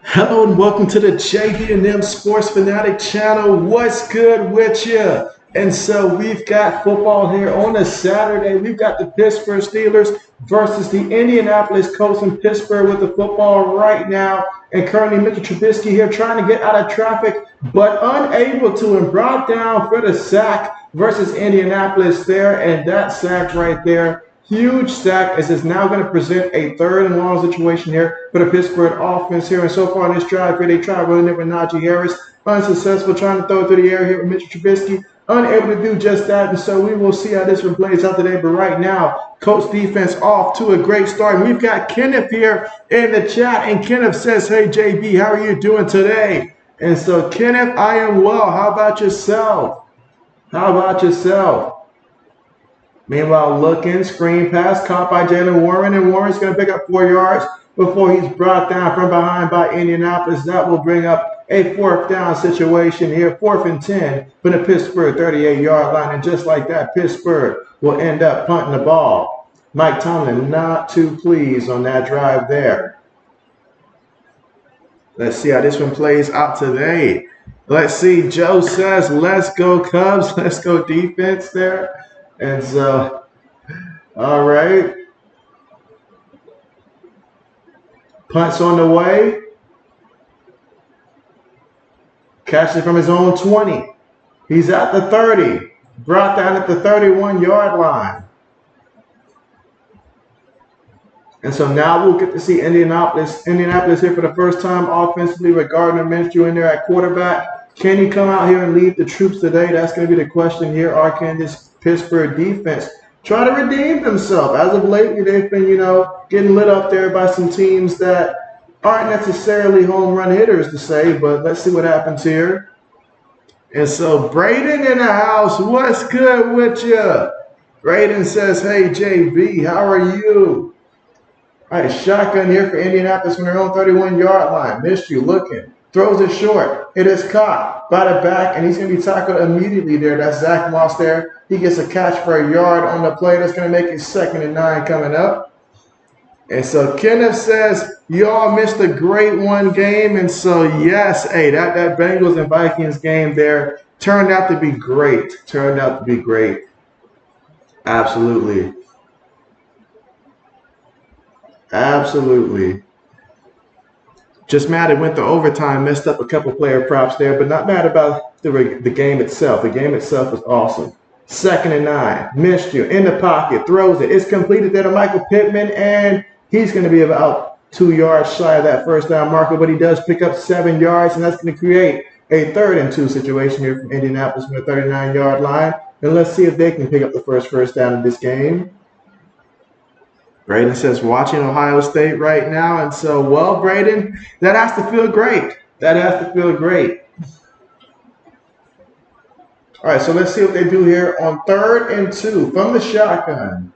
Hello and welcome to the JB&M Sports Fanatic channel. What's good with you? And so we've got football here on a Saturday. We've got the Pittsburgh Steelers versus the Indianapolis Colts in Pittsburgh with the football right now. And currently Mitchell Trubisky here trying to get out of traffic, but unable to, and brought down for the sack versus Indianapolis there. And that sack right there, huge sack, as it's now going to present a third and long situation here for the Pittsburgh offense here. And so far in this drive here, they tried running it with Najee Harris. Unsuccessful, trying to throw it through the air here with Mitchell Trubisky. Unable to do just that. And so we will see how this one plays out today. But right now, Colts defense off to a great start. And we've got Kenneth here in the chat. And Kenneth says, hey, JB, how are you doing today? And so, Kenneth, I am well. How about yourself? How about yourself? Meanwhile, looking, screen pass, caught by Jalen Warren, and Warren's going to pick up 4 yards before he's brought down from behind by Indianapolis. That will bring up a fourth down situation here, 4th and 10 from the Pittsburgh 38-yard line. And just like that, Pittsburgh will end up punting the ball. Mike Tomlin not too pleased on that drive there. Let's see how this one plays out today. Let's see. Joe says, let's go Cubs. Let's go defense there. And so, all right. Punts on the way. Catches it from his own 20. He's at the 30. Brought down at the 31-yard line. And so now we'll get to see Indianapolis here for the first time offensively with Gardner Minshew in there at quarterback. Can he come out here and lead the troops today? That's going to be the question here. Or can this Pittsburgh defense try to redeem themselves? As of lately, they've been, getting lit up there by some teams that aren't necessarily home run hitters to say, but let's see what happens here. And so Braden in the house, what's good with you? Braden says, hey, JB, how are you? All right, shotgun here for Indianapolis from their own 31-yard line. Minshew looking, throws it short. It is caught by the back, and he's going to be tackled immediately there. That's Zach Moss there. He gets a catch for a yard on the play. That's going to make it 2nd and 9 coming up. And so Kenneth says, y'all missed a great one game. And so, yes, hey, that Bengals and Vikings game there turned out to be great. Turned out to be great. Absolutely. Absolutely. Just mad it went to overtime, messed up a couple player props there, but not mad about the game itself. The game itself was awesome. 2nd and 9. Minshew in the pocket, throws it. It's completed there to Michael Pittman, and he's going to be about 2 yards shy of that first down marker, but he does pick up 7 yards, and that's going to create a 3rd and 2 situation here from Indianapolis from the 39-yard line. And let's see if they can pick up the first down in this game. Braden says, watching Ohio State right now. And so, well, Braden, that has to feel great. That has to feel great. All right, so let's see what they do here on 3rd and 2 from the shotgun.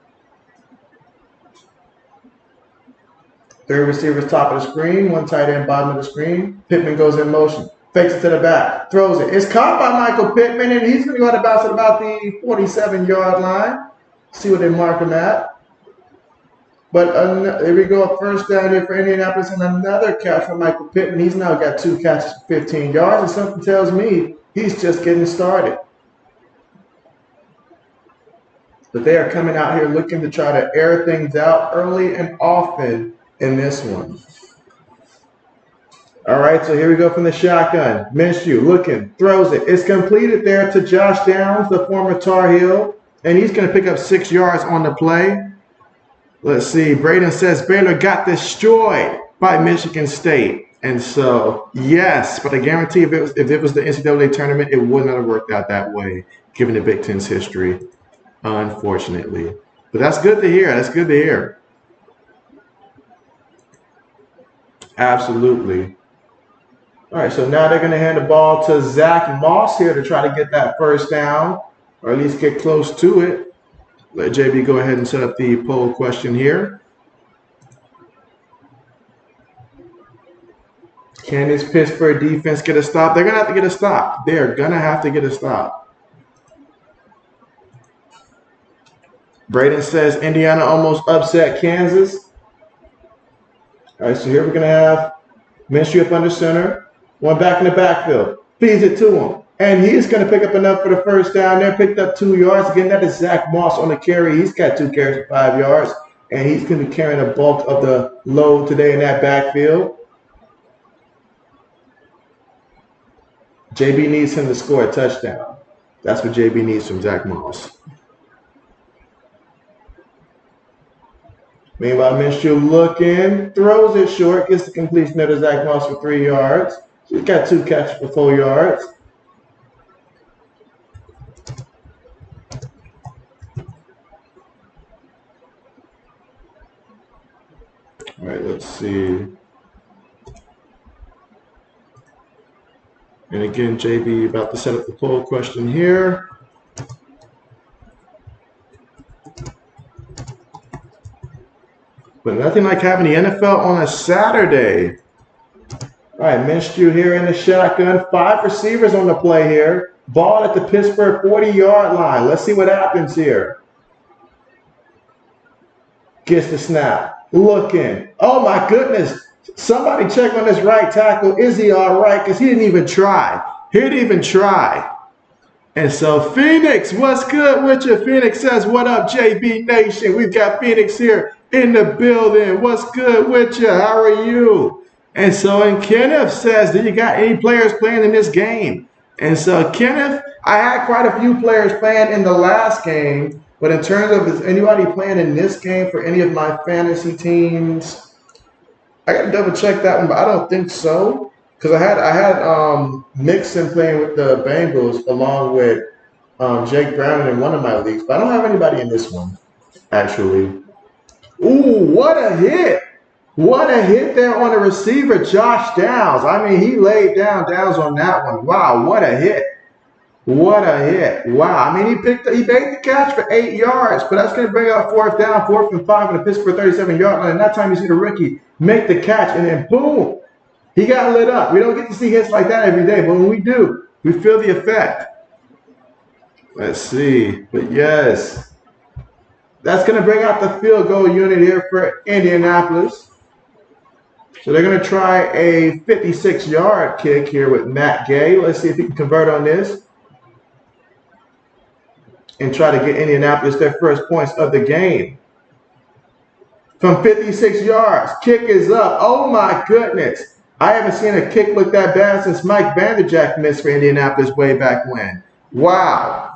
3rd receiver's top of the screen, 1 tight end bottom of the screen. Pittman goes in motion, fakes it to the back, throws it. It's caught by Michael Pittman, and he's going to go to bounce at about the 47-yard line. See what they mark him at. But here we go, first down here for Indianapolis, and another catch from Michael Pittman. He's now got 2 catches for 15 yards, and something tells me he's just getting started. But they are coming out here looking to try to air things out early and often in this one. All right, so here we go from the shotgun. Minshew looking, throws it. It's completed there to Josh Downs, the former Tar Heel, and he's going to pick up 6 yards on the play. Let's see. Braden says Baylor got destroyed by Michigan State. And so, yes, but I guarantee if it was the NCAA tournament, it would not have worked out that way, given the Big Ten's history, unfortunately. But that's good to hear. That's good to hear. Absolutely. All right, so now they're going to hand the ball to Zach Moss here to try to get that first down, or at least get close to it. Let JB go ahead and set up the poll question here. Can this Pittsburgh defense get a stop? They're going to have to get a stop. They're going to have to get a stop. Braden says Indiana almost upset Kansas. All right, so here we're going to have Minshew up under center. One back in the backfield. Feeds it to him. And he's going to pick up enough for the first down there. Picked up 2 yards. Again, that is Zach Moss on the carry. He's got 2 carries for 5 yards. And he's going to be carrying the bulk of the load today in that backfield. JB needs him to score a touchdown. That's what JB needs from Zach Moss. Meanwhile, Minshew looking, throws it short, gets the completion of Zach Moss for 3 yards. He's got 2 catches for 4 yards. All right, let's see. And again, JB about to set up the poll question here. But nothing like having the NFL on a Saturday. All right, Minshew here in the shotgun. 5 receivers on the play here. Ball at the Pittsburgh 40-yard line. Let's see what happens here. Gets the snap. Looking. Oh, my goodness. Somebody check on this right tackle. Is he all right? Because he didn't even try. He didn't even try. And so Phoenix, what's good with you? Phoenix says, what up, JB Nation? We've got Phoenix here in the building. What's good with you? How are you? And so, and Kenneth says, do you got any players playing in this game? And so, Kenneth, I had quite a few players playing in the last game, but in terms of is anybody playing in this game for any of my fantasy teams, I got to double check that one, but I don't think so. Because I had Mixon playing with the Bengals along with Jake Brown in one of my leagues, but I don't have anybody in this one, actually. Ooh, what a hit. What a hit there on the receiver, Josh Downs. I mean, he laid down Downs on that one. Wow, what a hit. What a hit. Wow. I mean, he made the catch for 8 yards, but that's going to bring up 4th down, 4th and 5 in the Pittsburgh 37-yard line. And that time you see the rookie make the catch, and then boom, he got lit up. We don't get to see hits like that every day, but when we do, we feel the effect. Let's see. But yes, that's going to bring out the field goal unit here for Indianapolis. So they're going to try a 56-yard kick here with Matt Gay. Let's see if he can convert on this and try to get Indianapolis their first points of the game. From 56 yards, kick is up. Oh my goodness. I haven't seen a kick look that bad since Mike Vanderjagt missed for Indianapolis way back when. Wow.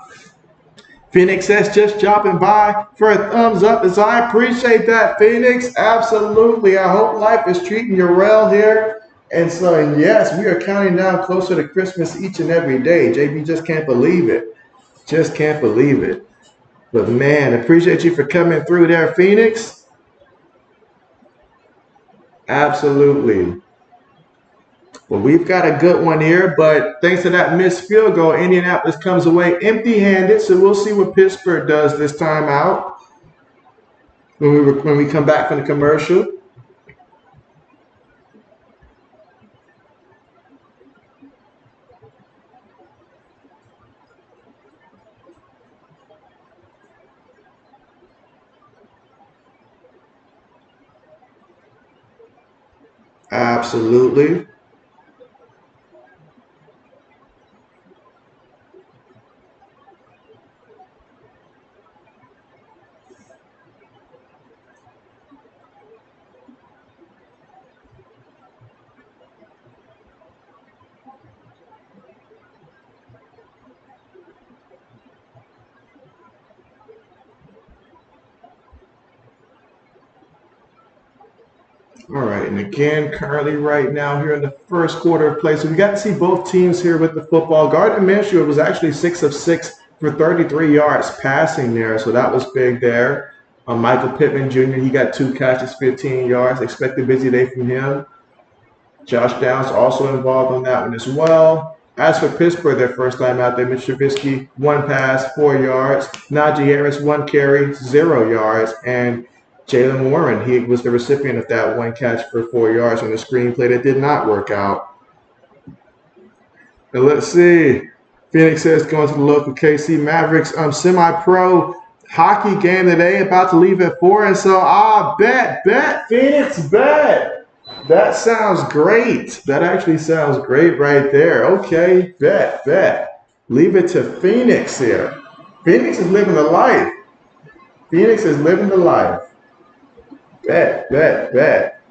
Phoenix says just dropping by for a thumbs up. As I appreciate that, Phoenix. Absolutely. I hope life is treating you well here. And so, and yes, we are counting down closer to Christmas each and every day. JB just can't believe it. Just can't believe it. But man, appreciate you for coming through there, Phoenix. Absolutely. Well, we've got a good one here, but thanks to that missed field goal, Indianapolis comes away empty-handed. So we'll see what Pittsburgh does this time out when we come back from the commercial. Absolutely. All right, and again, currently right now here in the first quarter of play. So we got to see both teams here with the football. Gardner Minshew was actually 6 of 6 for 33 yards passing there. So that was big there. Michael Pittman Jr., he got 2 catches, 15 yards. Expect a busy day from him. Josh Downs also involved on that one as well. As for Pittsburgh, their first time out there, Mitch Trubisky, 1 pass, 4 yards. Najee Harris, 1 carry, 0 yards. And Jalen Warren, he was the recipient of that 1 catch for 4 yards on the screenplay that did not work out. And let's see. Phoenix says going to the local KC Mavericks semi-pro hockey game today, about to leave at 4. And so, bet, Phoenix, bet. That sounds great. That actually sounds great right there. Okay, bet. Leave it to Phoenix here. Phoenix is living the life. Phoenix is living the life. Bet.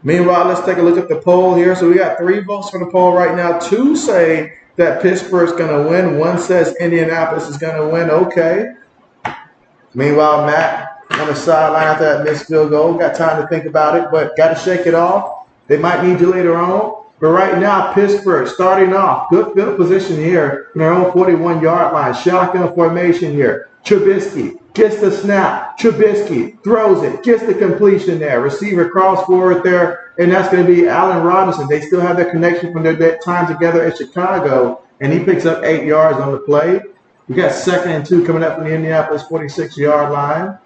Meanwhile, let's take a look at the poll here. So we got 3 votes for the poll right now. 2 say that Pittsburgh's going to win. 1 says Indianapolis is going to win. Okay. Meanwhile, Matt on the sideline after that missed field goal. Got time to think about it, but got to shake it off. They might need you later on. But right now, Pittsburgh starting off. Good field position here in their own 41-yard line. Shotgun formation here. Trubisky gets the snap. Trubisky throws it. Gets the completion there. Receiver cross forward there. And that's going to be Allen Robinson. They still have their connection from their time together in Chicago. And he picks up 8 yards on the play. We got 2nd and 2 coming up from the Indianapolis 46-yard line.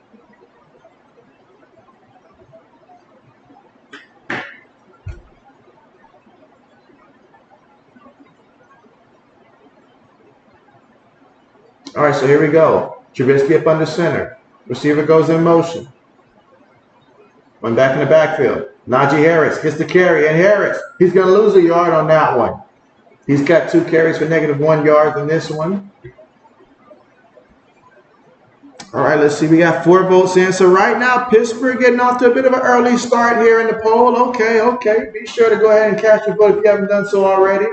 All right, so here we go. Trubisky up under center. Receiver goes in motion. One back in the backfield. Najee Harris gets the carry, and Harris, he's going to lose a yard on that one. He's got 2 carries for -1 yard in this one. All right, let's see. We got 4 votes in. So right now, Pittsburgh getting off to a bit of an early start here in the poll. Okay. Be sure to go ahead and cast your vote if you haven't done so already.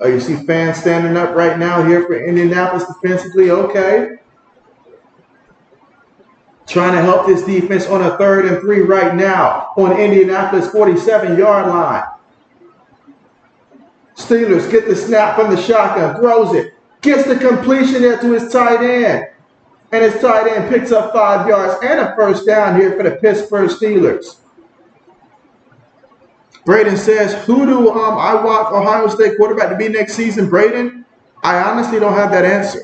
Oh, you see fans standing up right now here for Indianapolis defensively. Okay. Trying to help this defense on a 3rd and 3 right now on Indianapolis 47-yard line. Steelers get the snap from the shotgun, throws it, gets the completion there to his tight end. And his tight end picks up 5 yards and a 1st down here for the Pittsburgh Steelers. Braden says, who do I want Ohio State quarterback to be next season, Braden? I honestly don't have that answer.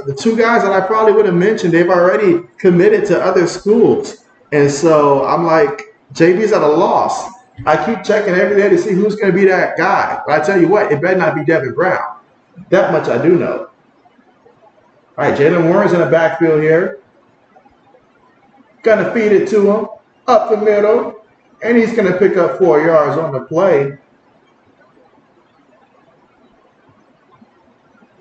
The 2 guys that I probably would have mentioned, they've already committed to other schools. And so I'm like, JB's at a loss. I keep checking every day to see who's going to be that guy. But I tell you what, it better not be Devin Brown. That much I do know. All right, Jalen Warren's in the backfield here. Going to feed it to him up the middle. And he's going to pick up 4 yards on the play.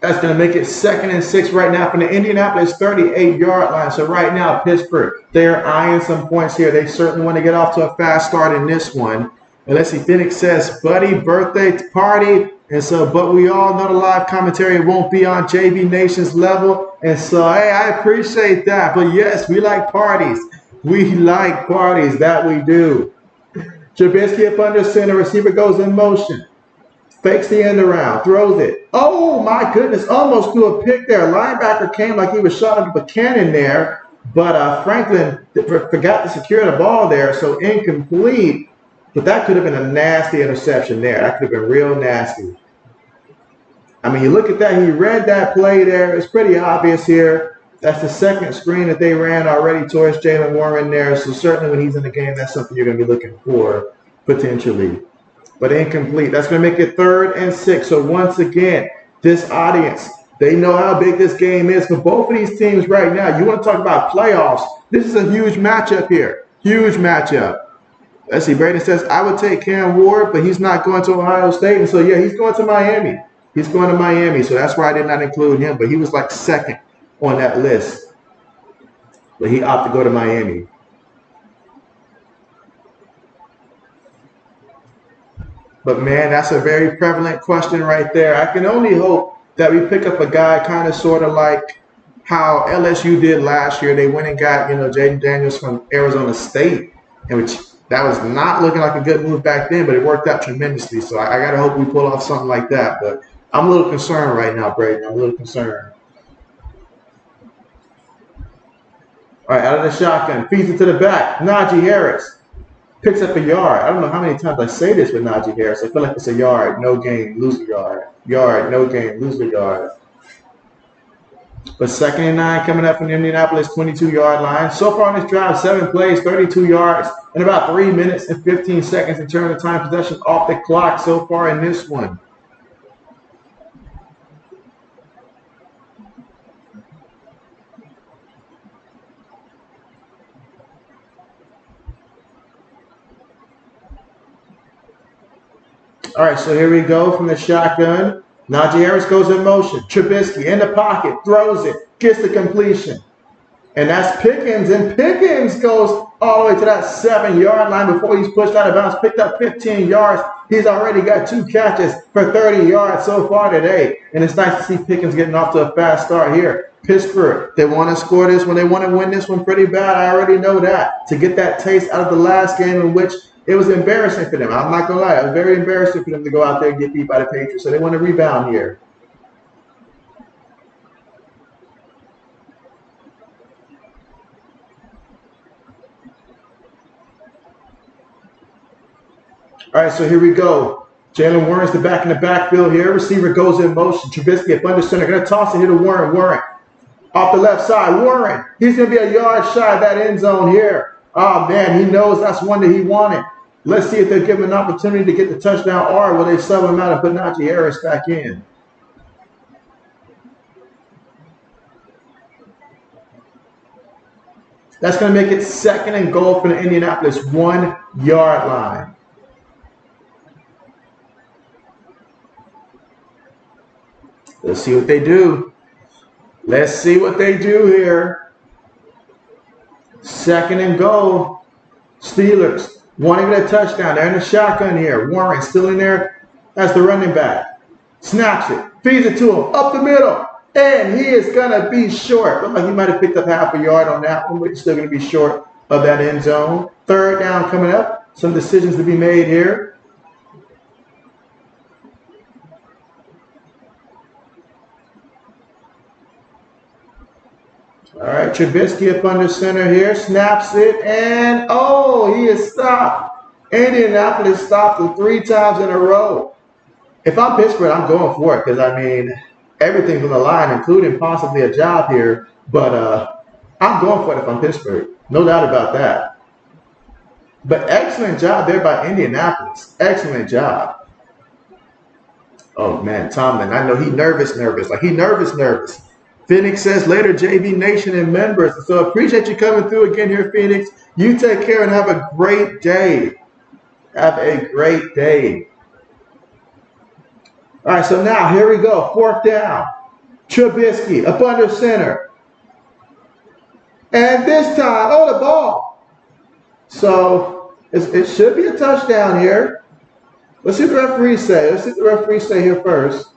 That's going to make it 2nd and 6 right now from the Indianapolis 38-yard line. So right now, Pittsburgh, they're eyeing some points here. They certainly want to get off to a fast start in this one. And let's see, Phoenix says, buddy, birthday party. And so, but we all know the live commentary won't be on JB Nation's level. And so, hey, I appreciate that. But yes, we like parties. That we do. Trubisky up under center. Receiver goes in motion. Fakes the end around. Throws it. Oh, my goodness. Almost threw a pick there. Linebacker came like he was shot up a cannon there. But Franklin forgot to secure the ball there. So incomplete. But that could have been a nasty interception there. That could have been real nasty. I mean, you look at that. He read that play there. It's pretty obvious here. That's the 2nd screen that they ran already towards Jalen Warren there. So certainly when he's in the game, that's something you're going to be looking for potentially. But incomplete. That's going to make it 3rd and 6. So once again, this audience, they know how big this game is for both of these teams right now. You want to talk about playoffs. This is a huge matchup here. Huge matchup. Let's see. Braden says, I would take Cam Ward, but he's not going to Ohio State. And so, yeah, he's going to Miami. So that's why I did not include him. But he was like 2nd on that list. But he opted to go to Miami. But, man, that's a very prevalent question right there. I can only hope that we pick up a guy kind of sort of like how LSU did last year. They went and got, Jaden Daniels from Arizona State, and which that was not looking like a good move back then, but it worked out tremendously. So I got to hope we pull off something like that. But I'm a little concerned right now, Braden. I'm a little concerned. All right, out of the shotgun, feeds it to the back. Najee Harris picks up a yard. I don't know how many times I say this with Najee Harris. I feel like it's a yard, no gain, lose a yard. Yard, no gain, lose a yard. But 2nd and 9 coming up from the Indianapolis 22-yard line. So far on this drive, 7 plays, 32 yards, and about 3 minutes and 15 seconds in terms of time possession off the clock so far in this one. All right, so here we go from the shotgun. Najee Harris goes in motion. Trubisky in the pocket, throws it, gets the completion. And that's Pickens, and Pickens goes all the way to that 7-yard line before he's pushed out of bounds, picked up 15 yards. He's already got 2 catches for 30 yards so far today. And it's nice to see Pickens getting off to a fast start here. Pittsburgh, they want to score this one. They want to win this one pretty bad. I already know that. To get that taste out of the last game in which it was embarrassing for them. I'm not going to lie. It was very embarrassing for them to go out there and get beat by the Patriots. So they want to rebound here. All right, so here we go. Jalen Warren's the back in the backfield here. Receiver goes in motion. Trubisky up under center. Going to toss it here to Warren. Warren off the left side. Warren, he's going to be a yard shy of that end zone here. Oh, man, he knows that's one that he wanted. Let's see if they give him an opportunity to get the touchdown, or will they sub him out and put Najee Harris back in? That's going to make it 2nd and goal for the Indianapolis 1-yard line. Let's see what they do. Let's see what they do here. 2nd and goal. Steelers wanting a touchdown. They're in the shotgun here. Warren still in there as the running back. Snaps it. Feeds it to him. Up the middle. And he is going to be short. Looked like he might have picked up half a yard on that one, but he's still going to be short of that end zone. 3rd down coming up. Some decisions to be made here. All right, Trubisky up under center here, snaps it, and oh, he is stopped. Indianapolis stopped him 3 times in a row. If I'm Pittsburgh, I'm going for it because, I mean, everything's on the line, including possibly a job here. But I'm going for it if I'm Pittsburgh. No doubt about that. But excellent job there by Indianapolis. Excellent job. Oh, man, Tomlin, I know he nervous. Like, he nervous. Phoenix says later, JB Nation and members. So appreciate you coming through again here, Phoenix. You take care and have a great day. Have a great day. All right, so now here we go. 4th down. Trubisky up under center. And this time, oh, the ball. So it should be a touchdown here. Let's see what the referees say. Let's see what the referees say here first.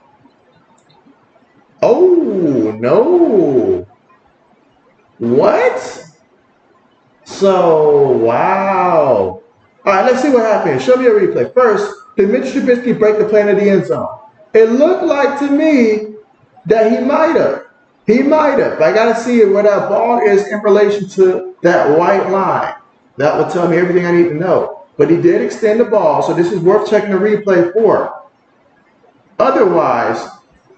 Oh, no. What? So, wow. All right, let's see what happened. Show me a replay. First, did Mitch Trubisky break the play into the end zone? It looked like to me that he might have. I got to see where that ball is in relation to that white line. That will tell me everything I need to know. But he did extend the ball, so this is worth checking the replay for. Otherwise,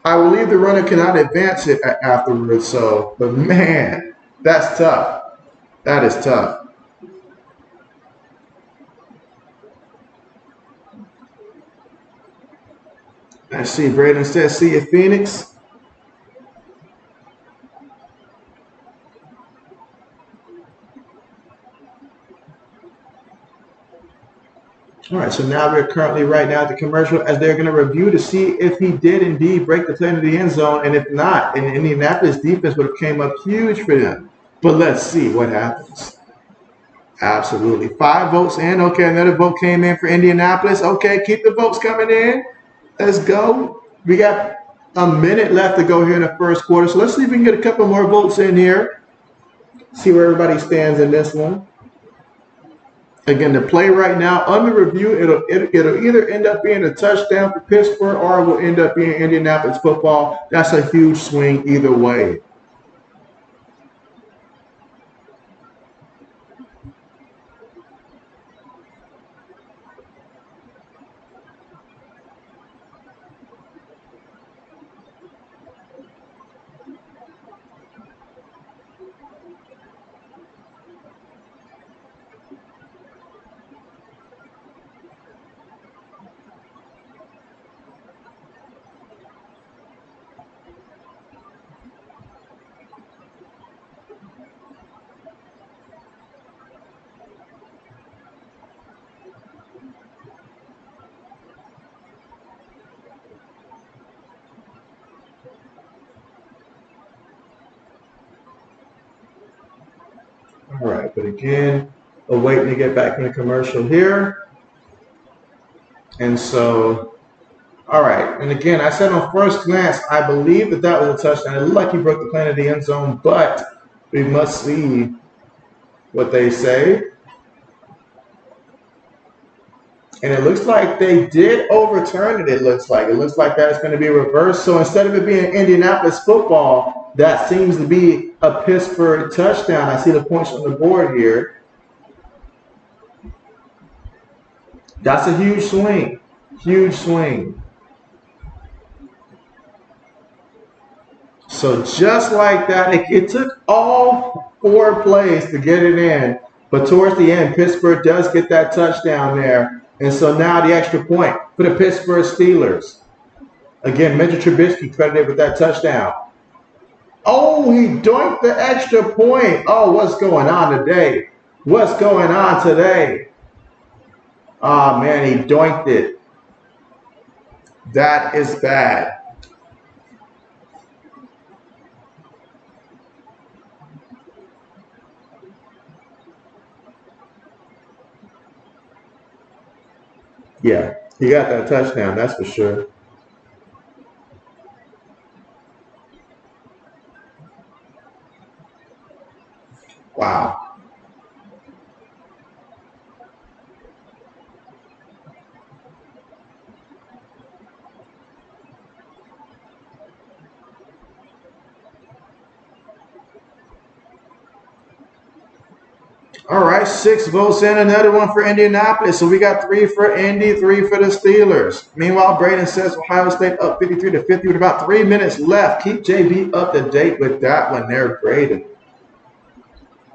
I will leave the runner cannot advance it afterwards. So, but man, that's tough. That is tough. I see Braden says, see you, Phoenix. All right, so now we're currently right now at the commercial as they're going to review to see if he did indeed break the play into the end zone, and if not, and Indianapolis defense would have came up huge for them. But let's see what happens. Absolutely. 5 votes in. Okay, another vote came in for Indianapolis. Okay, keep the votes coming in. Let's go. We got a minute left to go here in the first quarter, so let's see if we can get a couple more votes in here. See where everybody stands in this one. Again, the play right now under review, it'll either end up being a touchdown for Pittsburgh or it will end up being Indianapolis football. That's a huge swing either way. All right, but again, we're waiting to get back from the commercial here. And so, all right, and again, I said on first glance, I believe that that was a touchdown. It looked like he broke the plane of the end zone, but we must see what they say. And it looks like they did overturn it, it looks like. It looks like that's going to be reversed. So instead of it being Indianapolis football, that seems to be a Pittsburgh touchdown. I see the points on the board here. That's a huge swing. Huge swing. So just like that, it took all 4 plays to get it in. But towards the end, Pittsburgh does get that touchdown there. And so now the extra point for the Pittsburgh Steelers. Again, Mitchell Trubisky credited with that touchdown. Oh, he doinked the extra point. Oh, what's going on today? What's going on today? Oh, man, he doinked it. That is bad. Yeah, he got that touchdown, that's for sure. Wow. All right, 6 votes in, another one for Indianapolis. So we got 3 for Indy, 3 for the Steelers. Meanwhile, Braden says Ohio State up 53-50 with about 3 minutes left. Keep JB up to date with that one there, Braden.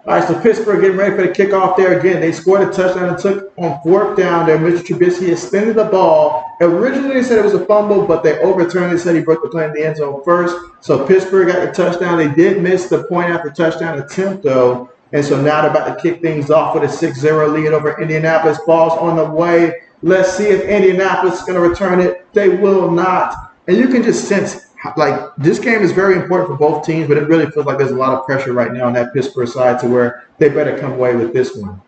All right, so Pittsburgh getting ready for the kickoff there again. They scored a touchdown and took on 4th down there. Mitchell Trubisky extended the ball. Originally, they said it was a fumble, but they overturned it. Said he broke the play in the end zone first. So Pittsburgh got the touchdown. They did miss the point after touchdown attempt, though. And so now they're about to kick things off with a 6-0 lead over Indianapolis. Ball's on the way. Let's see if Indianapolis is going to return it. They will not. And you can just sense, like, this game is very important for both teams, but it really feels like there's a lot of pressure right now on that Pittsburgh side to where they better come away with this one.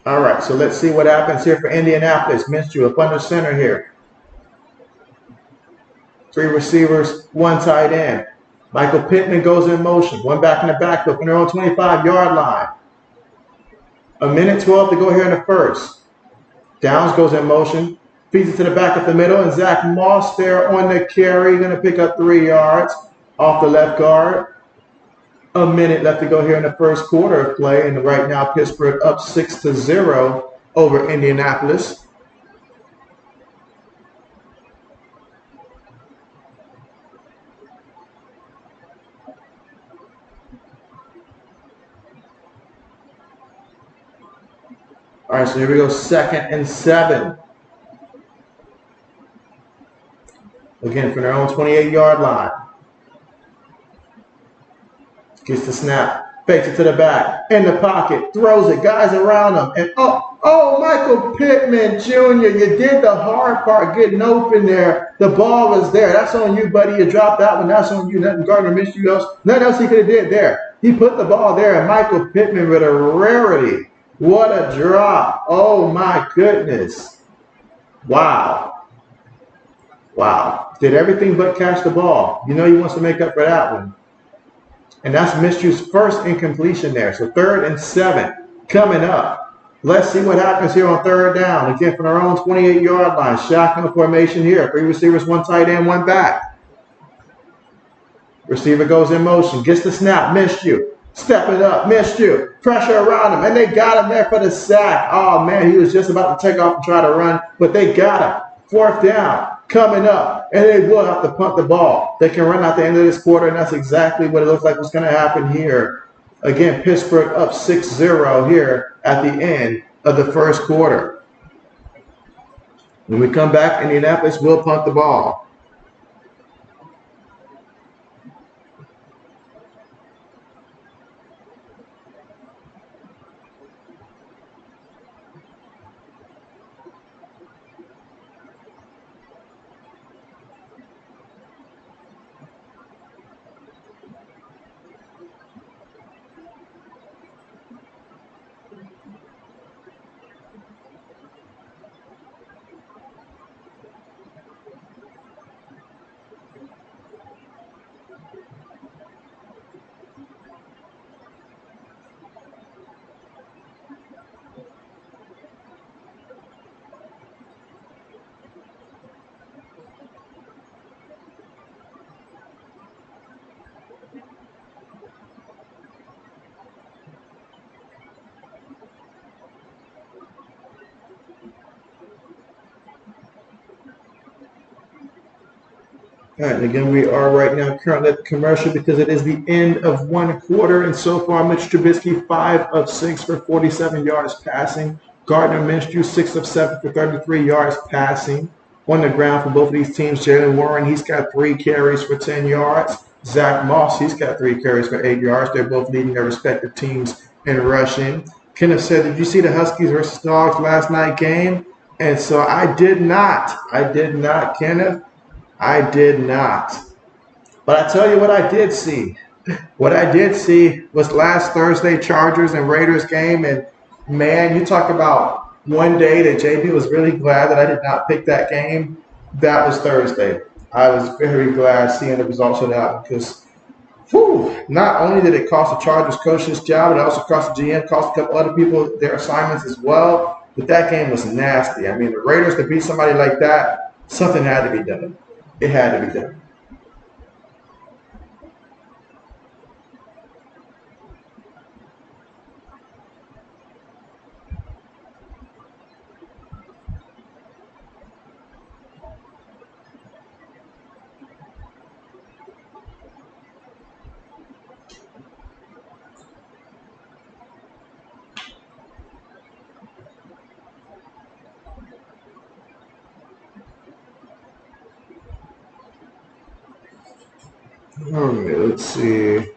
All right, so let's see what happens here for Indianapolis. Minshew up under center here. 3 receivers, 1 tight end. Michael Pittman goes in motion. 1 back in the backfield from their own 25-yard line. 1:12 to go here in the first. Downs goes in motion. Feeds it to the back of the middle, and Zach Moss there on the carry. Going to pick up 3 yards off the left guard. 1 minute left to go here in the first quarter of play, and right now Pittsburgh up 6-0 over Indianapolis. All right, so here we go, 2nd and 7. Again, from their own 28-yard line. Gets the snap, fakes it to the back, in the pocket, throws it, guys around him, and oh, Michael Pittman Jr., you did the hard part getting open there. The ball was there. That's on you, buddy. You dropped that one. That's on you. Nothing Gardner Minshew else. Nothing else he could have did there. He put the ball there, and Michael Pittman with a rarity. What a drop. Oh, my goodness. Wow. Wow. Did everything but catch the ball. You know he wants to make up for that one. And that's Minshew's first incompletion there. So 3rd and 7 coming up. Let's see what happens here on 3rd down. Again, from our own 28-yard line. Shotgun formation here. 3 receivers, 1 tight end, 1 back. Receiver goes in motion. Gets the snap. Minshew. Stepping up. Minshew. Pressure around him. And they got him there for the sack. Oh, man. He was just about to take off and try to run. But they got him. 4th down. Coming up, and they will have to punt the ball. They can run out the end of this quarter, and that's exactly what it looks like was going to happen here. Again, Pittsburgh up 6-0 here at the end of the first quarter. When we come back, Indianapolis will punt the ball. All right, and again, we are right now currently at the commercial because it is the end of one quarter. And so far, Mitch Trubisky, 5 of 6 for 47 yards passing. Gardner Minshew, 6 of 7 for 33 yards passing. On the ground for both of these teams, Jalen Warren, he's got 3 carries for 10 yards. Zach Moss, he's got 3 carries for 8 yards. They're both leading their respective teams in rushing. Kenneth said, did you see the Huskies versus Dogs last night game? And so I did not. Kenneth. I did not. But I tell you what I did see. What I did see was last Thursday Chargers and Raiders game. And, man, you talk about one day that JB was really glad that I did not pick that game. That was Thursday. I was very glad seeing the results of that because, not only did it cost the Chargers coach his job, it also cost the GM, cost a couple other people their assignments as well. But that game was nasty. I mean, the Raiders to beat somebody like that, something had to be done. It had to be done. All right, let's see.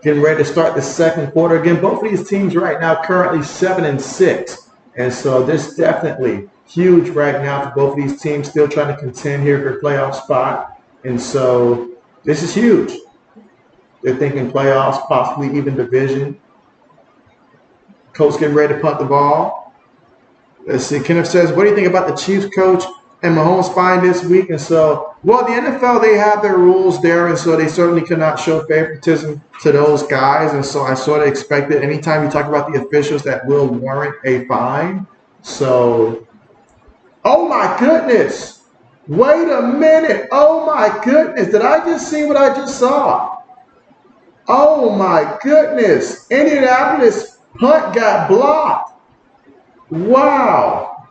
Getting ready to start the second quarter. Again, both of these teams right now currently 7 and 6. And so this definitely huge right now for both of these teams, still trying to contend here for a playoff spot. And so this is huge. They're thinking playoffs, possibly even division. Colts getting ready to punt the ball. Let's see. Kenneth says, what do you think about the Chiefs coach and Mahomes fine this week? And so, well, the NFL, they have their rules there, and so they certainly cannot show favoritism to those guys. And so I sort of expected anytime you talk about the officials that will warrant a fine. So, oh my goodness. Wait a minute. Oh my goodness. Did I just see what I just saw? Oh my goodness. Indianapolis punt got blocked. Wow.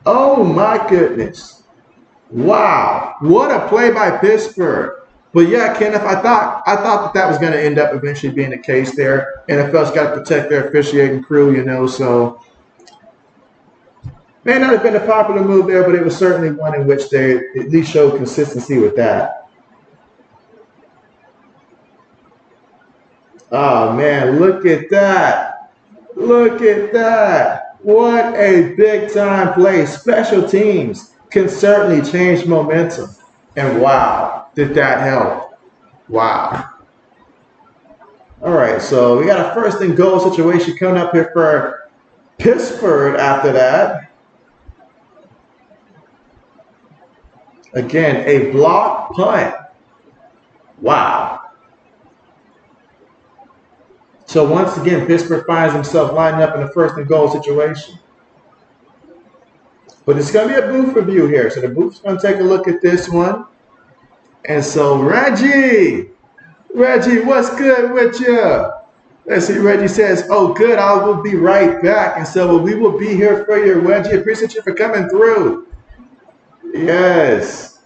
Oh my goodness. Wow. What a play by Pittsburgh. But yeah, Kenneth, I thought that was going to end up eventually being the case there. NFL's got to protect their officiating crew, you know, so may not have been a popular move there, but it was certainly one in which they at least showed consistency with that. Oh man, look at that. Look at that. What a big time play. Special teams can certainly change momentum. And wow, did that help. Wow. All right, so we got a first and goal situation coming up here for Pittsburgh after that. Again, a block punt. Wow. So once again, Pittsburgh finds himself lining up in a first and goal situation. But it's going to be a booth review here. So the booth's going to take a look at this one. And so Reggie, what's good with you? Let's see, Reggie says, oh, good, I will be right back. And so we will be here for you, Reggie. Appreciate you for coming through. Yes.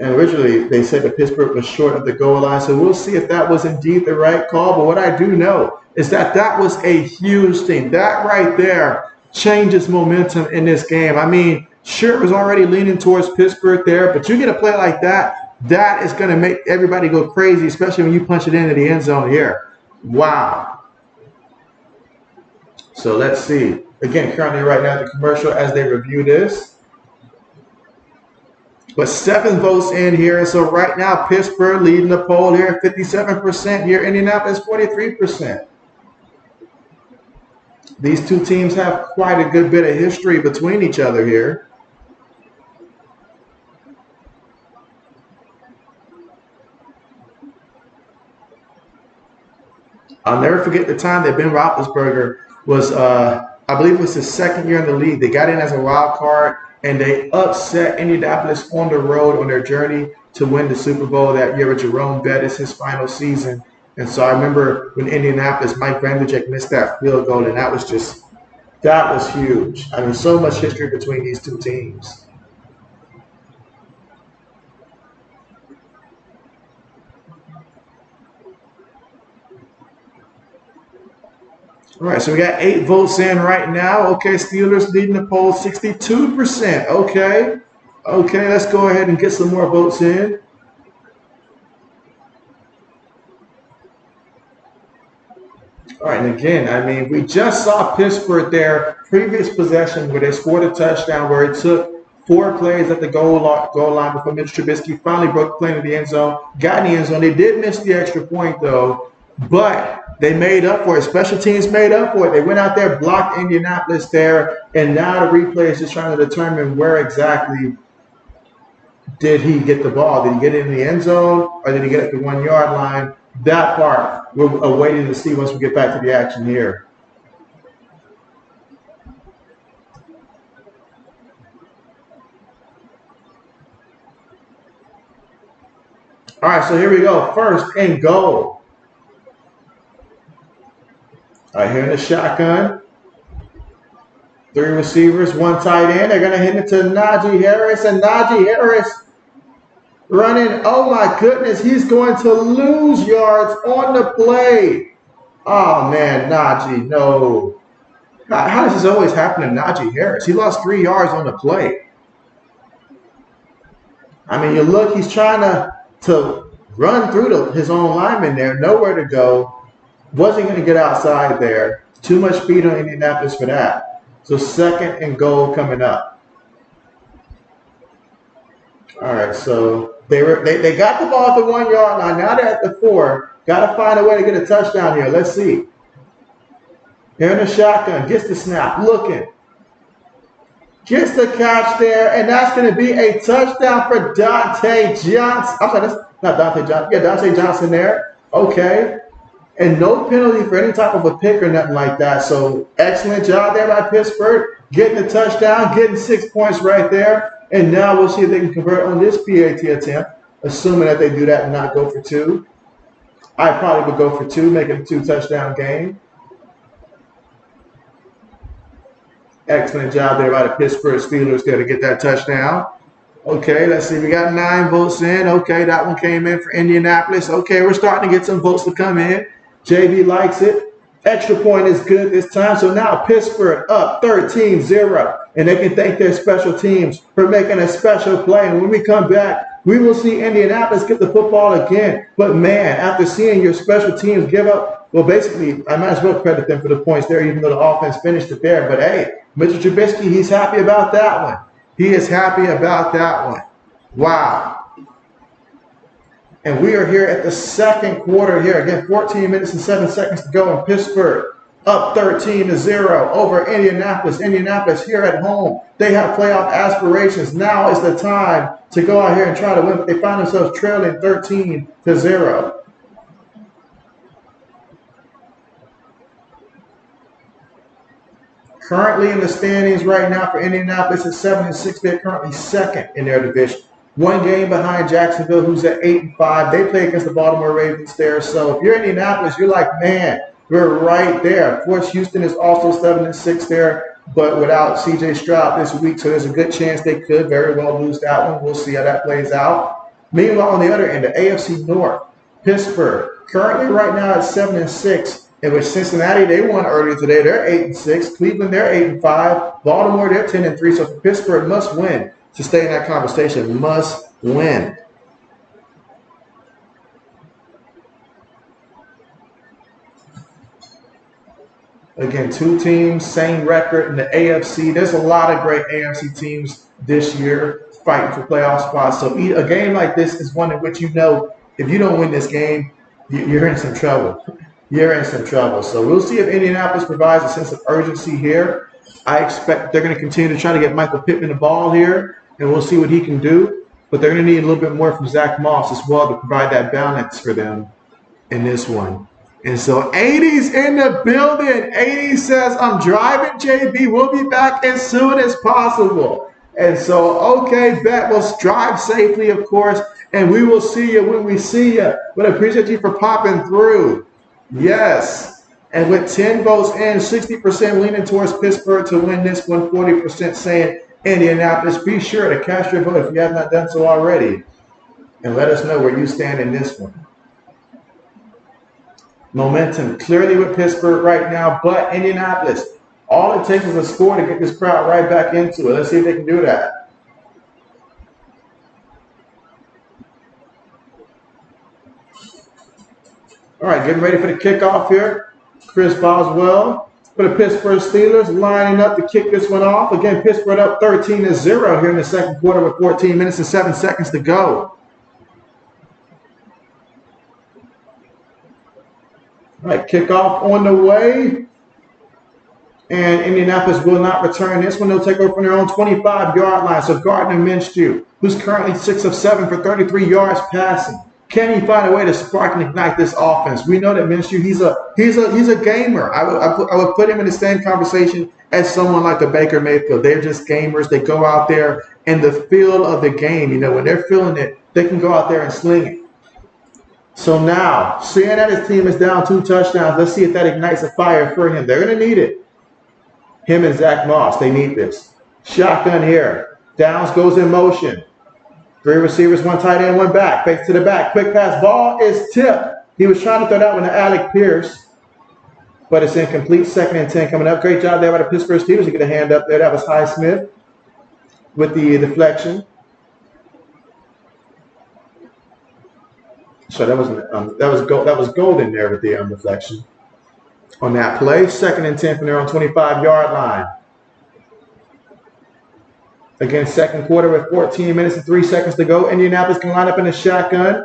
And originally, they said that Pittsburgh was short of the goal line. So we'll see if that was indeed the right call. But what I do know is that that was a huge thing. That right there changes momentum in this game. I mean, sure, it was already leaning towards Pittsburgh there. But you get a play like that, that is going to make everybody go crazy, especially when you punch it into the end zone here. Wow. So let's see. Again, currently right now the commercial as they review this. But 7 votes in here. So right now, Pittsburgh leading the poll here, 57% here. Indianapolis, 43%. These two teams have quite a good bit of history between each other here. I'll never forget the time that Ben Roethlisberger was, I believe it was his second year in the league. They got in as a wild card. And they upset Indianapolis on the road on their journey to win the Super Bowl that year with Jerome Bettis, his final season. And so I remember when Indianapolis, Mike Vanderjagt missed that field goal, and that was huge. I mean, so much history between these two teams. All right, so we got 8 votes in right now. Okay, Steelers leading the poll 62%. Okay. Okay, let's go ahead and get some more votes in. All right, and again, I mean, we just saw Pittsburgh their previous possession where they scored a touchdown where it took 4 plays at the goal line before Mitch Trubisky finally broke the play into the end zone, got in the end zone. They did miss the extra point, though, but they made up for it. Special teams made up for it. They went out there, blocked Indianapolis there, and now the replay is just trying to determine where exactly did he get the ball. Did he get it in the end zone, or did he get it at the 1-yard line? That part we're waiting to see once we get back to the action here. All right, so here we go. First and goal. All right, here in the shotgun. 3 receivers, 1 tight end. They're going to hit it to Najee Harris, and Najee Harris running. Oh, my goodness. He's going to lose yards on the play. Oh, man, Najee, no. How does this always happen to Najee Harris? He lost 3 yards on the play. I mean, you look, he's trying to run through his own lineman there. Nowhere to go. Wasn't going to get outside there. Too much speed on Indianapolis for that. So second and goal coming up. All right, so they got the ball at the 1-yard line. Now they're at the 4. Got to find a way to get a touchdown here. Let's see. Here in the shotgun, gets the snap, looking. Gets the catch there, and that's going to be a touchdown for Dante Johnson. I'm sorry, that's not Dante Johnson. Yeah, Dante Johnson there. Okay. And no penalty for any type of a pick or nothing like that. So excellent job there by Pittsburgh. Getting the touchdown, getting 6 points right there. And now we'll see if they can convert on this PAT attempt, assuming that they do that and not go for 2. I probably would go for 2, make it a 2-touchdown game. Excellent job there by the Pittsburgh Steelers there to get that touchdown. Okay, let's see. We got 9 votes in. Okay, that one came in for Indianapolis. Okay, we're starting to get some votes to come in. JB likes it. Extra point is good this time. So now Pittsburgh up 13-0. And they can thank their special teams for making a special play. And when we come back, we will see Indianapolis get the football again. But, man, after seeing your special teams give up, well, basically, I might as well credit them for the points there, even though the offense finished it there. But, hey, Mitchell Trubisky, he's happy about that one. He is happy about that one. Wow. And we are here at the second quarter here. Again, 14 minutes and 7 seconds to go in Pittsburgh. Up 13-0 over Indianapolis. Indianapolis here at home. They have playoff aspirations. Now is the time to go out here and try to win. But they find themselves trailing 13-0. Currently in the standings right now for Indianapolis is 7-6. They're currently second in their division. 1 game behind Jacksonville, who's at 8-5. They play against the Baltimore Ravens there. So if you're Indianapolis, you're like, man, we're right there. Of course, Houston is also 7-6 there, but without C.J. Stroud this week, so there's a good chance they could very well lose that one. We'll see how that plays out. Meanwhile, on the other end, the AFC North, Pittsburgh, currently right now at 7-6. In which Cincinnati, they won earlier today. They're 8-6. Cleveland, they're 8-5. Baltimore, they're 10-3. So for Pittsburgh, must win to stay in that conversation. Must win. Again, 2 teams, same record in the AFC. There's a lot of great AFC teams this year fighting for playoff spots. So a game like this is one in which you know if you don't win this game, you're in some trouble. You're in some trouble. So we'll see if Indianapolis provides a sense of urgency here. I expect they're going to continue to try to get Michael Pittman the ball here, and we'll see what he can do. But they're going to need a little bit more from Zach Moss as well to provide that balance for them in this one. And so 80's in the building. 80 says, I'm driving, JB. We'll be back as soon as possible. And so, okay, bet. We'll drive safely, of course, and we will see you when we see you. But I appreciate you for popping through. Yes. And with 10 votes in, 60% leaning towards Pittsburgh to win this one, 40% saying Indianapolis. Be sure to cast your vote if you have not done so already. And let us know where you stand in this one. Momentum clearly with Pittsburgh right now, but Indianapolis, all it takes is a score to get this crowd right back into it. Let's see if they can do that. All right, getting ready for the kickoff here. Chris Boswell for the Pittsburgh Steelers lining up to kick this one off. Again, Pittsburgh up 13-0 here in the second quarter with 14 minutes and 7 seconds to go. All right, kickoff on the way. And Indianapolis will not return this one. They'll take over from their own 25-yard line. So Gardner Minshew, who's currently 6 of 7 for 33 yards passing. Can he find a way to spark and ignite this offense? We know that Minshew, he's a gamer. I would put him in the same conversation as someone like the Baker Mayfield. They're just gamers. They go out there and the feel of the game, you know, when they're feeling it, they can go out there and sling it. So now, seeing that his team is down 2 touchdowns, let's see if that ignites a fire for him. They're going to need it. Him and Zach Moss, they need this. Shotgun here. Downs goes in motion. 3 receivers, 1 tight end, 1 back. Fakes to the back. Quick pass. Ball is tipped. He was trying to throw that one to Alec Pierce, but it's incomplete. 2nd and 10 coming up. Great job there by the Pittsburgh Steelers. You get a hand up there. That was Highsmith with the deflection. So that was golden there with the deflection on that play. 2nd and 10 from their own 25-yard line. Again, second quarter with 14 minutes and 3 seconds to go. Indianapolis can line up in a shotgun.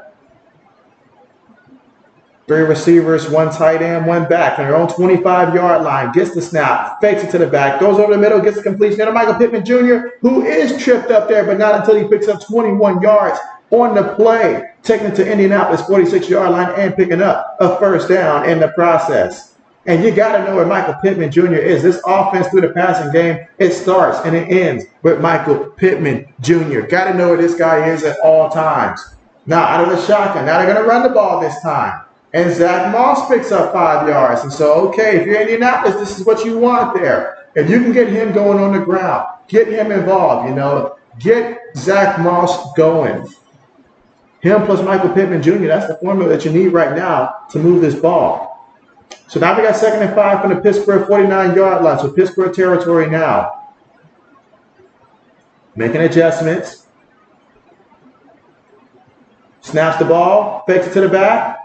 3 receivers, 1 tight end, 1 back on their own 25-yard line. Gets the snap, fakes it to the back, goes over the middle, gets the completion. And Michael Pittman Jr., who is tripped up there, but not until he picks up 21 yards on the play, taking it to Indianapolis 46-yard line and picking up a first down in the process. And you got to know where Michael Pittman Jr. is. This offense through the passing game, it starts and it ends with Michael Pittman Jr. Got to know where this guy is at all times. Now, out of the shotgun, now they're going to run the ball this time. And Zach Moss picks up 5 yards. And so, okay, if you're Indianapolis, this is what you want there. If you can get him going on the ground, get him involved, you know, get Zach Moss going. Him plus Michael Pittman Jr., that's the formula that you need right now to move this ball. So now we got 2nd and 5 from the Pittsburgh 49-yard line. So Pittsburgh territory now. Making adjustments. Snaps the ball, fakes it to the back.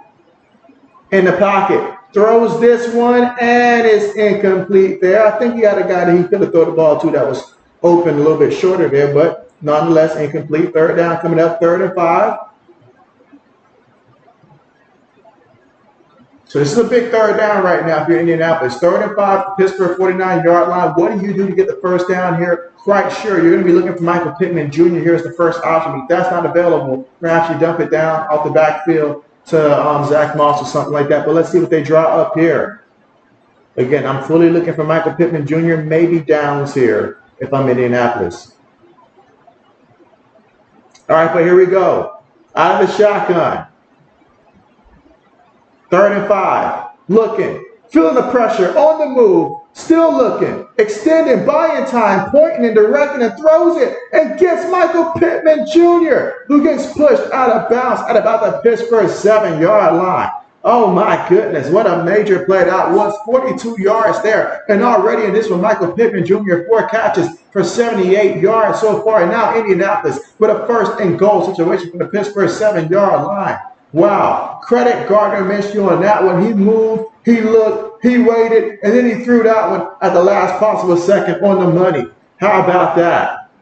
In the pocket. Throws this one, and it's incomplete there. I think he had a guy that he could have thrown the ball to that was open a little bit shorter there, but nonetheless incomplete. 3rd down coming up, 3rd and 5. So this is a big 3rd down right now if you're Indianapolis. 3rd and 5, Pittsburgh 49-yard line. What do you do to get the first down here? Quite sure you're going to be looking for Michael Pittman Jr. here as the first option. If that's not available, perhaps you dump it down off the backfield to Zach Moss or something like that. But let's see what they draw up here. Again, I'm fully looking for Michael Pittman Jr. Maybe Downs here if I'm Indianapolis. All right, but here we go. Out of the shotgun. 3rd and 5, looking, feeling the pressure, on the move, still looking, extending, buying time, pointing and directing, and throws it, and gets Michael Pittman Jr., who gets pushed out of bounds at about the Pittsburgh 7-yard line. Oh my goodness, what a major play that was. 42 yards there, and already in this one, Michael Pittman Jr., 4 catches for 78 yards so far, and now Indianapolis with a 1st and goal situation from the Pittsburgh 7-yard line. Wow. Credit Gardner Minshew on that one. He moved, he looked, he waited, and then he threw that one at the last possible second on the money. How about that?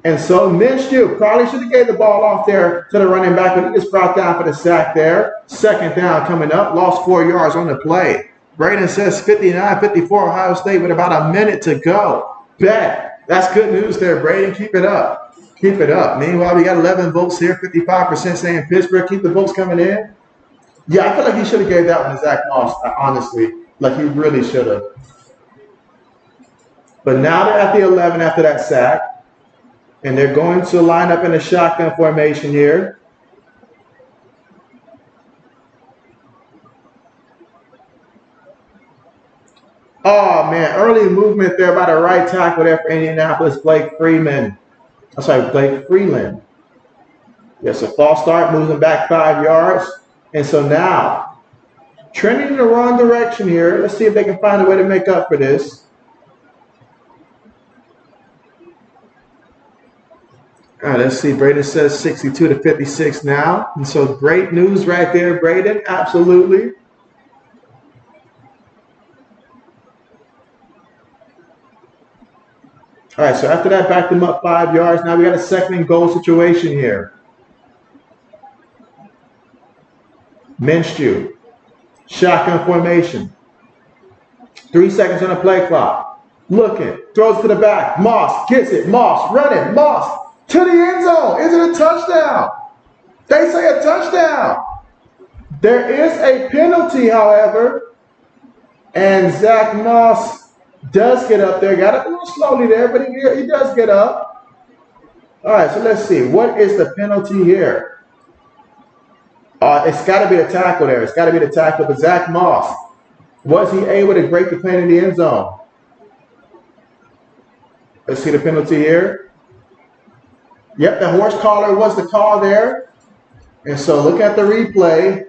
And so Minshew probably should have gave the ball off there to the running back, but he just brought down for the sack there. 2nd down coming up. Lost 4 yards on the play. Braden says 59-54 Ohio State with about a minute to go. Bet. That's good news there, Braden. Keep it up. Keep it up. Meanwhile, we got 11 votes here, 55% saying Pittsburgh. Keep the votes coming in. Yeah, I feel like he should have gave that one to Zach Moss, honestly. Like he really should have. But now they're at the 11 after that sack. And they're going to line up in a shotgun formation here. Oh, man. Early movement there by the right tackle there for Indianapolis, Blake Freeland. I'm sorry, Blake Freeland. Yes, a false start, moves him back 5 yards. And so now Trending in the wrong direction here. Let's see if they can find a way to make up for this. All right, let's see. Braden says 62 to 56 now. And so great news right there, Braden. Absolutely. All right, so after that, backed them up 5 yards. Now we got a 2nd and goal situation here. Minshew. Shotgun formation. 3 seconds on the play clock. Looking. Throws to the back. Moss gets it. Moss running. Moss to the end zone. Is it a touchdown? They say a touchdown. There is a penalty, however. And Zach Moss does get up there. Got up a little slowly there, but he does get up. All right, so let's see. What is the penalty here? It's got to be a tackle there. It's got to be the tackle. But Zach Moss, was he able to break the plane in the end zone? Let's see the penalty here. Yep, the horse collar was the call there. And so look at the replay.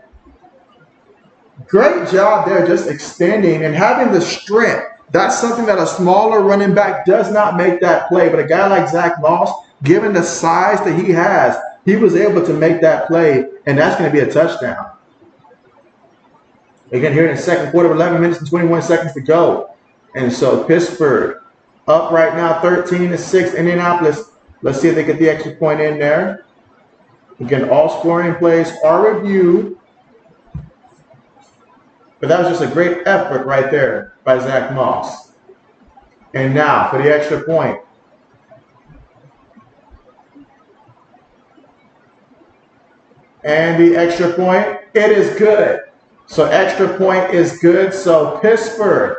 Great job there, just extending and having the strength. That's something that a smaller running back does not make that play. But a guy like Zach Moss, given the size that he has, he was able to make that play, and that's going to be a touchdown. Again, here in the 2nd quarter, 11 minutes and 21 seconds to go. And so Pittsburgh up right now, 13-6. Indianapolis, let's see if they get the extra point in there. Again, all scoring plays are reviewed. But that was just a great effort right there by Zach Moss. And now for the extra point. And the extra point, it is good. So extra point is good. So Pittsburgh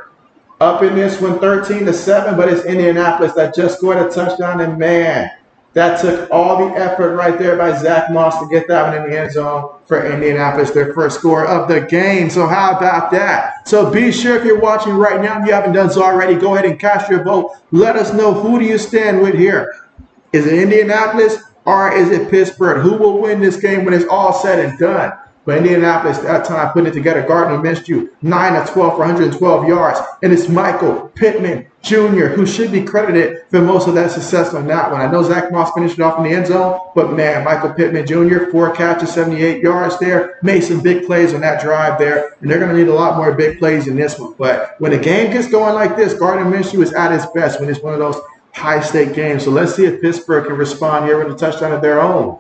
up in this one 13-7, but it's Indianapolis that just scored a touchdown. And man, that took all the effort right there by Zach Moss to get that one in the end zone for Indianapolis, their first score of the game. So how about that? So be sure if you're watching right now and you haven't done so already, go ahead and cast your vote. Let us know, who do you stand with here? Is it Indianapolis or is it Pittsburgh? Who will win this game when it's all said and done? But Indianapolis, that time, putting it together. Gardner Minshew, 9 of 12 for 112 yards. And it's Michael Pittman Jr., who should be credited for most of that success on that one. I know Zach Moss finished it off in the end zone, but man, Michael Pittman Jr., 4 catches, 78 yards there. Made some big plays on that drive there. And they're going to need a lot more big plays in this one. But when the game gets going like this, Gardner Minshew is at his best when it's one of those high-stake games. So let's see if Pittsburgh can respond here with a touchdown of their own.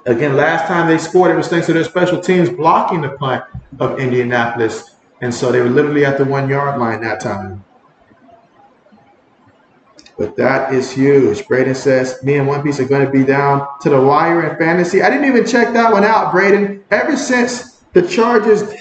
Again, last time they scored, it was thanks to their special teams blocking the punt of Indianapolis. And so they were literally at the 1 yard line that time. But that is huge. Braden says, me and One Piece are going to be down to the wire in fantasy. I didn't even check that one out, Braden. Ever since the Chargers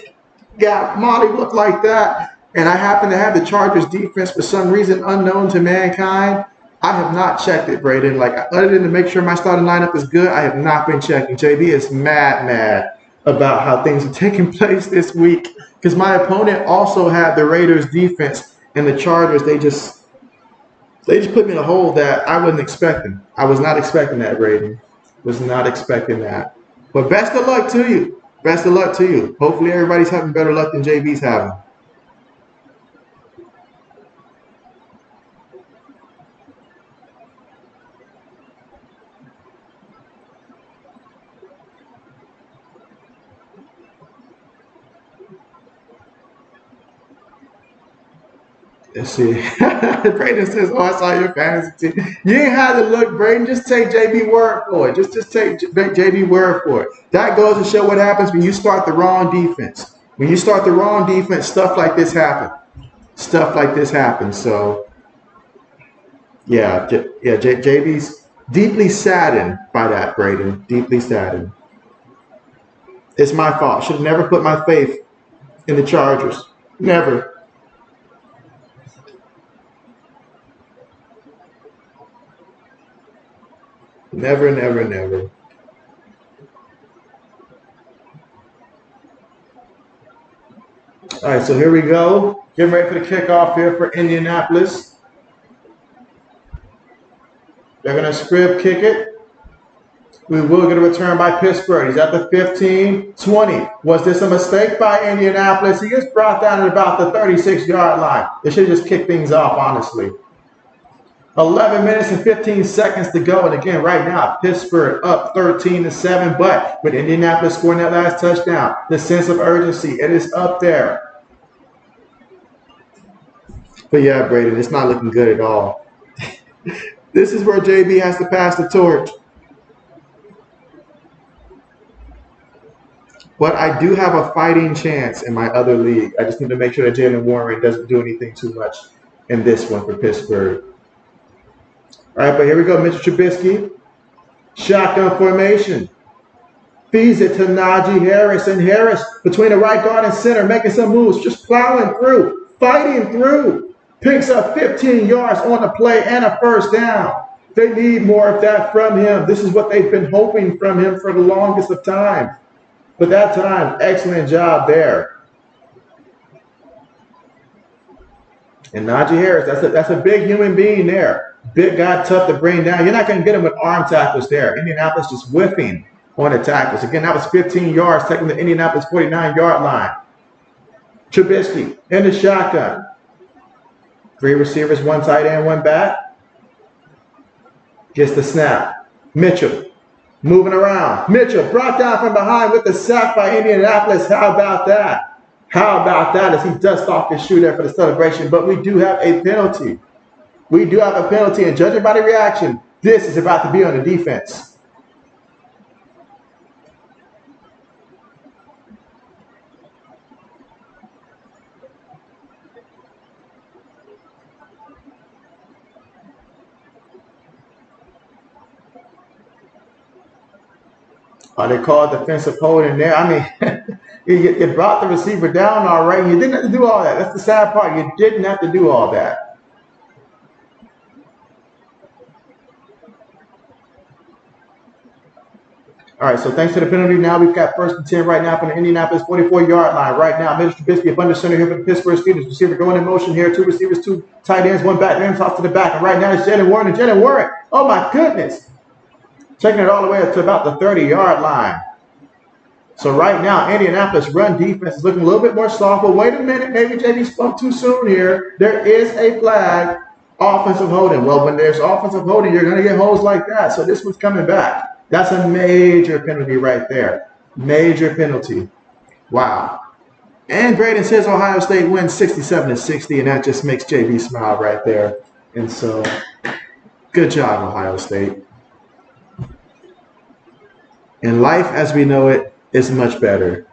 got Molly looked like that, and I happen to have the Chargers defense for some reason unknown to mankind, I have not checked it, Braden. Like, other than to make sure my starting lineup is good, I have not been checking. JB is mad about how things are taking place this week because my opponent also had the Raiders defense, and the Chargers, they just put me in a hole that I wasn't expecting. I was not expecting that, Braden. Was not expecting that. But best of luck to you. Best of luck to you. Hopefully everybody's having better luck than JB's having. Let's see. Braden says, oh, I saw your fantasy team. You ain't had to look, Braden. Just take JB word for it. Just take JB word for it. That goes to show what happens when you start the wrong defense. When you start the wrong defense, stuff like this happens. Stuff like this happens. So, yeah, JB's deeply saddened by that, Braden. Deeply saddened. It's my fault. Should have never put my faith in the Chargers. Never. Never, never, never. All right, so here we go. Getting ready for the kickoff here for Indianapolis. They're going to script kick it. We will get a return by Pittsburgh. He's at the 15, 20. Was this a mistake by Indianapolis? He gets brought down at about the 36-yard line. They should just kick things off, honestly. 11 minutes and 15 seconds to go. And again, right now, Pittsburgh up 13-7. But with Indianapolis scoring that last touchdown, the sense of urgency, it is up there. But yeah, Braden, it's not looking good at all. This is where JB has to pass the torch. But I do have a fighting chance in my other league. I just need to make sure that Jalen Warren doesn't do anything too much in this one for Pittsburgh. All right, but here we go. Mitchell Trubisky. Shotgun formation. Feeds it to Najee Harris. And Harris between the right guard and center, making some moves, just plowing through, fighting through. Picks up 15 yards on the play and a first down. They need more of that from him. This is what they've been hoping from him for the longest of time. But that time, excellent job there. And Najee Harris, that's a big human being there. Big guy, tough to bring down. You're not going to get him with arm tackles there. Indianapolis just whiffing on the tackles. Again, that was 15 yards, taking the Indianapolis 49-yard line. Trubisky in the shotgun. 3 receivers, 1 tight end, 1 back. Gets the snap. Mitchell moving around. Mitchell brought down from behind with the sack by Indianapolis. How about that? How about that as he dusts off his shoe there for the celebration? But we do have a penalty. We do have a penalty, and judging by the reaction, this is about to be on the defense. They called defensive holding there. I mean, you brought the receiver down all right. You didn't have to do all that. That's the sad part. You didn't have to do all that. All right, so thanks to the penalty, now we've got 1st and 10 right now from the Indianapolis 44-yard line. Right now, Mitchell Trubisky up under center here for the Pittsburgh Steelers. Receiver going in motion here. 2 receivers, 2 tight ends, 1 back. Then toss to the back. And right now it's Jalen Warren. And Jalen Warren, oh my goodness, taking it all the way up to about the 30-yard line. So right now, Indianapolis run defense is looking a little bit more soft. But wait a minute, maybe JB spoke too soon here. There is a flag, offensive holding. Well, when there's offensive holding, you're going to get holds like that. So this one's coming back. That's a major penalty right there. Major penalty. Wow. And Braden says Ohio State wins 67-60, and that just makes JB smile right there. And so, good job, Ohio State. And life as we know it is much better.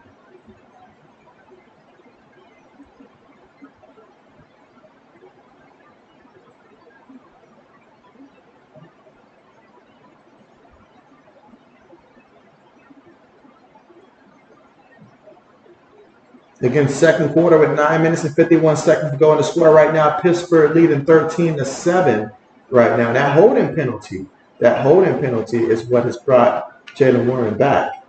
Again, second quarter with 9 minutes and 51 seconds to go in the score right now. Pittsburgh leading 13-7 right now. That holding penalty is what has brought Jalen Warren back.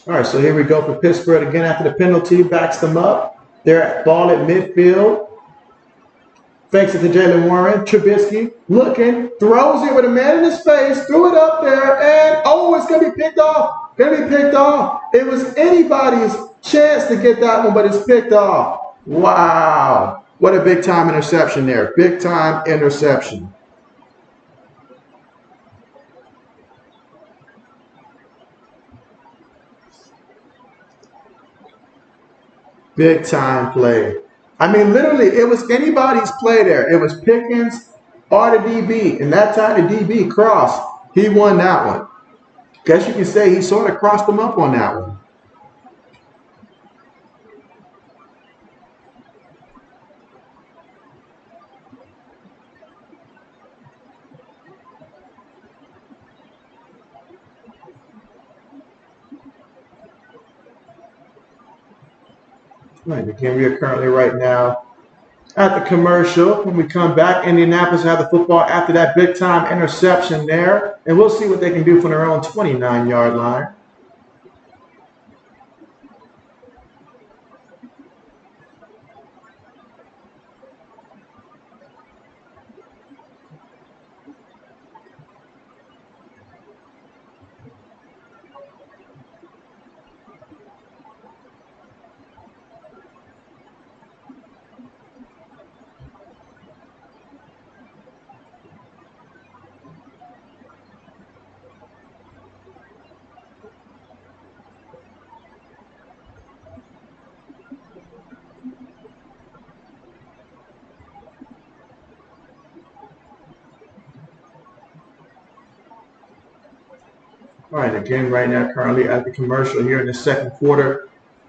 All right, so here we go for Pittsburgh again after the penalty, backs them up. They're at ball at midfield. Fakes it to Jalen Warren. Trubisky looking, throws it with a man in his face, threw it up there, and oh, it's going to be picked off. It was anybody's chance to get that one, but it's picked off. Wow. What a big-time interception there. Big-time interception. Big-time play. I mean, literally, it was anybody's play there. It was Pickens or the DB. And that time the DB crossed. He won that one. Guess you can say he sort of crossed him up on that one. Right, again, we are currently right now at the commercial. When we come back, Indianapolis will have the football after that big-time interception there. And we'll see what they can do from their own 29-yard line. All right, again, right now, currently at the commercial here in the second quarter.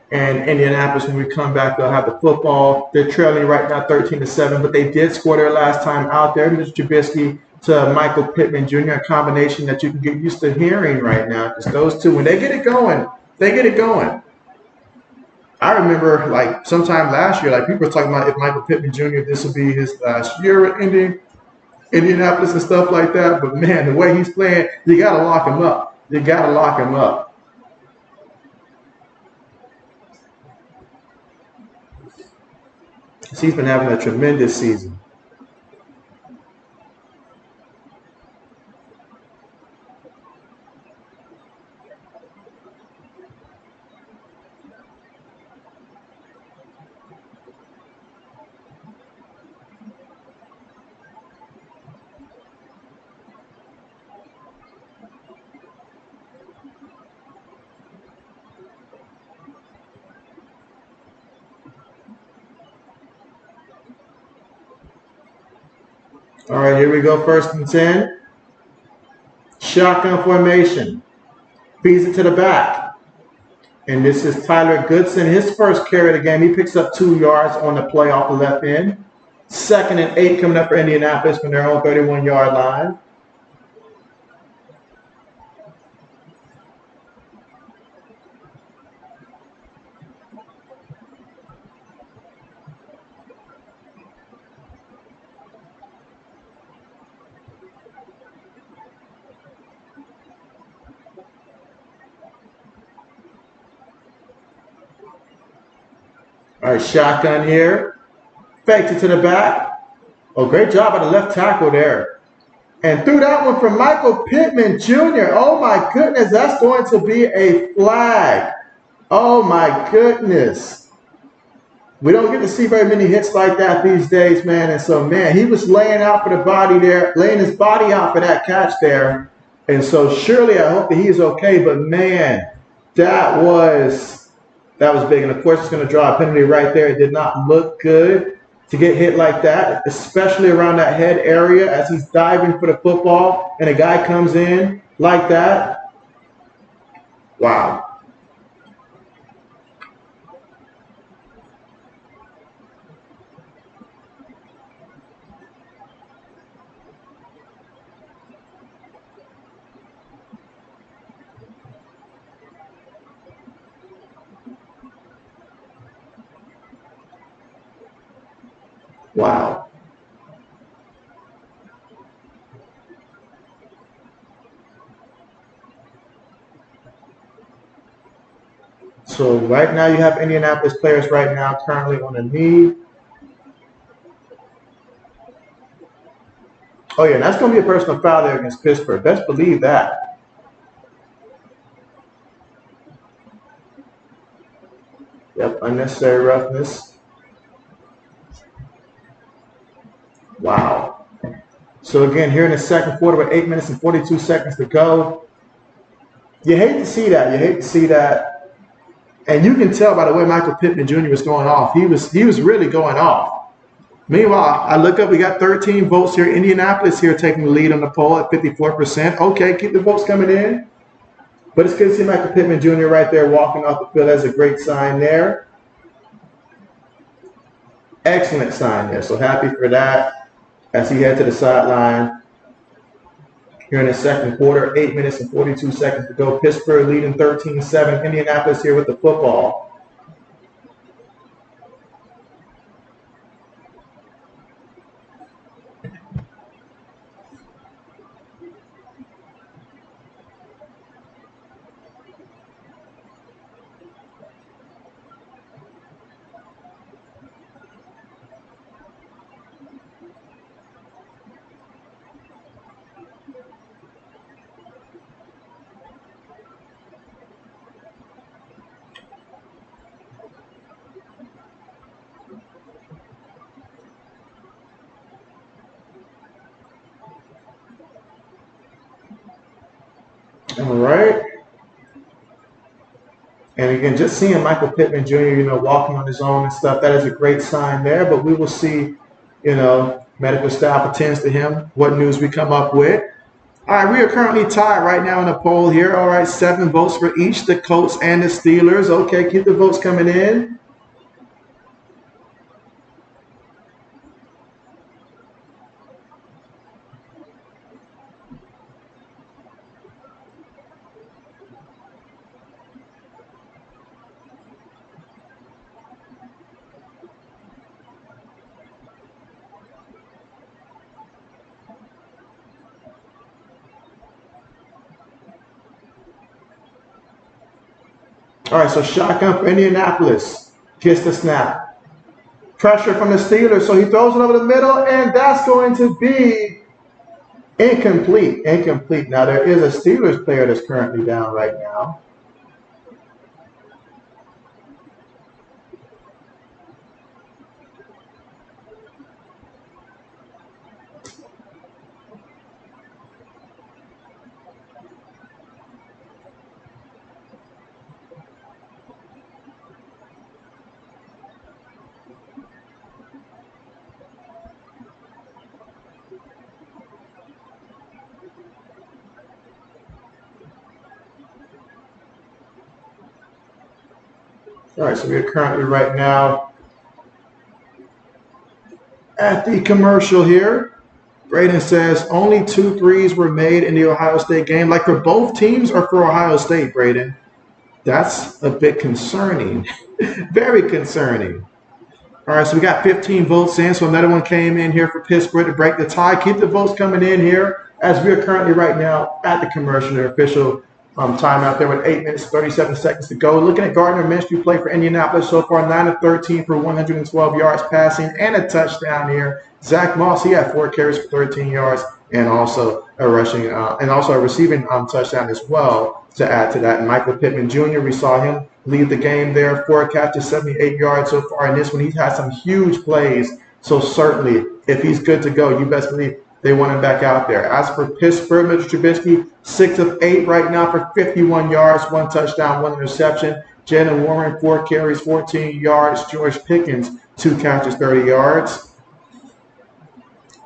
And Indianapolis, when we come back, they'll have the football. They're trailing right now 13-7, but they did score their last time out there. Mr. Trubisky to Michael Pittman Jr., a combination that you can get used to hearing right now. Because those two, when they get it going, they get it going. I remember, like, sometime last year, like, people were talking about if Michael Pittman Jr., this will be his last year at Indianapolis and stuff like that. But, man, the way he's playing, you got to lock him up. You got to lock him up. He's been having a tremendous season. All right, here we go. 1st and 10. Shotgun formation. Feeds it to the back. And this is Tyler Goodson. His first carry of the game. He picks up 2 yards on the play off the left end. 2nd and 8 coming up for Indianapolis from their own 31-yard line. All right, shotgun here. Faked it to the back. Oh, great job by the left tackle there. And threw that one from Michael Pittman Jr. Oh, my goodness. That's going to be a flag. Oh, my goodness. We don't get to see very many hits like that these days, man. And so, man, he was laying out for the body there, laying his body out for that catch there. And so, surely I hope that he's okay. But, man, that was big. And, of course, it's going to draw a penalty right there. It did not look good to get hit like that, especially around that head area as he's diving for the football and a guy comes in like that. Wow. Wow. So right now you have Indianapolis players right now currently on a knee. Oh, yeah, that's going to be a personal foul there against Pittsburgh. Best believe that. Yep, unnecessary roughness. Wow. So again, here in the second quarter with 8 minutes and 42 seconds to go. You hate to see that. You hate to see that. And you can tell by the way Michael Pittman Jr. was going off. He was really going off. Meanwhile, I look up, we got 13 votes here. Indianapolis here taking the lead on the poll at 54%. Okay, keep the votes coming in. But it's good to see Michael Pittman Jr. right there walking off the field. That's a great sign there. Excellent sign there. So happy for that. As he heads to the sideline here in the second quarter, 8 minutes and 42 seconds to go. Pittsburgh leading 13-7. Indianapolis here with the football. All right. And again, just seeing Michael Pittman Jr., walking on his own and stuff, that is a great sign there. But we will see, medical staff attends to him, what news we come up with. All right, we are currently tied right now in the poll here. All right, 7 votes for each, the Colts and the Steelers. Okay, keep the votes coming in. All right, so shotgun for Indianapolis. Gets the snap. Pressure from the Steelers, so he throws it over the middle, and that's going to be incomplete. Incomplete. Now, there is a Steelers player that's currently down right now. All right, so we're currently right now at the commercial here. Braden says only 2 threes were made in the Ohio State game. Like for both teams or for Ohio State, Braden? That's a bit concerning. Very concerning. All right, so we got 15 votes in, so another one came in here for Pittsburgh to break the tie. Keep the votes coming in here as we are currently right now at the commercial, the official timeout there with 8 minutes, 37 seconds to go. Looking at Gardner Minshew play for Indianapolis so far, 9 of 13 for 112 yards passing and a touchdown here. Zach Moss, he had 4 carries for 13 yards and also a rushing and also a receiving touchdown as well to add to that. And Michael Pittman Jr., we saw him lead the game there, 4 catches, 78 yards so far in this one. He's had some huge plays, so certainly if he's good to go, you best believe they want him back out there. As for Pittsburgh, Mitchell Trubisky, 6 of 8 right now for 51 yards, 1 touchdown, 1 interception. Jalen Warren, 4 carries, 14 yards. George Pickens, 2 catches, 30 yards.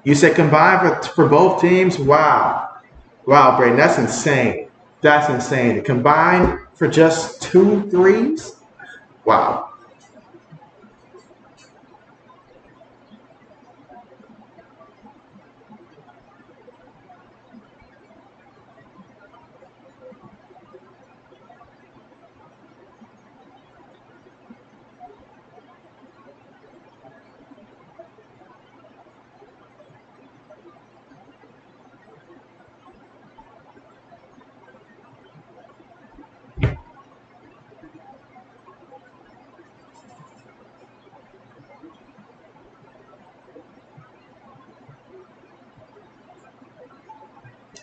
You said combined for both teams? Wow. Wow, Braden, that's insane. That's insane. Combined for just 2 threes? Wow.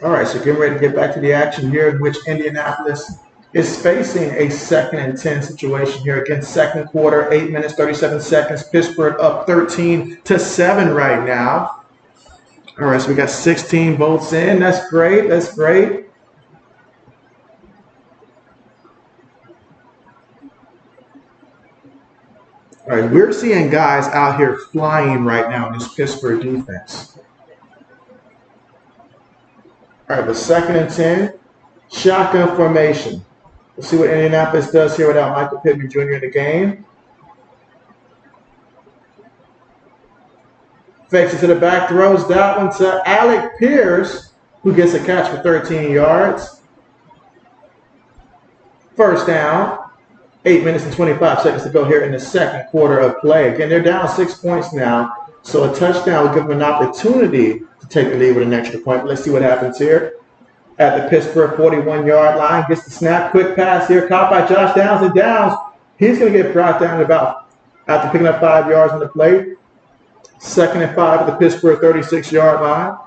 All right, so getting ready to get back to the action here in which Indianapolis is facing a 2nd and 10 situation here. Again, second quarter, 8 minutes, 37 seconds. Pittsburgh up 13-7 right now. All right, so we got 16 votes in. That's great. That's great. All right, we're seeing guys out here flying right now in this Pittsburgh defense. All right, but 2nd and 10, shotgun formation. Let's see what Indianapolis does here without Michael Pittman Jr. in the game. Fakes it to the back, throws that one to Alec Pierce, who gets a catch for 13 yards. First down, 8 minutes and 25 seconds to go here in the second quarter of play. Again, they're down 6 points now, so a touchdown will give them an opportunity to take the lead with an extra point. But let's see what happens here. At the Pittsburgh 41-yard line, gets the snap, quick pass here, caught by Josh Downs, and Downs, he's going to get brought down about after picking up 5 yards on the play. 2nd and 5 at the Pittsburgh 36-yard line.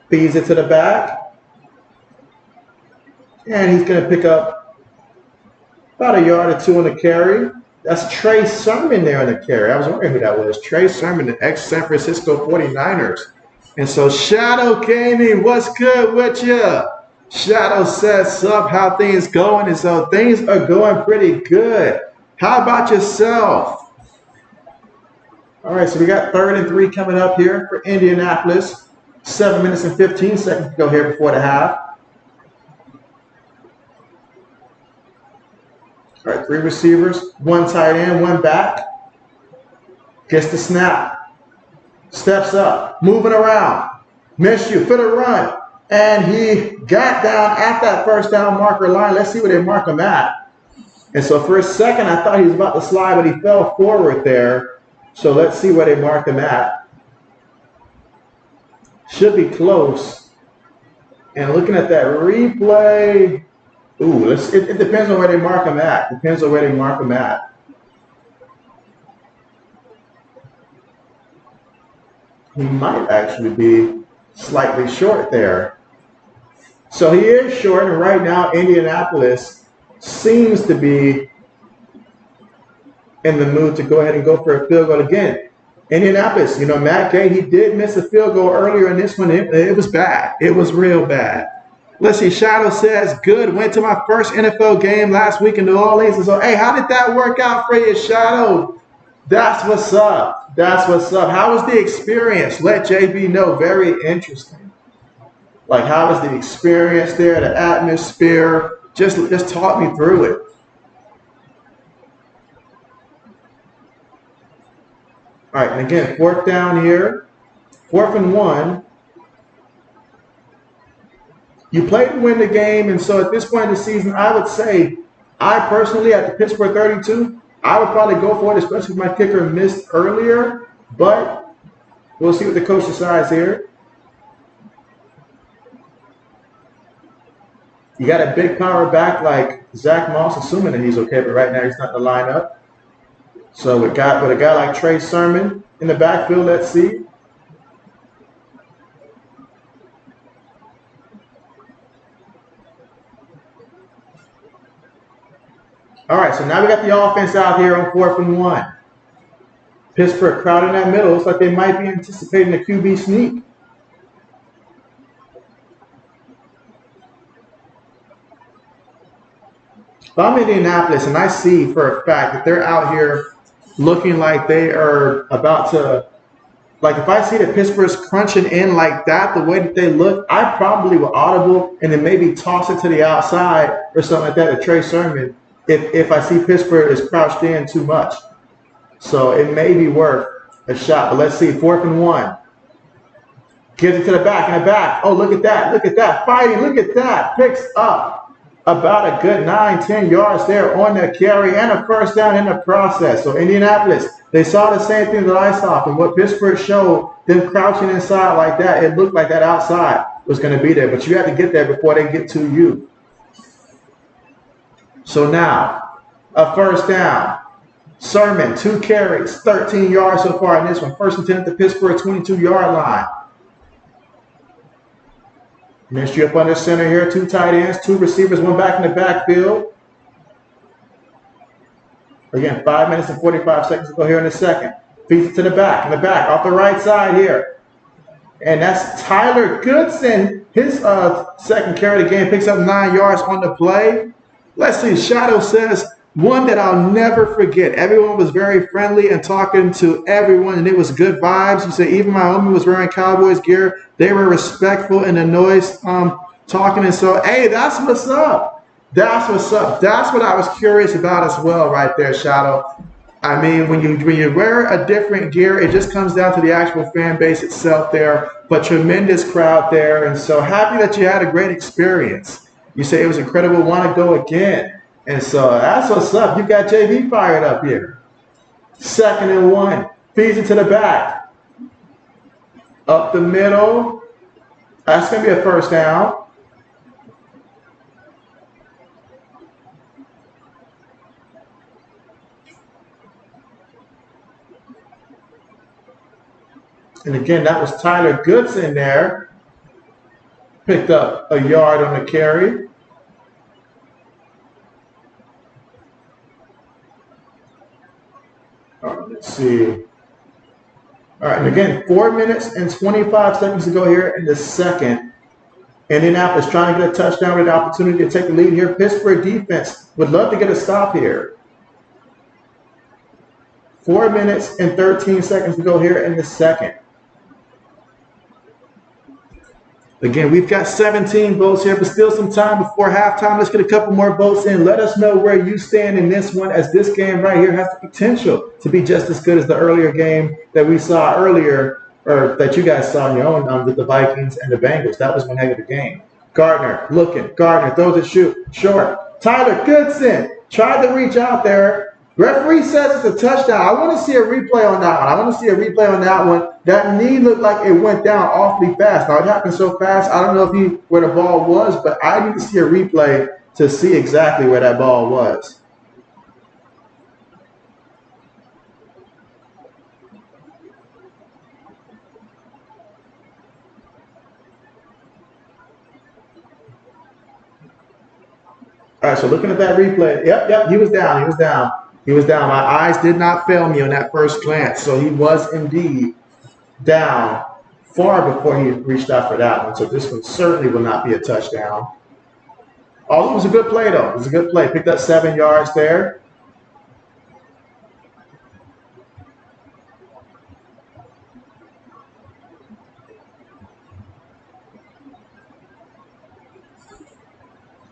Feeds it to the back. And he's going to pick up about 1 yard or 2 on the carry. That's Trey Sermon there on the carry. I was wondering who that was. Trey Sermon, the ex-San Francisco 49ers. And so Shadow Gaming, what's good with you? Shadow says up, how things going? And so things are going pretty good. How about yourself? All right, so we got 3rd and 3 coming up here for Indianapolis. 7 minutes and 15 seconds to go here before the half. All right, 3 receivers, 1 tight end, 1 back. Gets the snap. Steps up, moving around. Missed you for the run. And he got down at that first down marker line. Let's see where they mark him at. And so for a second, I thought he was about to slide, but he fell forward there. So let's see where they marked him at. Should be close. And looking at that replay, ooh, it depends on where they mark him at. Depends on where they mark him at. He might actually be slightly short there. So he is short, and right now Indianapolis seems to be in the mood to go ahead and go for a field goal again. Indianapolis, you know, Matt Gay, he did miss a field goal earlier in this one. It was bad. It was real bad. Let's see, Shadow says, good. Went to my first NFL game last week in New Orleans. And so, hey, how did that work out for you, Shadow? That's what's up. That's what's up. How was the experience? Let JB know. Very interesting. Like, how was the experience there, the atmosphere? Just talk me through it. All right, and again, 4th down here. 4th and 1. You play to win the game, and so at this point in the season, I would say, I personally, at the Pittsburgh 32, I would probably go for it, especially if my kicker missed earlier, but we'll see what the coach decides here. You got a big power back like Zach Moss, assuming that he's okay, but right now he's not in the lineup. So with a guy like Trey Sermon in the backfield, let's see. All right, so now we got the offense out here on 4th and 1. Pittsburgh crowding that middle. Looks like they might be anticipating a QB sneak. If I'm Indianapolis and I see for a fact that they're out here looking like they are about to, like if I see that Pittsburgh's crunching in like that, the way that they look, I probably will audible and then maybe toss it to the outside or something like that to Trey Sermon if I see Pittsburgh is crouched in too much. So it may be worth a shot. But let's see, 4th and 1. Gives it to the back and the back. Oh, look at that. Look at that. Fighting. Look at that. Picks up about a good 9-10 yards there on the carry and a first down in the process. So Indianapolis, they saw the same thing that I saw from what Pittsburgh showed, them crouching inside like that. It looked like that outside was going to be there, but you have to get there before they get to you. So now, a first down. Sermon, 2 carries, 13 yards so far in this one. First and 10 at the Pittsburgh 22-yard line. Missed you up under center here. 2 tight ends, 2 receivers, 1 back in the backfield. Again, 5 minutes and 45 seconds to go here in the second. Feeds it to the back, off the right side here. And that's Tyler Goodson. His second carry of the game, picks up 9 yards on the play. Let's see, Shadow says, one that I'll never forget. Everyone was very friendly and talking to everyone, and it was good vibes. You say even my homie was wearing Cowboys gear. They were respectful in the noise talking. And so, hey, that's what's up. That's what's up. That's what I was curious about as well right there, Shadow. I mean, when you wear a different gear, it just comes down to the actual fan base itself there. But tremendous crowd there. And so happy that you had a great experience. You say it was incredible. Want to go again. And so that's what's up. You got JB fired up here. 2nd and 1. Feeds it to the back. Up the middle. That's going to be a first down. And again, that was Tyler Goodson there. Picked up a yard on the carry. Let's see. All right, and again, 4 minutes and 25 seconds to go here in the second. Indianapolis trying to get a touchdown with an opportunity to take the lead here. Pittsburgh defense would love to get a stop here. 4 minutes and 13 seconds to go here in the second. Again, we've got 17 votes here, but still some time before halftime. Let's get a couple more votes in. Let us know where you stand in this one, as this game right here has the potential to be just as good as the earlier game that we saw earlier, or that you guys saw in your own with the Vikings and the Bengals. That was one heck of a game. Gardner looking. Gardner throws a shoot. Short. Tyler Goodson tried to reach out there. Referee says it's a touchdown. I want to see a replay on that one. I want to see a replay on that one. That knee looked like it went down awfully fast. Now, it happened so fast, I don't know where the ball was, but I need to see a replay to see exactly where that ball was. All right, so looking at that replay, yep, he was down, he was down. He was down. My eyes did not fail me on that first glance. So he was indeed down far before he reached out for that one. So this one certainly will not be a touchdown. Oh, it was a good play, though. It was a good play. Picked up 7 yards there.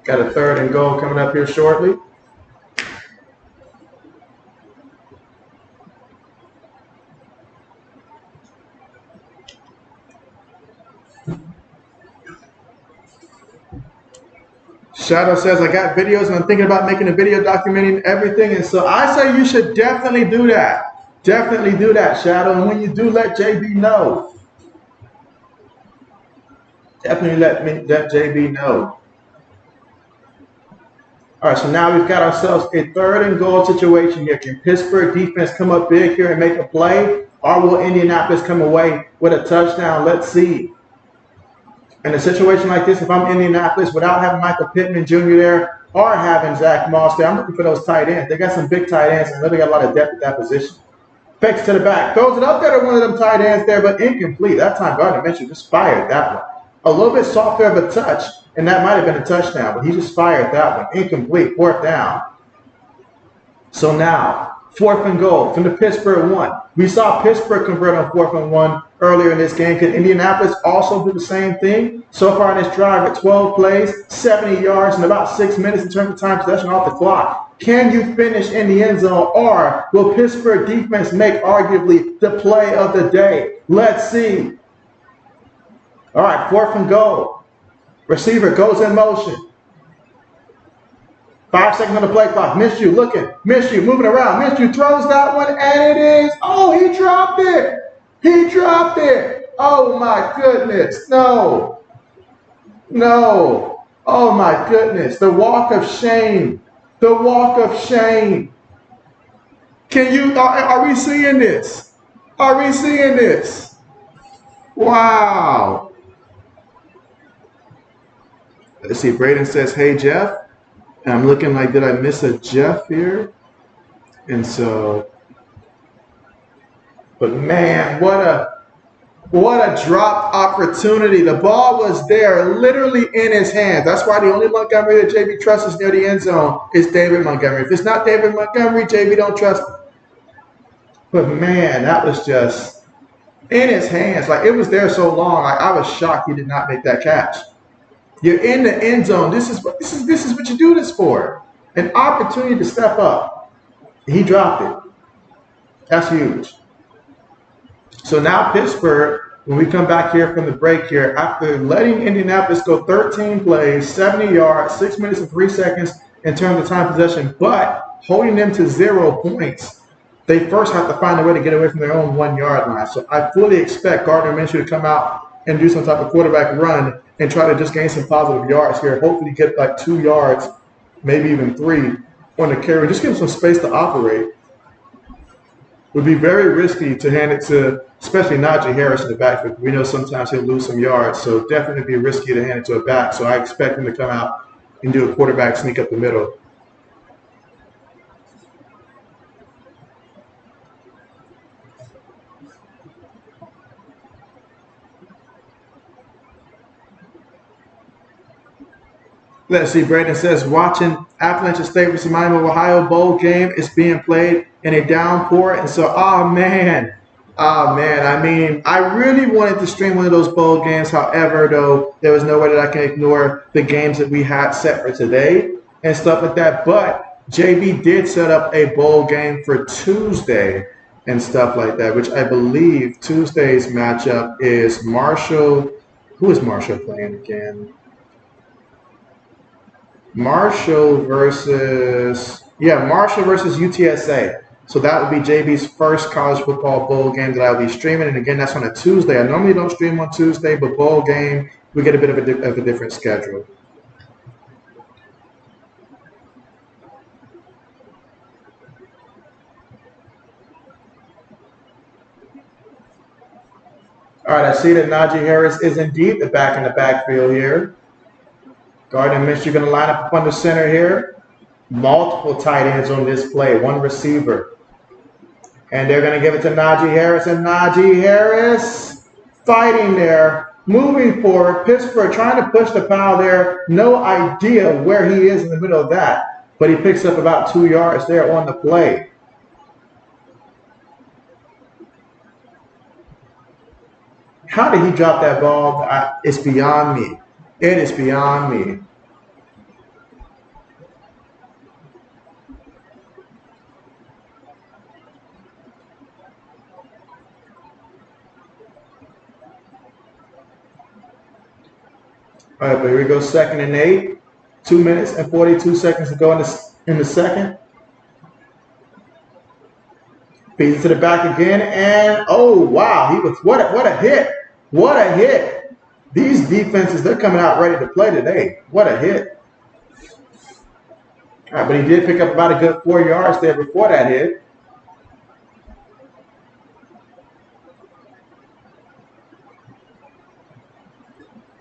Got a 3rd and goal coming up here shortly. Shadow says, I got videos and I'm thinking about making a video documenting everything. And so I say you should definitely do that. Definitely do that, Shadow. And when you do, let JB know. Definitely let JB know. All right, so now we've got ourselves a 3rd and goal situation here. Can Pittsburgh defense come up big here and make a play? Or will Indianapolis come away with a touchdown? Let's see. In a situation like this, if I'm Indianapolis, without having Michael Pittman Jr. there or having Zach Moss there, I'm looking for those tight ends. They got some big tight ends and really got a lot of depth at that position. Fakes to the back. Throws it up there to one of them tight ends there, but incomplete. That time, Gardner Minshew just fired that one. A little bit softer of a touch, and that might have been a touchdown, but he just fired that one. Incomplete. 4th down. So now, 4th and goal from the Pittsburgh 1. We saw Pittsburgh convert on 4th and 1 earlier in this game. Can Indianapolis also do the same thing? So far in this drive at 12 plays, 70 yards, and about 6 minutes in terms of time possession off the clock. Can you finish in the end zone, or will Pittsburgh defense make arguably the play of the day? Let's see. All right, 4th and goal. Receiver goes in motion. 5 seconds on the play clock. Minshew looking. Minshew moving around. Minshew throws that one, and it is. Oh, he dropped it. He dropped it. Oh, my goodness. No. No. Oh, my goodness. The walk of shame. The walk of shame. Can you, are we seeing this? Are we seeing this? Wow. Let's see. Braden says, hey, Jeff. And I'm looking like, did I miss a Jeff here? And so, but man, what a dropped opportunity. The ball was there, literally in his hands. That's why the only Montgomery that JB trusts near the end zone is David Montgomery. If it's not David Montgomery, JB don't trust him. But man, that was just in his hands. Like, it was there so long. Like, I was shocked he did not make that catch. You're in the end zone. This is what you do this for. An opportunity to step up. He dropped it. That's huge. So now Pittsburgh, when we come back here from the break here, after letting Indianapolis go 13 plays, 70 yards, 6 minutes and 3 seconds in terms of time possession, but holding them to 0 points, they first have to find a way to get away from their own 1 yard line. So I fully expect Gardner Minshew to come out and do some type of quarterback run and try to just gain some positive yards here. Hopefully get like 2 yards, maybe even 3 on the carry. Just give him some space to operate. Would be very risky to hand it to, especially Najee Harris in the backfield. We know sometimes he'll lose some yards, so definitely be risky to hand it to a back. So I expect him to come out and do a quarterback sneak up the middle. Let's see. Braden says watching Appalachian State versus Miami of Ohio bowl game is being played in a downpour, and so oh man. I mean, I really wanted to stream one of those bowl games. However, though, there was no way that I can ignore the games that we had set for today and stuff like that. But JB did set up a bowl game for Tuesday and stuff like that, which I believe Tuesday's matchup is Marshall. Who is Marshall playing again? Marshall versus UTSA. So that would be JB's first college football bowl game that I'll be streaming. And again, that's on a Tuesday. I normally don't stream on Tuesday, but bowl game, we get a bit of a different schedule. All right, I see that Najee Harris is indeed the back in the backfield here. Gardner Minshew going to line up under center here. Multiple tight ends on this play, one receiver. And they're going to give it to Najee Harris. And Najee Harris fighting there, moving forward. Pittsburgh trying to push the pile there. No idea where he is in the middle of that. But he picks up about 2 yards there on the play. How did he drop that ball? It's beyond me. It is beyond me. All right, but here we go, 2nd and 8. 2 minutes and 42 seconds to go in the second. Feeds it to the back again, and oh wow, what a hit! What a hit! These defenses, they're coming out ready to play today. What a hit! All right, but he did pick up about a good 4 yards there before that hit.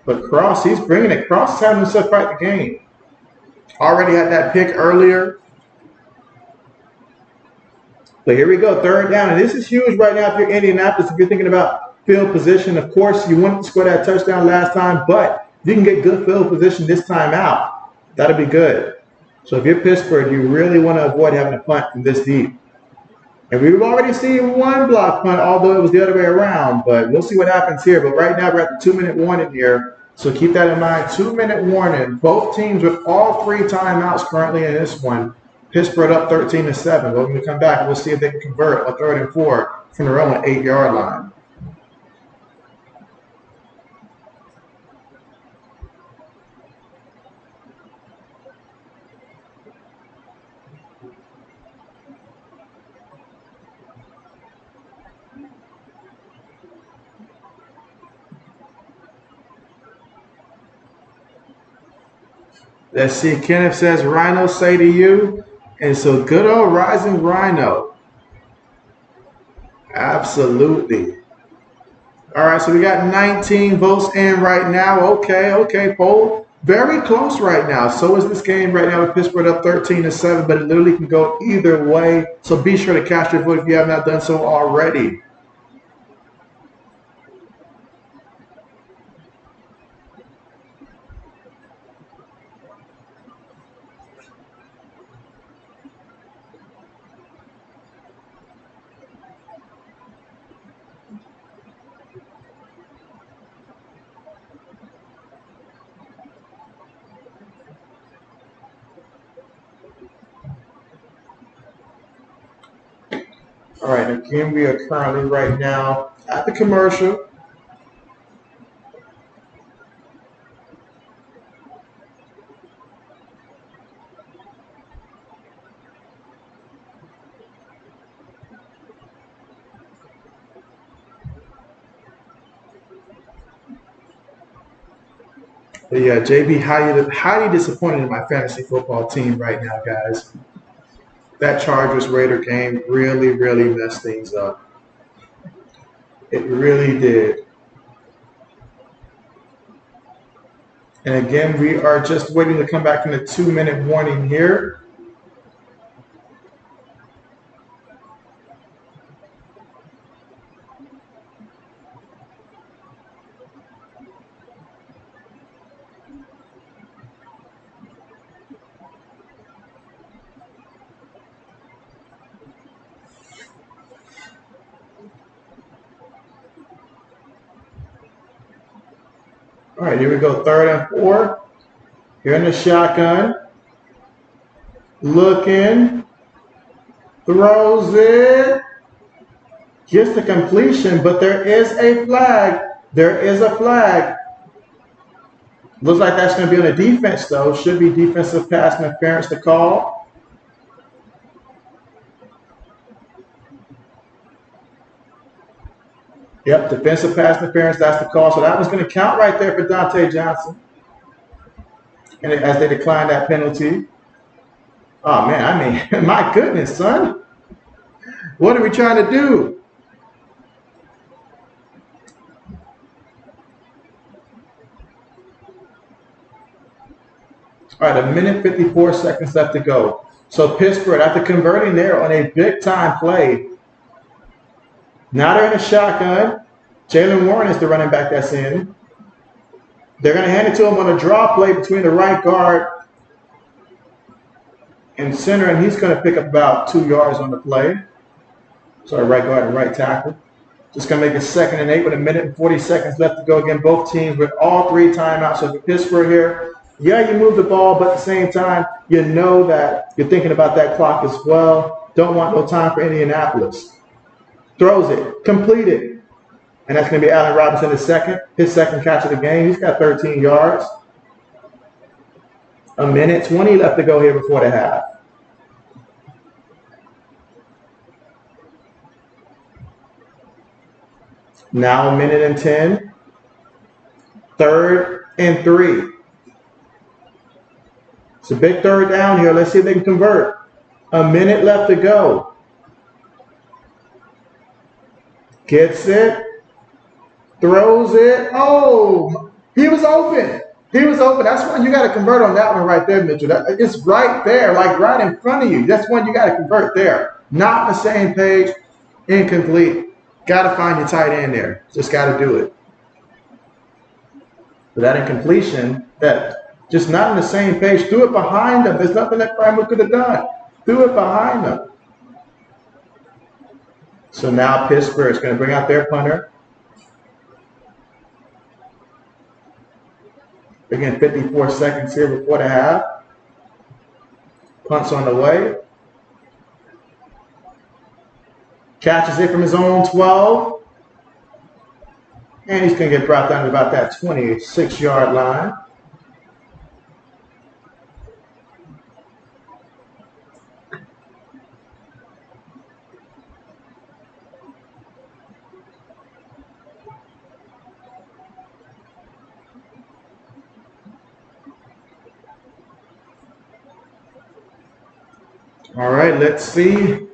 But Cross, he's bringing it. Cross is having himself right the game. Already had that pick earlier. But here we go, 3rd down. And this is huge right now if you're Indianapolis. If you're thinking about field position, of course, you wanted to score that touchdown last time, but if you can get good field position this time out, that'll be good. So if you're Pittsburgh, you really want to avoid having a punt from this deep. And we've already seen one block punt, although it was the other way around. But we'll see what happens here. But right now, we're at the 2-minute warning here. So keep that in mind. 2-minute warning. Both teams with all 3 timeouts currently in this one. Pittsburgh up 13-7. Well, when we come back, we'll see if they can convert a 3rd and 4 from their own 8-yard line. Let's see. Kenneth says, Rhino say to you. And so good old Rising Rhino. Absolutely. All right, so we got 19 votes in right now. Okay, poll. Very close right now. So is this game right now with Pittsburgh up 13-7, but it literally can go either way. So be sure to cast your vote if you have not done so already. All right, again, we are currently right now at the commercial. But yeah, JB, highly disappointed in my fantasy football team right now, guys. That Chargers Raider game really, really messed things up. It really did. And again, we are just waiting to come back from the 2-minute warning here. All right, here we go. 3rd and 4. Here in the shotgun. Looking. Throws it. Gets the completion, but there is a flag. There is a flag. Looks like that's going to be on the defense, though. Should be defensive pass interference to call. Yep, defensive pass interference, that's the call. So that was going to count right there for Dante Johnson. And as they decline that penalty. Oh, man, I mean, my goodness, son. What are we trying to do? All right, 1:54 seconds left to go. So Pittsburgh, after converting there on a big-time play, now they're in a shotgun. Jaylen Warren is the running back that's in. They're going to hand it to him on a draw play between the right guard and center, and he's going to pick up about 2 yards on the play. Sorry, right guard and right tackle. Just going to make it 2nd and 8 with 1:40 seconds left to go. Again, both teams with all 3 timeouts. So for Pittsburgh here, yeah, you move the ball, but at the same time, you know that you're thinking about that clock as well. Don't want no time for Indianapolis. Throws it, completed. And that's going to be Allen Robinson his second catch of the game. He's got 13 yards. 1:20 left to go here before the half. Now 1:10. 3rd and 3. It's a big 3rd down here. Let's see if they can convert. 1 minute left to go. Gets it. Throws it. Oh, he was open. He was open. That's one you got to convert on that one right there, Mitchell. It's right there, like right in front of you. That's one you got to convert there. Not on the same page. Incomplete. Got to find your tight end there. Just got to do it. But that incompletion, that just not on the same page. Do it behind them. There's nothing that Primer could have done. Do it behind them. So now Pittsburgh is going to bring out their punter. Again, 54 seconds here before the half. Punt's on the way. Catches it from his own 12. And he's going to get brought down to about that 26-yard line. All right, let's see.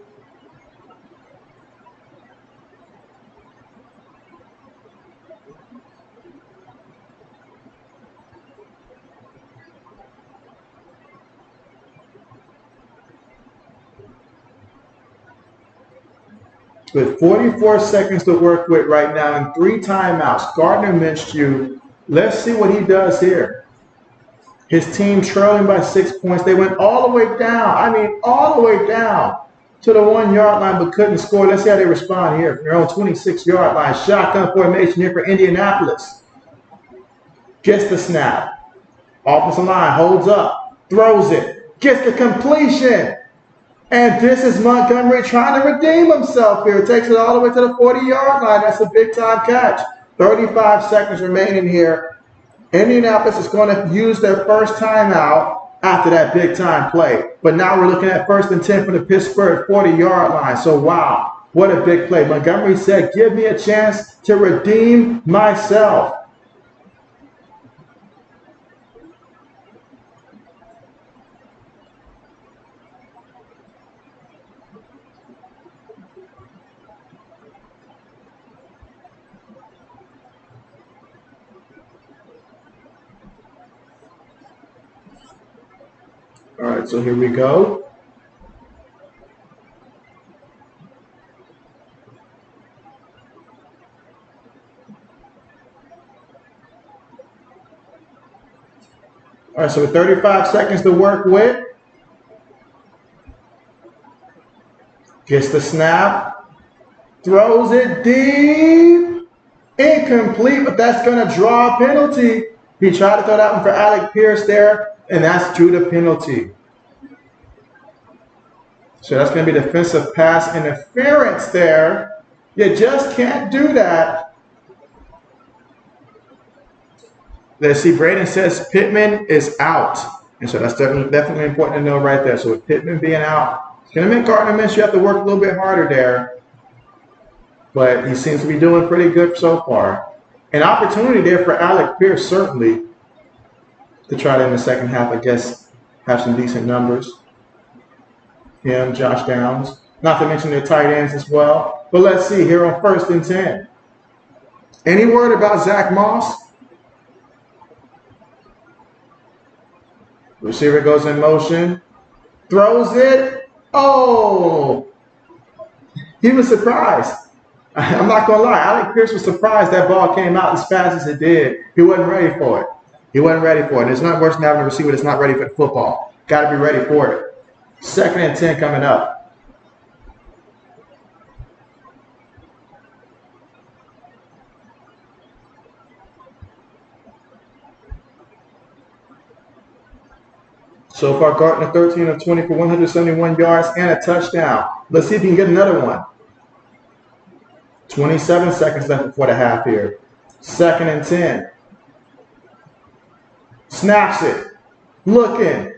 With 44 seconds to work with right now and 3 timeouts, Gardner Minshew, let's see what he does here. His team trailing by 6 points. They went all the way down. I mean, all the way down to the 1-yard line, but couldn't score. Let's see how they respond here from their own 26-yard line. Shotgun formation here for Indianapolis. Gets the snap. Offensive line holds up. Throws it. Gets the completion. And this is Montgomery trying to redeem himself here. Takes it all the way to the 40-yard line. That's a big-time catch. 35 seconds remaining here. Indianapolis is going to use their first timeout after that big-time play. But now we're looking at 1st and 10 from the Pittsburgh 40-yard line. So, wow, what a big play. Montgomery said, give me a chance to redeem myself. All right, so here we go. All right, so with 35 seconds to work with. Gets the snap. Throws it deep. Incomplete, but that's going to draw a penalty. He tried to throw that one for Alec Pierce there, and that's due to penalty. So that's going to be defensive pass interference there. You just can't do that. Let's see, Braden says Pittman is out. And so that's definitely important to know right there. So with Pittman being out, it's going to make Gardner Minshew have to work a little bit harder there. But he seems to be doing pretty good so far. An opportunity there for Alec Pierce, certainly, to try to, in the second half, I guess, have some decent numbers. Him, Josh Downs, not to mention their tight ends as well. But let's see here on 1st and 10. Any word about Zach Moss? Receiver goes in motion, throws it. Oh, he was surprised. I'm not going to lie. Alec Pierce was surprised that ball came out as fast as it did. He wasn't ready for it. He wasn't ready for it. And it's not worse than having a receiver that's not ready for the football. Got to be ready for it. 2nd and 10 coming up. So far, Gardner 13 of 20 for 171 yards and a touchdown. Let's see if he can get another one. 27 seconds left before the half here. 2nd and 10. Snaps it. Looking.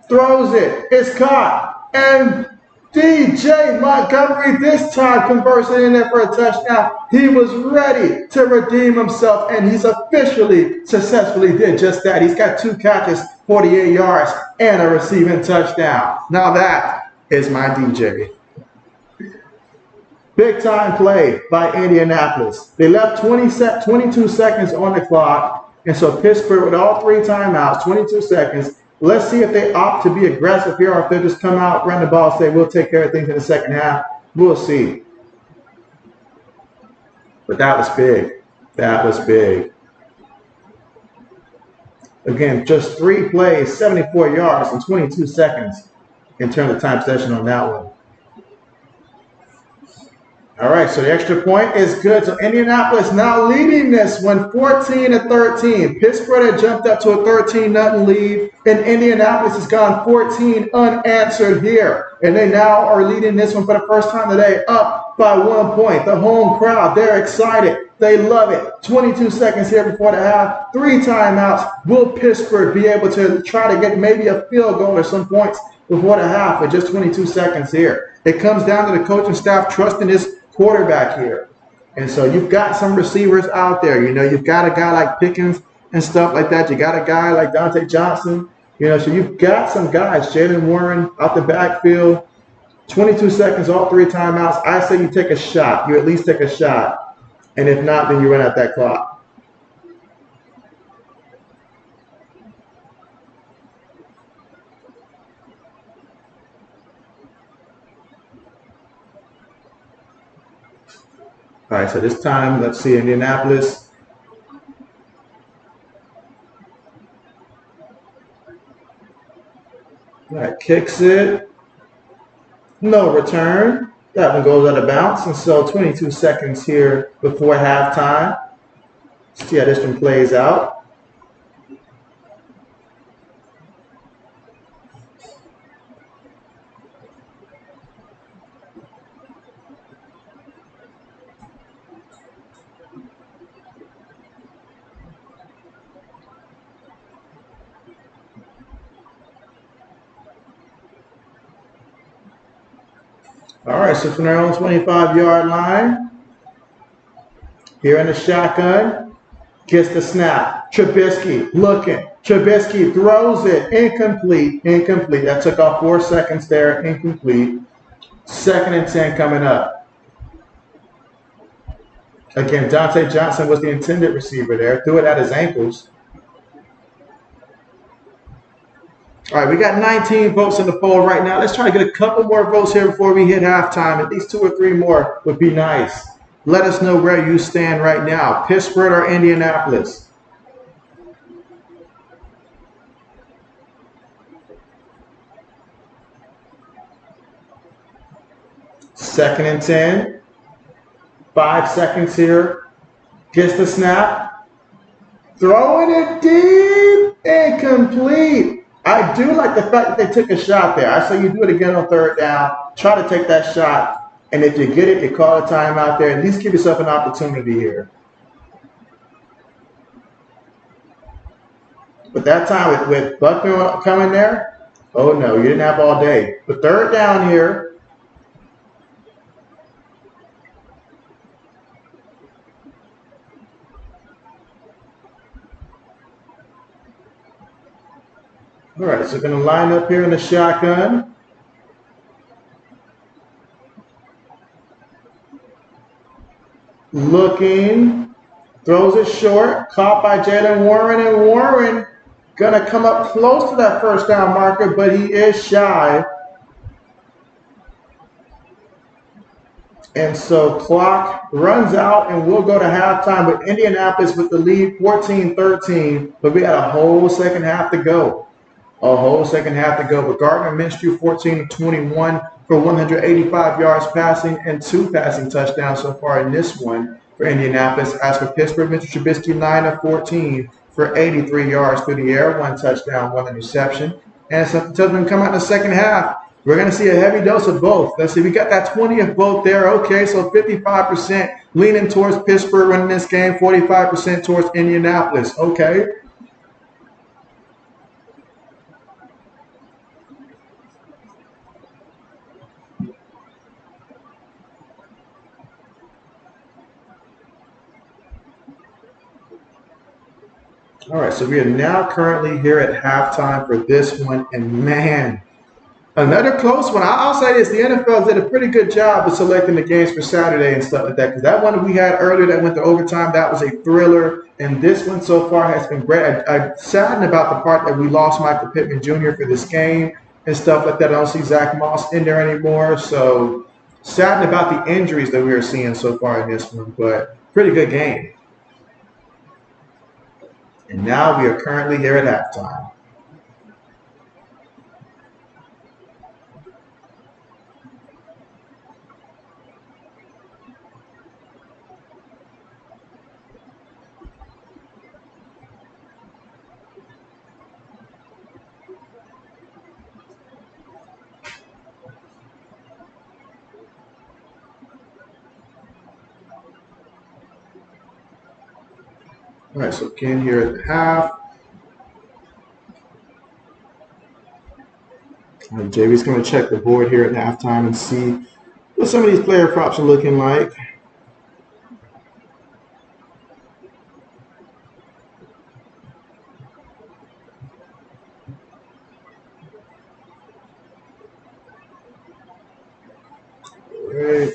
Throws it. It's caught. And DJ Montgomery this time converts it in there for a touchdown. He was ready to redeem himself, and he's officially successfully did just that. He's got 2 catches, 48 yards, and a receiving touchdown. Now that is my DJ. Big time play by Indianapolis. They left 22 seconds on the clock, and so Pittsburgh with all 3 timeouts, 22 seconds. Let's see if they opt to be aggressive here or if they just come out, run the ball, and say, we'll take care of things in the second half. We'll see. But that was big. That was big. Again, just 3 plays, 74 yards in 22 seconds in terms of time possession on that one. All right, so the extra point is good. So Indianapolis now leading this one 14-13. Pittsburgh had jumped up to a 13-0 lead, and Indianapolis has gone 14 unanswered here. And they now are leading this one for the first time today, up by 1 point. The home crowd, they're excited. They love it. 22 seconds here before the half. 3 timeouts. Will Pittsburgh be able to try to get maybe a field goal or some points before the half with just 22 seconds here? It comes down to the coaching staff trusting this quarterback here. And so you've got some receivers out there. You know, you've got a guy like Pickens and stuff like that. You got a guy like Dante Johnson. You know, so you've got some guys. Jalen Warren out the backfield. 22 seconds, all 3 timeouts. I say you take a shot. You at least take a shot. And if not, then you run out that clock. All right, so this time, let's see, Indianapolis. All right, kicks it. No return. That one goes out of bounds. And so 22 seconds here before halftime. See how this one plays out. All right, so from their own 25-yard line, here in the shotgun, gets the snap. Trubisky looking. Trubisky throws it. Incomplete. Incomplete. That took off 4 seconds there. Incomplete. 2nd and 10 coming up. Again, Dante Johnson was the intended receiver there. Threw it at his ankles. All right, we got 19 votes in the poll right now. Let's try to get a couple more votes here before we hit halftime. At least 2 or 3 more would be nice. Let us know where you stand right now. Pittsburgh or Indianapolis? Second and 10. 5 seconds here. Gets the snap. Throwing it deep and complete. I do like the fact that they took a shot there. I say you do it again on third down. Try to take that shot. And if you get it, you call a timeout there. At least give yourself an opportunity here. But that time with Buckner coming there, oh no, you didn't have all day. But third down here. All right, so we're going to line up here in the shotgun. Looking, throws it short, caught by Jalen Warren, and Warren going to come up close to that first down marker, but he is shy. And so clock runs out, and we'll go to halftime with Indianapolis with the lead 14-13, but we had a whole second half to go. A whole second half to go. But Gardner Minshew 14-21 for 185 yards passing and 2 passing touchdowns so far in this one for Indianapolis. As for Pittsburgh, Mitchell Trubisky 9-14 for 83 yards through the air, 1 touchdown, 1 interception. And something tells them to come out in the second half. We're going to see a heavy dose of both. Let's see, we got that 20 of both there. Okay, so 55% leaning towards Pittsburgh winning this game, 45% towards Indianapolis. Okay. All right, so we are now currently here at halftime for this one, and man, another close one. I'll say this, the NFL did a pretty good job of selecting the games for Saturday and stuff like that, because that one we had earlier that went to overtime, that was a thriller, and this one so far has been great. I'm saddened about the part that we lost Michael Pittman Jr. for this game and stuff like that. I don't see Zach Moss in there anymore, so saddened about the injuries that we are seeing so far in this one, but pretty good game. And now we are currently here at halftime. All right, so again here at the half. JB's going to check the board here at halftime and see what some of these player props are looking like. All right.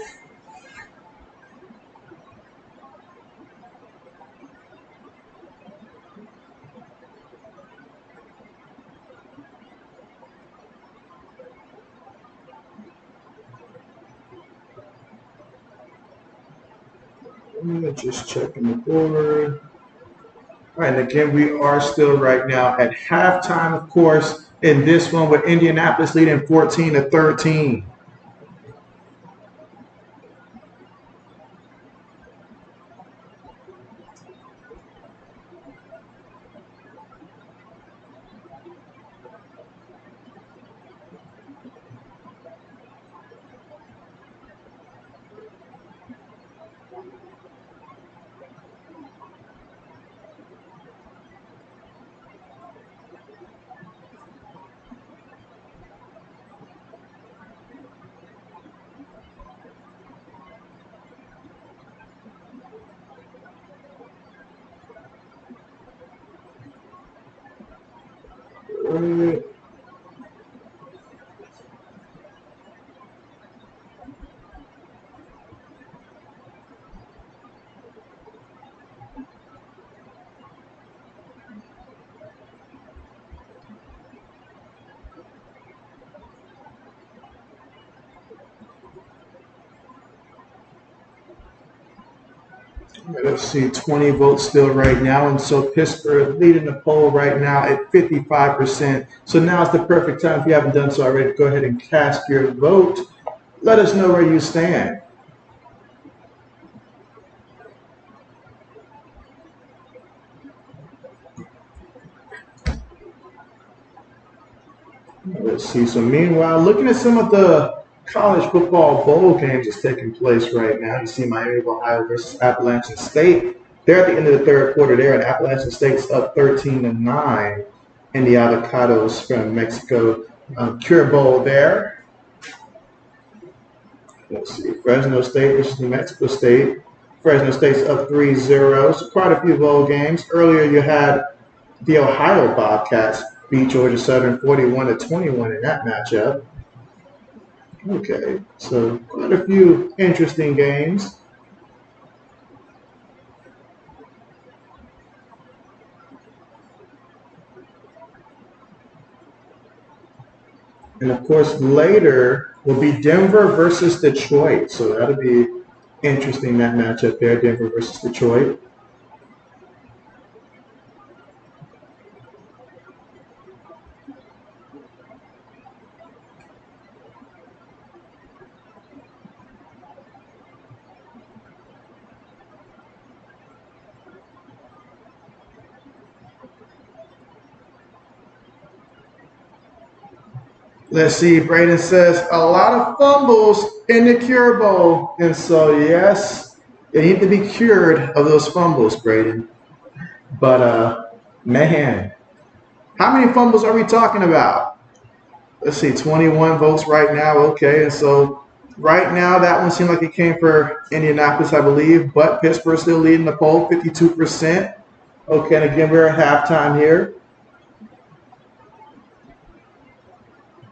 Just checking the board. All right, and again, we are still right now at halftime, of course, in this one with Indianapolis leading 14-13. Let's see, 20 votes still right now. And so Pittsburgh leading the poll right now at 55%. So now is the perfect time, if you haven't done so already, go ahead and cast your vote. Let us know where you stand. Let's see. So meanwhile, looking at some of the college football bowl games that's taking place right now. You see Miami of Ohio versus Appalachian State. They're at the end of the third quarter there, and Appalachian State's up 13-9 in the Avocados from Mexico Cure Bowl there. Let's see. Fresno State versus New Mexico State. Fresno State's up 3-0. So quite a few bowl games. Earlier you had the Ohio Bobcats beat Georgia Southern 41-21 in that matchup. Okay, so quite a few interesting games. And of course, later will be Denver versus Detroit. So that'll be interesting, that matchup there, Denver versus Detroit. Let's see, Braden says a lot of fumbles in the Cure Bowl. And so, yes, they need to be cured of those fumbles, Braden. But, man, how many fumbles are we talking about? Let's see, 21 votes right now. Okay, and so right now that one seemed like it came for Indianapolis, I believe, but Pittsburgh still leading the poll, 52%. Okay, and again, we're at halftime here.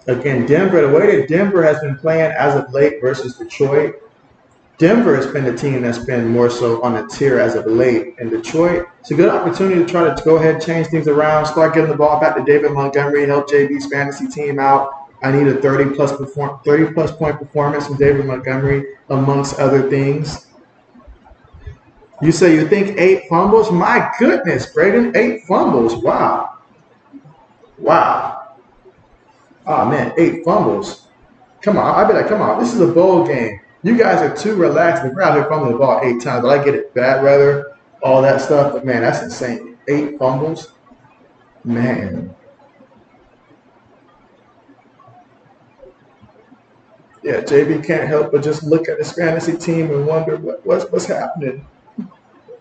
Again, Denver, the way that Denver has been playing as of late versus Detroit, Denver has been the team that's been more so on a tier as of late. And Detroit, it's a good opportunity to try to go ahead and change things around, start getting the ball back to David Montgomery, help JB's fantasy team out. I need a 30-plus point performance from David Montgomery, amongst other things. You say you think 8 fumbles? My goodness, Braden, 8 fumbles. Wow. Wow. Oh, man, 8 fumbles. Come on. I'd be like, come on. This is a bowl game. You guys are too relaxed. We're out here fumbling the ball 8 times. But I get it. Bad weather, all that stuff. But, man, that's insane. 8 fumbles? Man. Yeah, JB can't help but just look at his fantasy team and wonder what's happening.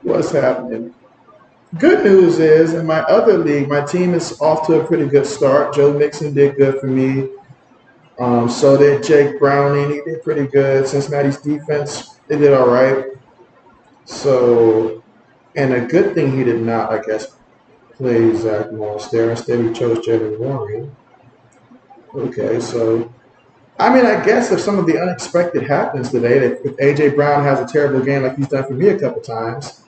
What's happening? Good news is, in my other league, my team is off to a pretty good start. Joe Mixon did good for me. So did Jake Browning. He did pretty good. Cincinnati's defense, they did all right. So, and a good thing he did not, I guess, play Zach Moss there. Instead, he chose Jalen Warren. Okay, so, I mean, I guess if some of the unexpected happens today, if A.J. Brown has a terrible game like he's done for me a couple times,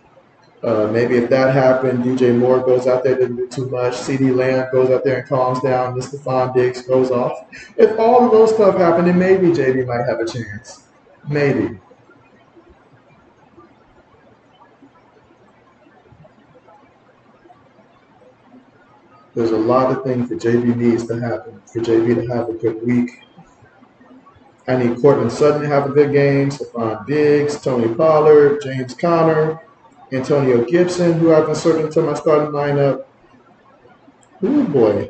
maybe if that happened, DJ Moore goes out there, doesn't do too much. CeeDee Lamb goes out there and calms down. Mr. Stephon Diggs goes off. If all of those stuff happen, then maybe JB might have a chance. Maybe. There's a lot of things that JB needs to happen for JB to have a good week. I need Cortland Sutton to have a good game, Stephon Diggs, Tony Pollard, James Conner, Antonio Gibson, who I've inserted into my starting lineup. Oh boy.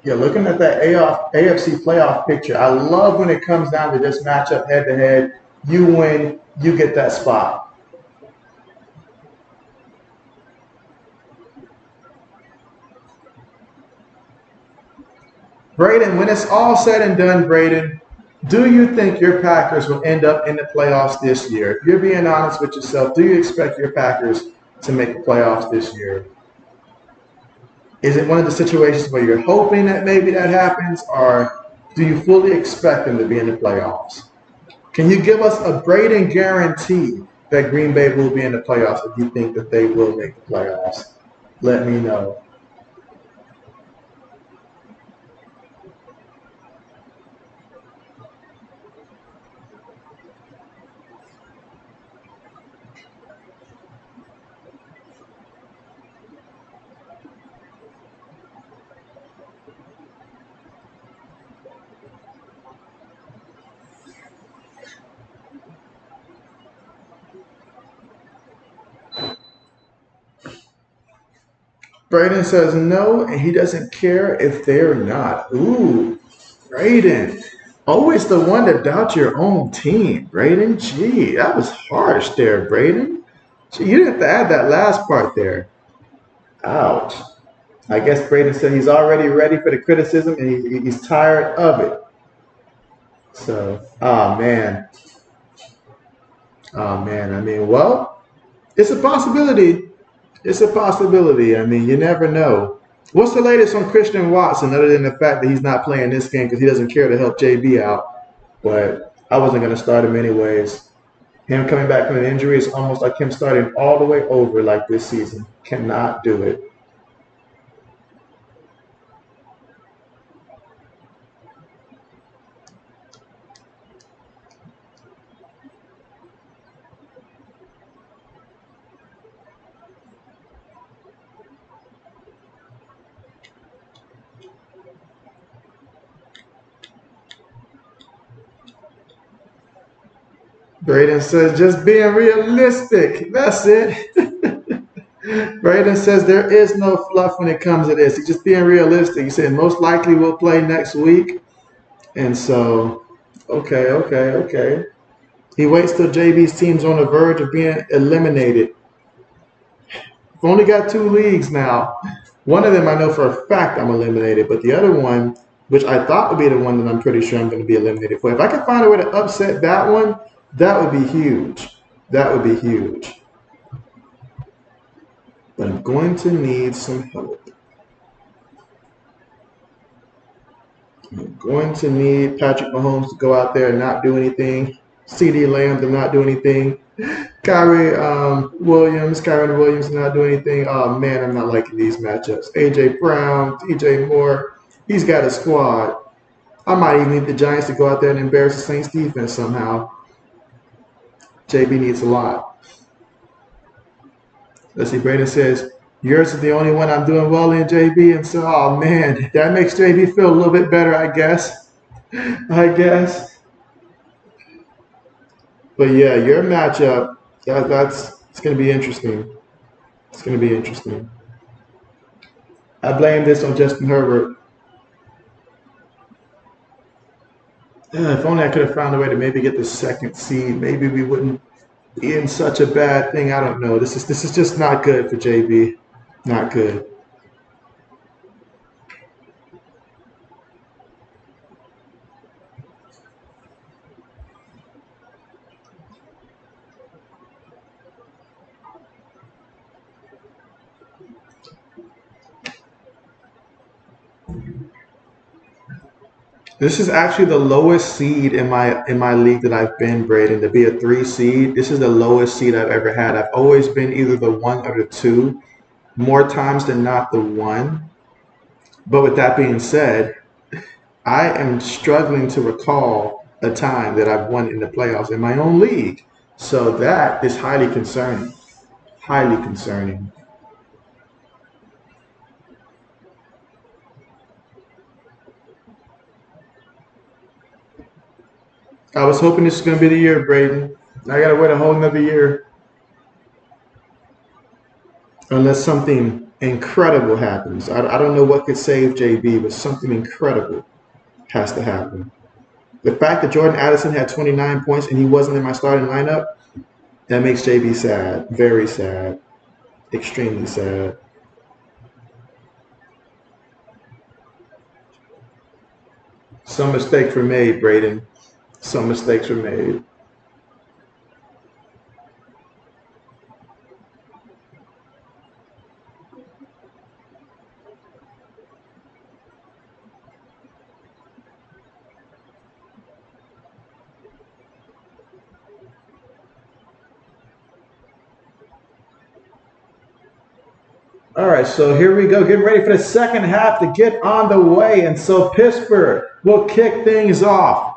Yeah, looking at that AFC playoff picture, I love when it comes down to this matchup head to head. You win, you get that spot. Braden, when it's all said and done, Braden, do you think your Packers will end up in the playoffs this year? If you're being honest with yourself, do you expect your Packers to make the playoffs this year? Is it one of the situations where you're hoping that maybe that happens, or do you fully expect them to be in the playoffs? Can you give us a Braden guarantee that Green Bay will be in the playoffs if you think that they will make the playoffs? Let me know. Braden says no, and he doesn't care if they're not. Ooh, Braden. Always the one to doubt your own team, Braden. Gee, that was harsh there, Braden. Gee, you didn't have to add that last part there. Ouch. I guess Braden said he's already ready for the criticism and he's tired of it. So, oh man. Oh man. I mean, well, it's a possibility. It's a possibility. I mean, you never know. What's the latest on Christian Watson other than the fact that he's not playing this game because he doesn't care to help JB out? But I wasn't going to start him anyways. Him coming back from an injury is almost like him starting all the way over like this season. Cannot do it. Braden says, just being realistic. That's it. Braden says there is no fluff when it comes to this. He's just being realistic. He said most likely we'll play next week. And so, okay. He waits till JB's team's on the verge of being eliminated. I've only got 2 leagues now. One of them I know for a fact I'm eliminated, but the other one, which I thought would be the one that I'm pretty sure I'm going to be eliminated for, if I could find a way to upset that one, that would be huge. That would be huge. But I'm going to need some help. I'm going to need Patrick Mahomes to go out there and not do anything. CD Lamb to not do anything. Kyron Williams to not do anything. Oh, man, I'm not liking these matchups. A.J. Brown, DJ Moore. He's got a squad. I might even need the Giants to go out there and embarrass the Saints defense somehow. JB needs a lot. Let's see, Brandon says, yours is the only one I'm doing well in, JB. And so, oh, man, that makes JB feel a little bit better, I guess. But, yeah, your matchup, it's going to be interesting. It's going to be interesting. I blame this on Justin Herbert. If only I could have found a way to maybe get the 2nd seed. Maybe we wouldn't be in such a bad thing. I don't know. This is just not good for JB. Not good. This is actually the lowest seed in my league that I've been, Braden. To be a 3 seed, this is the lowest seed I've ever had. I've always been either the 1 or the 2, more times than not the 1. But with that being said, I am struggling to recall a time that I've won in the playoffs in my own league. So that is highly concerning. Highly concerning. I was hoping this was going to be the year, Braden. I got to wait a whole nother year. Unless something incredible happens. I don't know what could save JB, but something incredible has to happen. The fact that Jordan Addison had 29 points and he wasn't in my starting lineup, that makes JB sad. Very sad. Extremely sad. Some mistakes were made, Braden. Some mistakes were made. All right, so here we go. Getting ready for the second half to get on the way. And so Pittsburgh will kick things off.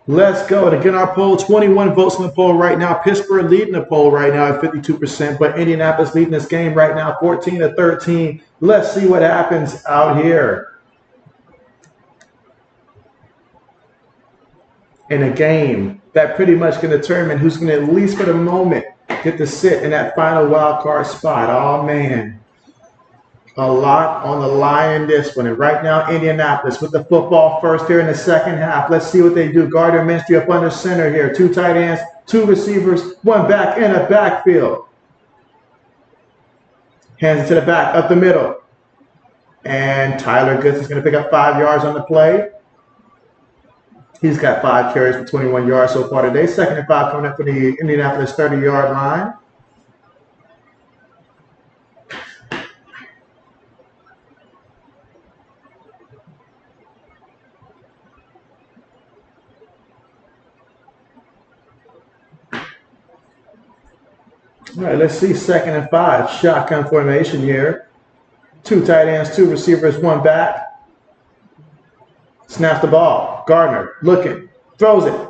Let's go. And again, our poll, 21 votes in the poll right now. Pittsburgh leading the poll right now at 52%, but Indianapolis leading this game right now 14-13. Let's see what happens out here. In a game that pretty much can determine who's going to, at least for the moment, get to sit in that final wild card spot. Oh, man. A lot on the line in this one. And right now, Indianapolis with the football first here in the second half. Let's see what they do. Gardner Minshew up under center here. 2 tight ends, 2 receivers, 1 back in a backfield. Hands it to the back, up the middle. And Tyler Goods is going to pick up 5 yards on the play. He's got 5 carries for 21 yards so far today. 2nd and 5 coming up for the Indianapolis 30-yard line. All right, let's see. 2nd and 5. Shotgun formation here. 2 tight ends, 2 receivers, 1 back. Snaps the ball. Gardner looking. Throws it.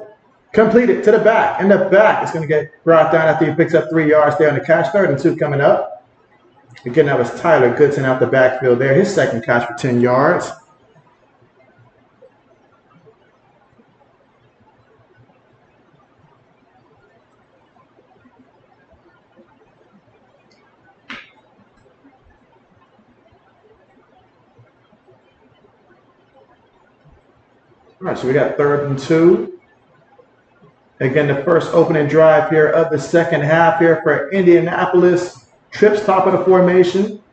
Completed to the back. And the back is going to get brought down after he picks up 3 yards there on the catch. 3rd and 2 coming up. Again, that was Tyler Goodson out the backfield there. His 2nd catch for 10 yards. All right, so we got 3rd and 2. Again, the first opening drive here of the second half here for Indianapolis. Trips top of the formation.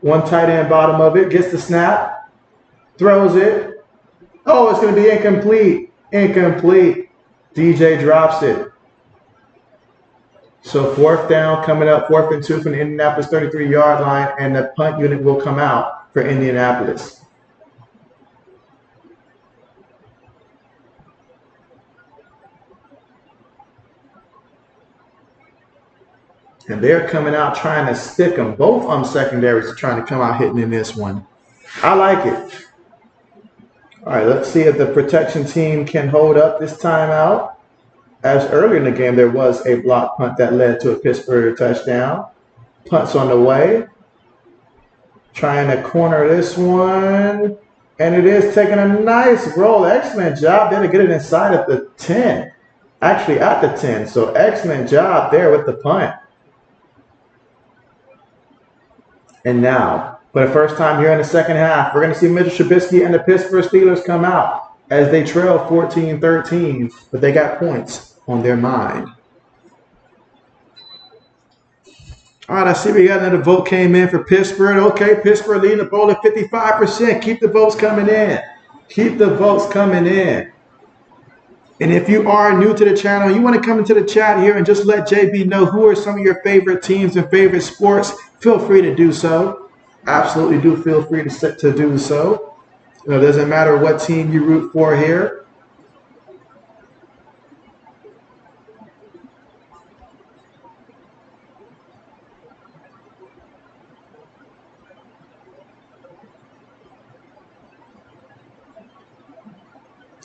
1 tight end bottom of it. Gets the snap. Throws it. Oh, it's going to be incomplete. Incomplete. DJ drops it. So 4th down coming up. 4th and 2 from the Indianapolis 33-yard line. And the punt unit will come out for Indianapolis. And they're coming out trying to stick them. Both secondaries are trying to come out hitting in this one. I like it. All right, let's see if the protection team can hold up this time out. As earlier in the game, there was a block punt that led to a Pittsburgh touchdown. Punt's on the way. Trying to corner this one. And it is taking a nice roll. Excellent job there to get it inside of the 10. Actually at the 10. So excellent job there with the punt. And now, for the first time here in the second half, we're going to see Mitchell Trubisky and the Pittsburgh Steelers come out as they trail 14-13, but they got points on their mind. All right, I see we got another vote came in for Pittsburgh. Okay, Pittsburgh leading the poll at 55%. Keep the votes coming in. Keep the votes coming in. And if you are new to the channel, you want to come into the chat here and just let JB know who are some of your favorite teams and favorite sports, feel free to do so. Absolutely do feel free to do so. It doesn't matter what team you root for here.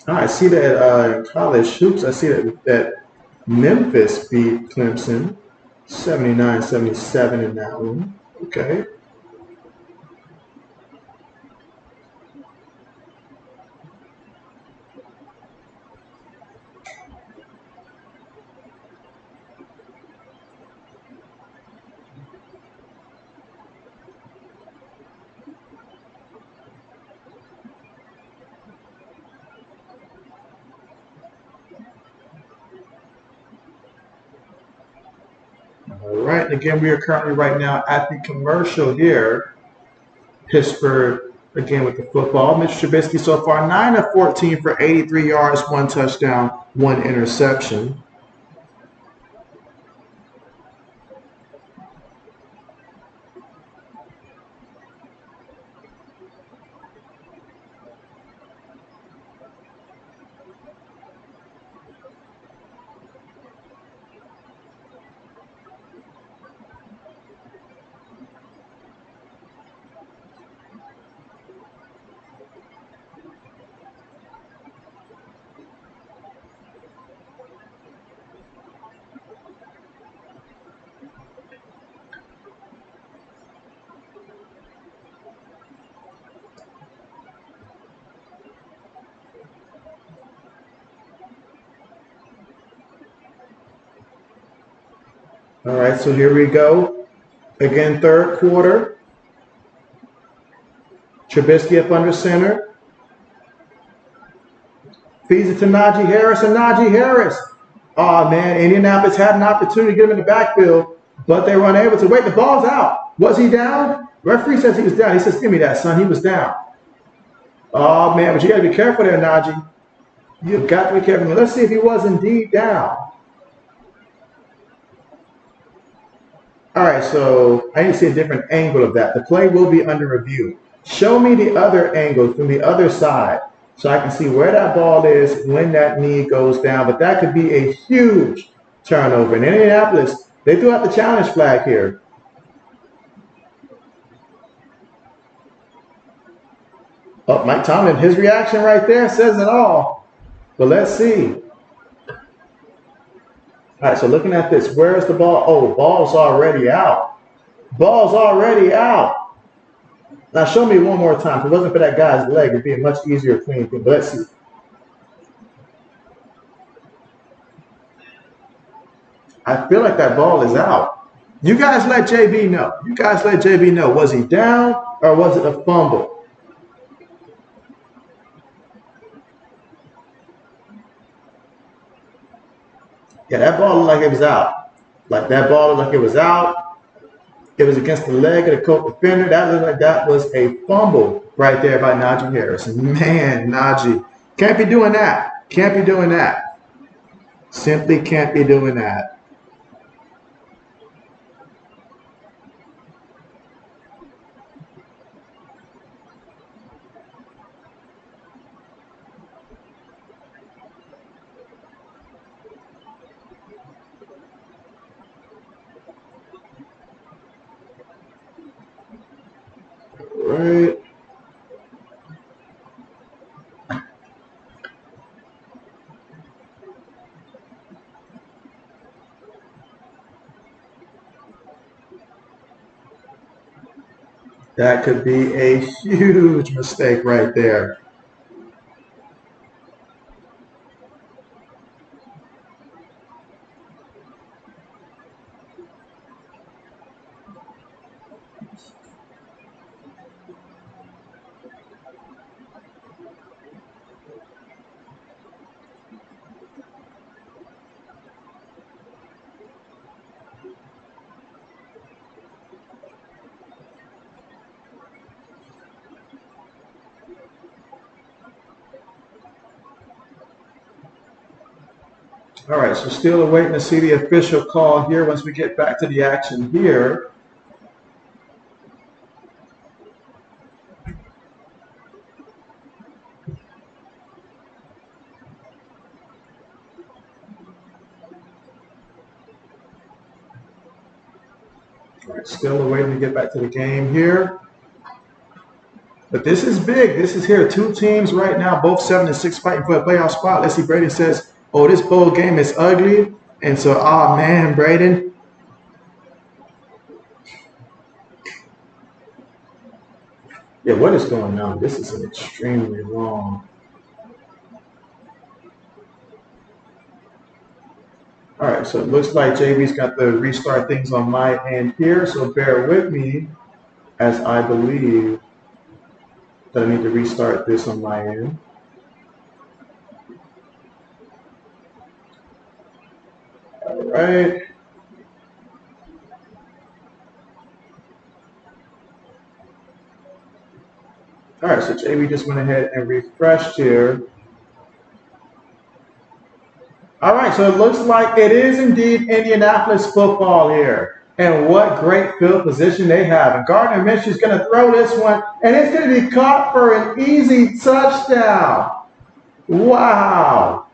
I see that college hoops. I see that Memphis beat Clemson 79-77 in that one. Okay. All right, and again, we are currently right now at the commercial here. Pittsburgh, again, with the football. Mitch Trubisky so far 9 of 14 for 83 yards, 1 touchdown, 1 interception. All right, so here we go. Again, third quarter. Trubisky up under center. Feeds it to Najee Harris, and Najee Harris. Oh, man, Indianapolis had an opportunity to get him in the backfield, but they were unable to. Wait, the ball's out. Was he down? Referee says he was down. He says, give me that, son. He was down. Oh, man, but you got to be careful there, Najee. You've got to be careful. Let's see if he was indeed down. All right, so I need to see a different angle of that. The play will be under review. Show me the other angle from the other side so I can see where that ball is when that knee goes down. But that could be a huge turnover. In Indianapolis, they threw out the challenge flag here. Oh, Mike Tomlin, his reaction right there says it all. But let's see. All right, so looking at this, where's the ball? Oh, ball's already out. Ball's already out. Now show me one more time. If it wasn't for that guy's leg, it'd be a much easier clean thing. But let's see. I feel like that ball is out. You guys let JB know. You guys let JB know. Was he down or was it a fumble? Yeah, that ball looked like it was out. Like that ball looked like it was out. It was against the leg of the Colts defender. That looked like that was a fumble right there by Najee Harris. Man, Najee. Can't be doing that. Can't be doing that. Simply can't be doing that. Right. That could be a huge mistake right there. All right, so still waiting to see the official call here once we get back to the action here. All right, still waiting to get back to the game here. But this is big. This is here. Two teams right now, both 7-6 fighting for a playoff spot. Let's see, Braden says, oh, this bowl game is ugly. And so, oh, man, Braden. Yeah, what is going on? This is extremely wrong. All right, so it looks like JB's got to restart things on my end here. So bear with me as I believe that I need to restart this on my end. All right. All right, so JB just went ahead and refreshed here. All right, so it looks like it is indeed Indianapolis football here. And what great field position they have. And Gardner Minshew's going to throw this one, and it's going to be caught for an easy touchdown. Wow.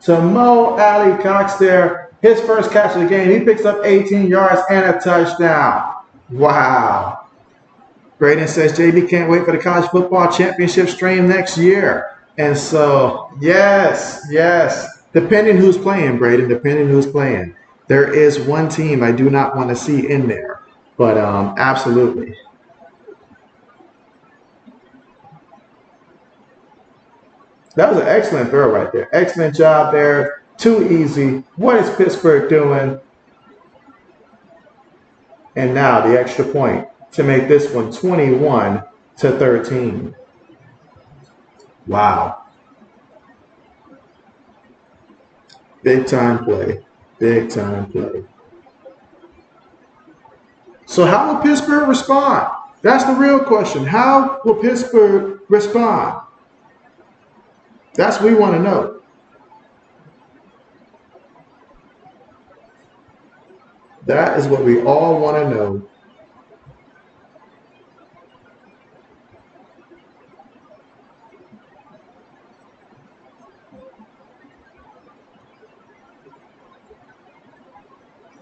To Mo Alley Cox there, his first catch of the game. He picks up 18 yards and a touchdown. Wow. Braden says JB can't wait for the college football championship stream next year. And so, yes, yes. Depending who's playing, Braden, depending who's playing. There is one team I do not want to see in there, but absolutely. That was an excellent throw right there. Excellent job there. Too easy. What is Pittsburgh doing? And now the extra point to make this one 21-17. to 13. Wow. Big time play. Big time play. So how will Pittsburgh respond? That's the real question. How will Pittsburgh respond? That's what we want to know. That is what we all want to know.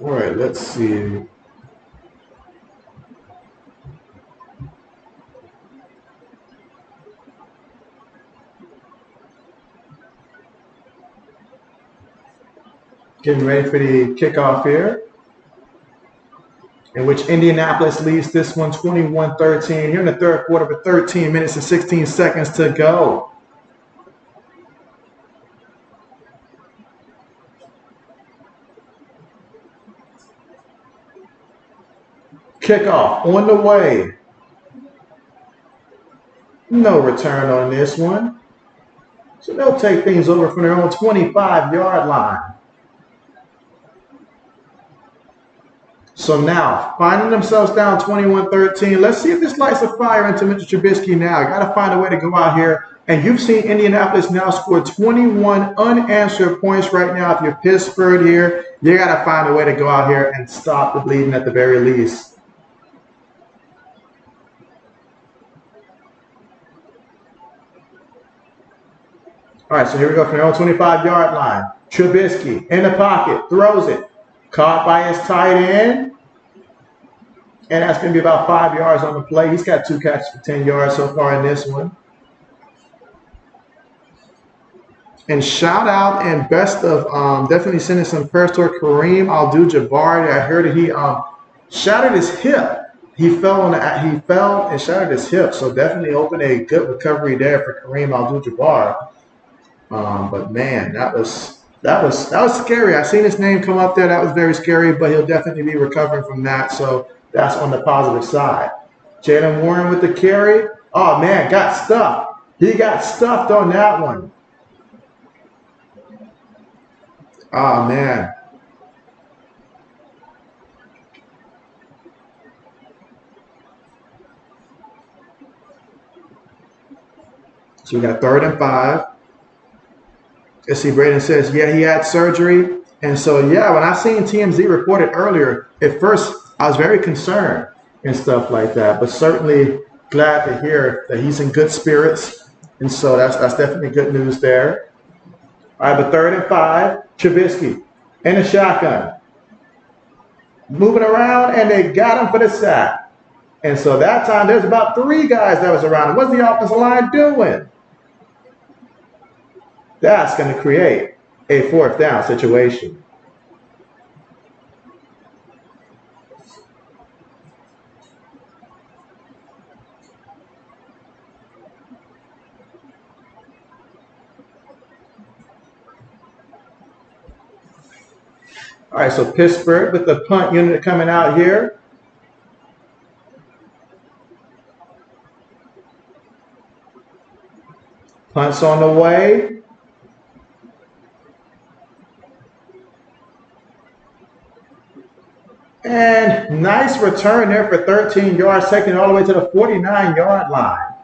All right, let's see. Getting ready for the kickoff here, in which Indianapolis leads this one 21-13. Here in the third quarter with 13 minutes and 16 seconds to go. Kickoff on the way. No return on this one. So they'll take things over from their own 25-yard line. So now, finding themselves down 21-13. Let's see if this lights a fire into Mr. Trubisky now. Got to find a way to go out here. And you've seen Indianapolis now score 21 unanswered points right now. If you're Pittsburgh here, you got to find a way to go out here and stop the bleeding at the very least. All right, so here we go from their own 25-yard line. Trubisky in the pocket, throws it. Caught by his tight end. And that's going to be about 5 yards on the play. He's got 2 catches for 10 yards so far in this one. And shout out and best of definitely sending some prayers to Kareem Abdul-Jabbar. I heard that he shattered his hip. He fell and shattered his hip. So definitely hoping a good recovery there for Kareem Abdul-Jabbar. But man, that was scary. I seen his name come up there. That was very scary, but he'll definitely be recovering from that. So that's on the positive side. Jaylen Warren with the carry. Oh man, got stuffed. He got stuffed on that one. Oh man. So we got 3rd and 5. Let's see, Braden says, yeah, he had surgery. And so, yeah, when I seen TMZ reported earlier, at first I was very concerned and stuff like that. But certainly glad to hear that he's in good spirits. And so that's definitely good news there. All right, but 3rd and 5, Trubisky in the shotgun. Moving around, and they got him for the sack. And so that time, there's about 3 guys that was around him. What's the offensive line doing? That's going to create a 4th down situation. All right, so Pittsburgh with the punt unit coming out here. Punt's on the way. And nice return there for 13 yards, taking it all the way to the 49-yard line.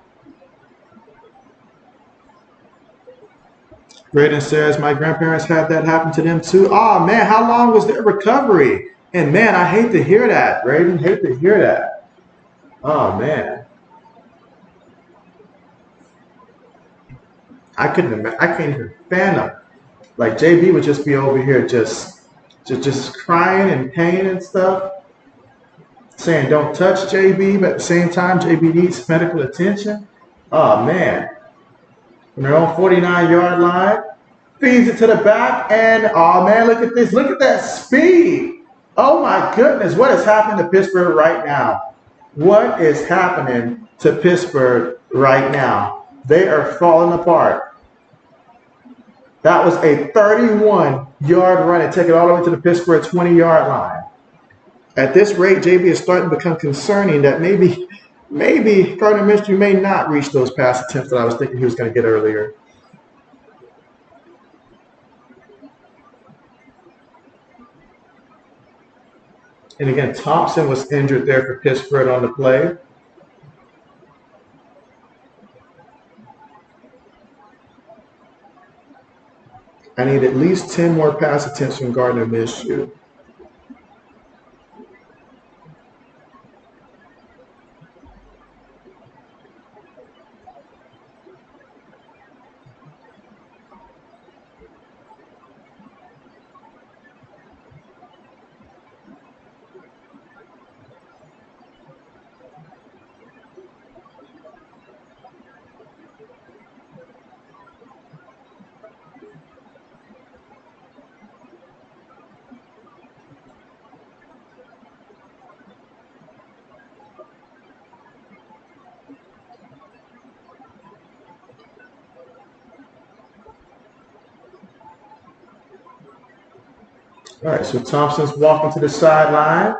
Braden says, my grandparents had that happen to them too. Oh, man, how long was their recovery? And, man, I hate to hear that, Braden. Hate to hear that. Oh, man. I can't even fathom. Like, JB would just be over here just crying and pain and stuff, saying don't touch JB, but at the same time, JB needs medical attention. Oh, man. From their own 49-yard line, feeds it to the back, and, oh, man, look at this. Look at that speed. Oh, my goodness. What is happening to Pittsburgh right now? What is happening to Pittsburgh right now? They are falling apart. That was a 31-yard run and take it all the way to the Pittsburgh 20-yard line. At this rate, JB is starting to become concerning that maybe maybe Gardner Minshew may not reach those pass attempts that I was thinking he was going to get earlier. And again, Thompson was injured there for Pittsburgh on the play. I need at least 10 more pass attempts from Gardner Minshew. All right, so Thompson's walking to the sideline.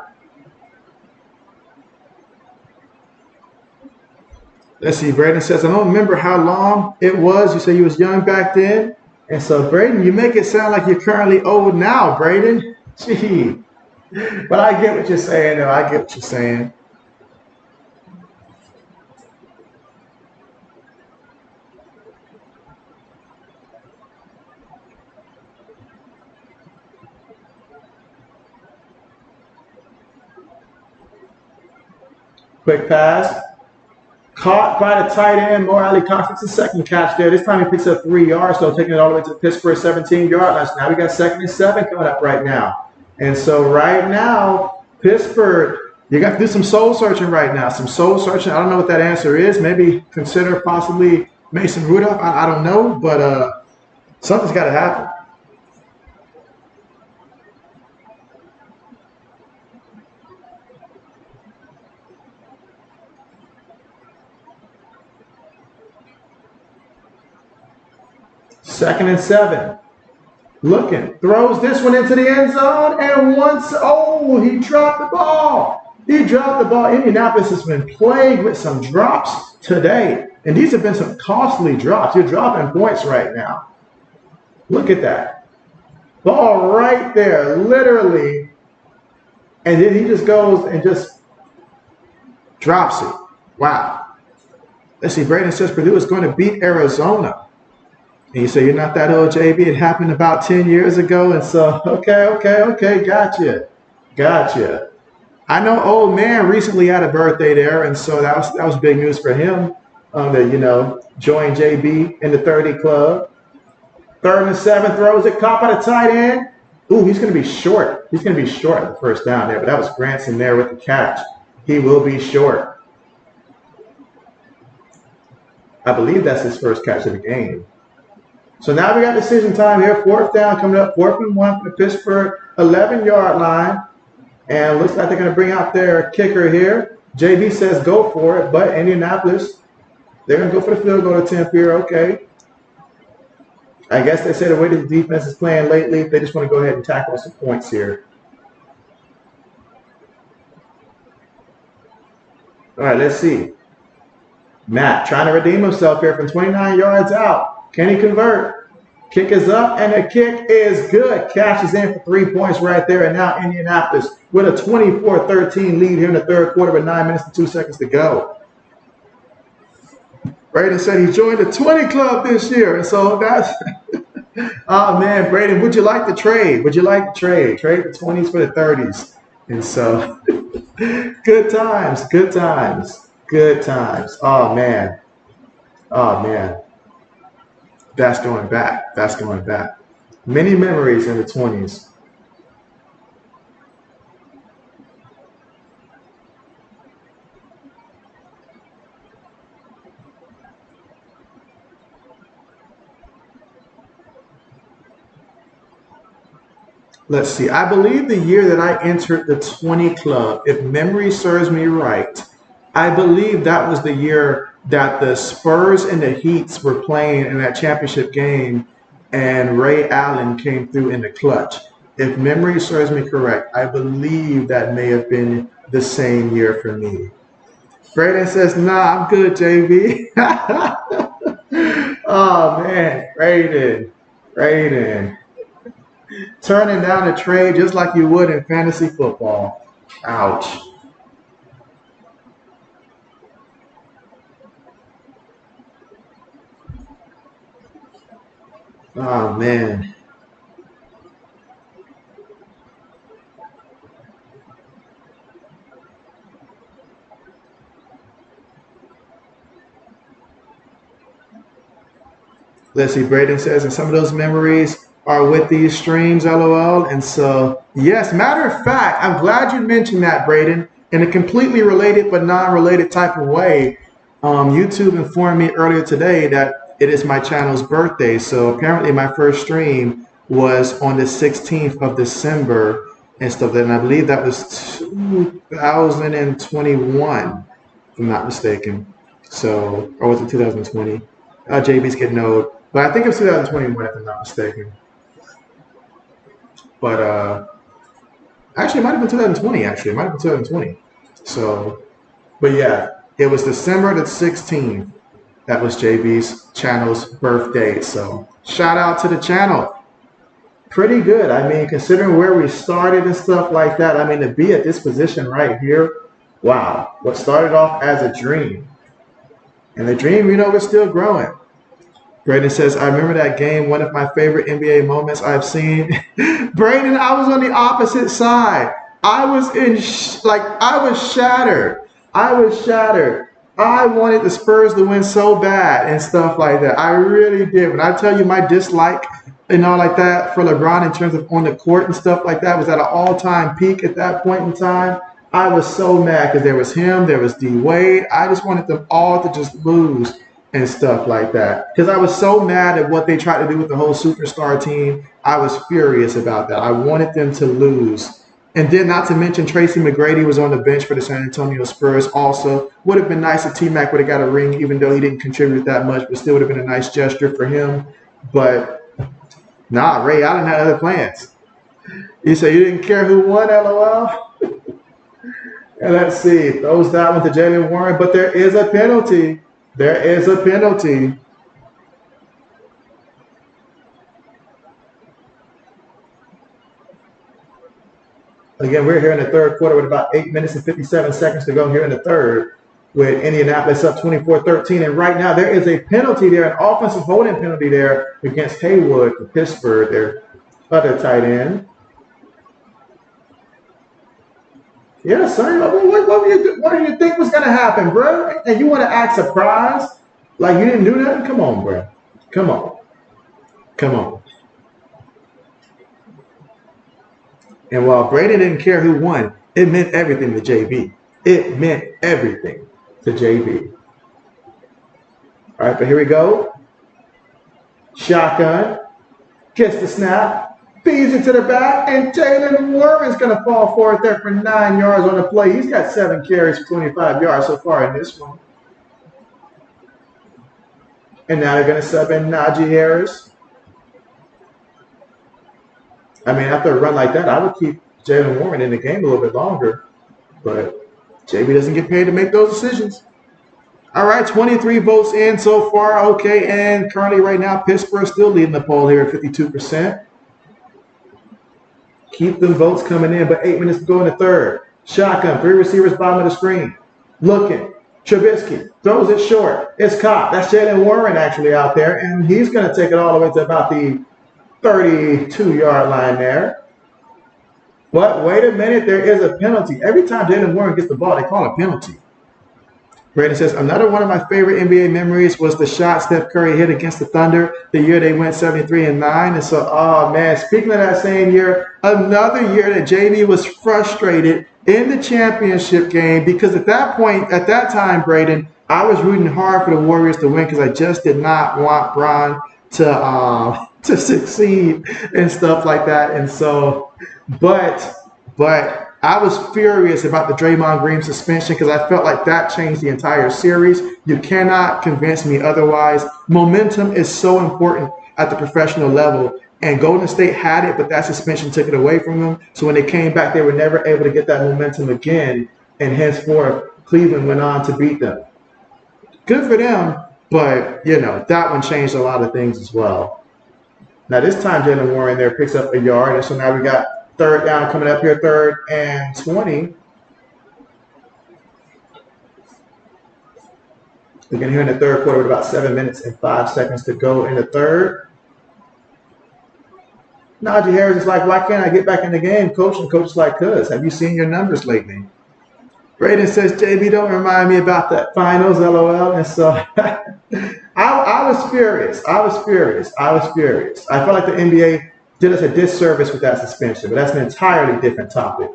Let's see, Braden says, I don't remember how long it was. You say you was young back then. And so, Braden, you make it sound like you're currently old now, Braden. Gee. But I get what you're saying, though. I get what you're saying. Quick pass. Caught by the tight end, Morale Cox. It's the second catch there. This time he picks up 3 yards, so taking it all the way to the Pittsburgh 17-yard line. So now we got 2nd and 7 coming up right now. And so right now, Pittsburgh, you got to do some soul searching right now. Some soul searching. I don't know what that answer is. Maybe consider possibly Mason Rudolph. I don't know, but something's got to happen. Second and 7. Looking. Throws this one into the end zone. And once, he dropped the ball. He dropped the ball. Indianapolis has been plagued with some drops today. And these have been some costly drops. You're dropping points right now. Look at that. Ball right there, literally. And then he just goes and just drops it. Wow. Let's see. Braden says Purdue is going to beat Arizona. And you say, you're not that old, JB. It happened about 10 years ago. And so, okay. Gotcha. I know old man recently had a birthday there. And so that was big news for him to, join JB in the 30 club. 3rd and 7, throws it, caught by the tight end. Ooh, he's going to be short. He's going to be short at the first down there. But that was Granson there with the catch. He will be short. I believe that's his first catch of the game. So now we got decision time here. 4th down coming up. 4th and 1 for the Pittsburgh 11-yard line. And looks like they're going to bring out their kicker here. JB says go for it, but Indianapolis, they're going to go for the field goal attempt here. Okay. I guess they say the way the defense is playing lately, they just want to go ahead and tackle some points here. All right, let's see. Matt trying to redeem himself here from 29 yards out. Can he convert? Kick is up, and the kick is good. Cashes in for 3 points right there, and now Indianapolis with a 24-13 lead here in the 3rd quarter with 9 minutes and 2 seconds to go. Braden said he joined the 20 club this year, and so that's oh, man, Braden, would you like the trade? Trade the 20s for the 30s. And so good times. Oh, man. That's going back. Many memories in the 20s. Let's see. I believe the year that I entered the 20 club, if memory serves me right, I believe that was the year that the Spurs and the Heats were playing in that championship game, and Ray Allen came through in the clutch. If memory serves me correct, I believe that may have been the same year for me. Braden says, nah, I'm good, JB. Oh, man. Braden. Turning down a trade just like you would in fantasy football. Ouch. Oh, man. Let's see, Braden says, and some of those memories are with these streams, LOL. And so, yes, matter of fact, I'm glad you mentioned that, Braden, in a completely related but non-related type of way. YouTube informed me earlier today that it is my channel's birthday. So apparently my first stream was on the 16th of December and stuff. And I believe that was 2021, if I'm not mistaken. So, or was it 2020? JB's getting old. But I think it was 2021, if I'm not mistaken. But actually, it might have been 2020, actually. It might have been 2020. So, but yeah, it was December the 16th. That was JB's channel's birthday. So, shout out to the channel. Pretty good. I mean, considering where we started and stuff like that, I mean, to be at this position right here, wow. What started off as a dream. And the dream, you know, we're still growing. Braden says, I remember that game, one of my favorite NBA moments I've seen. Braden, I was on the opposite side. I was I was shattered. I wanted the Spurs to win so bad and stuff like that. I really did. When I tell you my dislike and all like that for LeBron in terms of on the court and stuff like that was at an all-time peak at that point in time. I was so mad because there was him, there was D Wade. I just wanted them all to just lose and stuff like that. Because I was so mad at what they tried to do with the whole superstar team. I was furious about that. I wanted them to lose. And then not to mention Tracy McGrady was on the bench for the San Antonio Spurs also. Would have been nice if T-Mac would have got a ring, even though he didn't contribute that much, but still would have been a nice gesture for him. But nah, Ray Allen had other plans. You say you didn't care who won, LOL? And let's see, throws that one to Jalen Warren, but there is a penalty. There is a penalty. Again, we're here in the third quarter with about 8 minutes and 57 seconds to go here in the third with Indianapolis up 24-13. And right now there is a penalty there, an offensive holding penalty there against Haywood for Pittsburgh, their other tight end. Yeah, son. What do you think was going to happen, bro? And you want to act surprised? Like you didn't do nothing? Come on, bro. Come on. Come on. And while Brady didn't care who won, it meant everything to JB. It meant everything to JB. All right, but here we go. Shotgun. Gets the snap. Feeds it to the back, and Jalen Warren's going to fall for it there for 9 yards on the play. He's got 7 carries for 25 yards so far in this one. And now they're going to sub in Najee Harris. I mean, after a run like that, I would keep Jalen Warren in the game a little bit longer. But JB doesn't get paid to make those decisions. All right, 23 votes in so far. Okay, and currently right now, Pittsburgh still leading the poll here at 52%. Keep them votes coming in, but 8 minutes to go in the third. Shotgun, 3 receivers, bottom of the screen. Looking. Trubisky throws it short. It's caught. That's Jalen Warren actually out there, and he's going to take it all the way to about the 32-yard line there. But wait a minute, there is a penalty. Every time Jalen Warren gets the ball, they call a penalty. Brandon says, another one of my favorite NBA memories was the shot Steph Curry hit against the Thunder the year they went 73-9. And so, oh, man, speaking of that same year, another year that JB was frustrated in the championship game because at that point, at that time, Braden, I was rooting hard for the Warriors to win because I just did not want Bron to succeed and stuff like that. And so, but I was furious about the Draymond Green suspension because I felt like that changed the entire series. You cannot convince me otherwise. Momentum is so important at the professional level, and Golden State had it, but that suspension took it away from them. So when they came back, they were never able to get that momentum again, and henceforth, Cleveland went on to beat them. Good for them, but, you know, that one changed a lot of things as well. Now, this time, Jalen Warren there picks up a yard, and so now we got third down coming up here, 3rd and 20. Again, here in the third quarter with about 7 minutes and 5 seconds to go in the third. Najee Harris is like, why can't I get back in the game, coach? And coach is like, cuz, have you seen your numbers lately? Braden says, JB, don't remind me about that finals, LOL. And so I was furious. I felt like the NBA did us a disservice with that suspension, but that's an entirely different topic.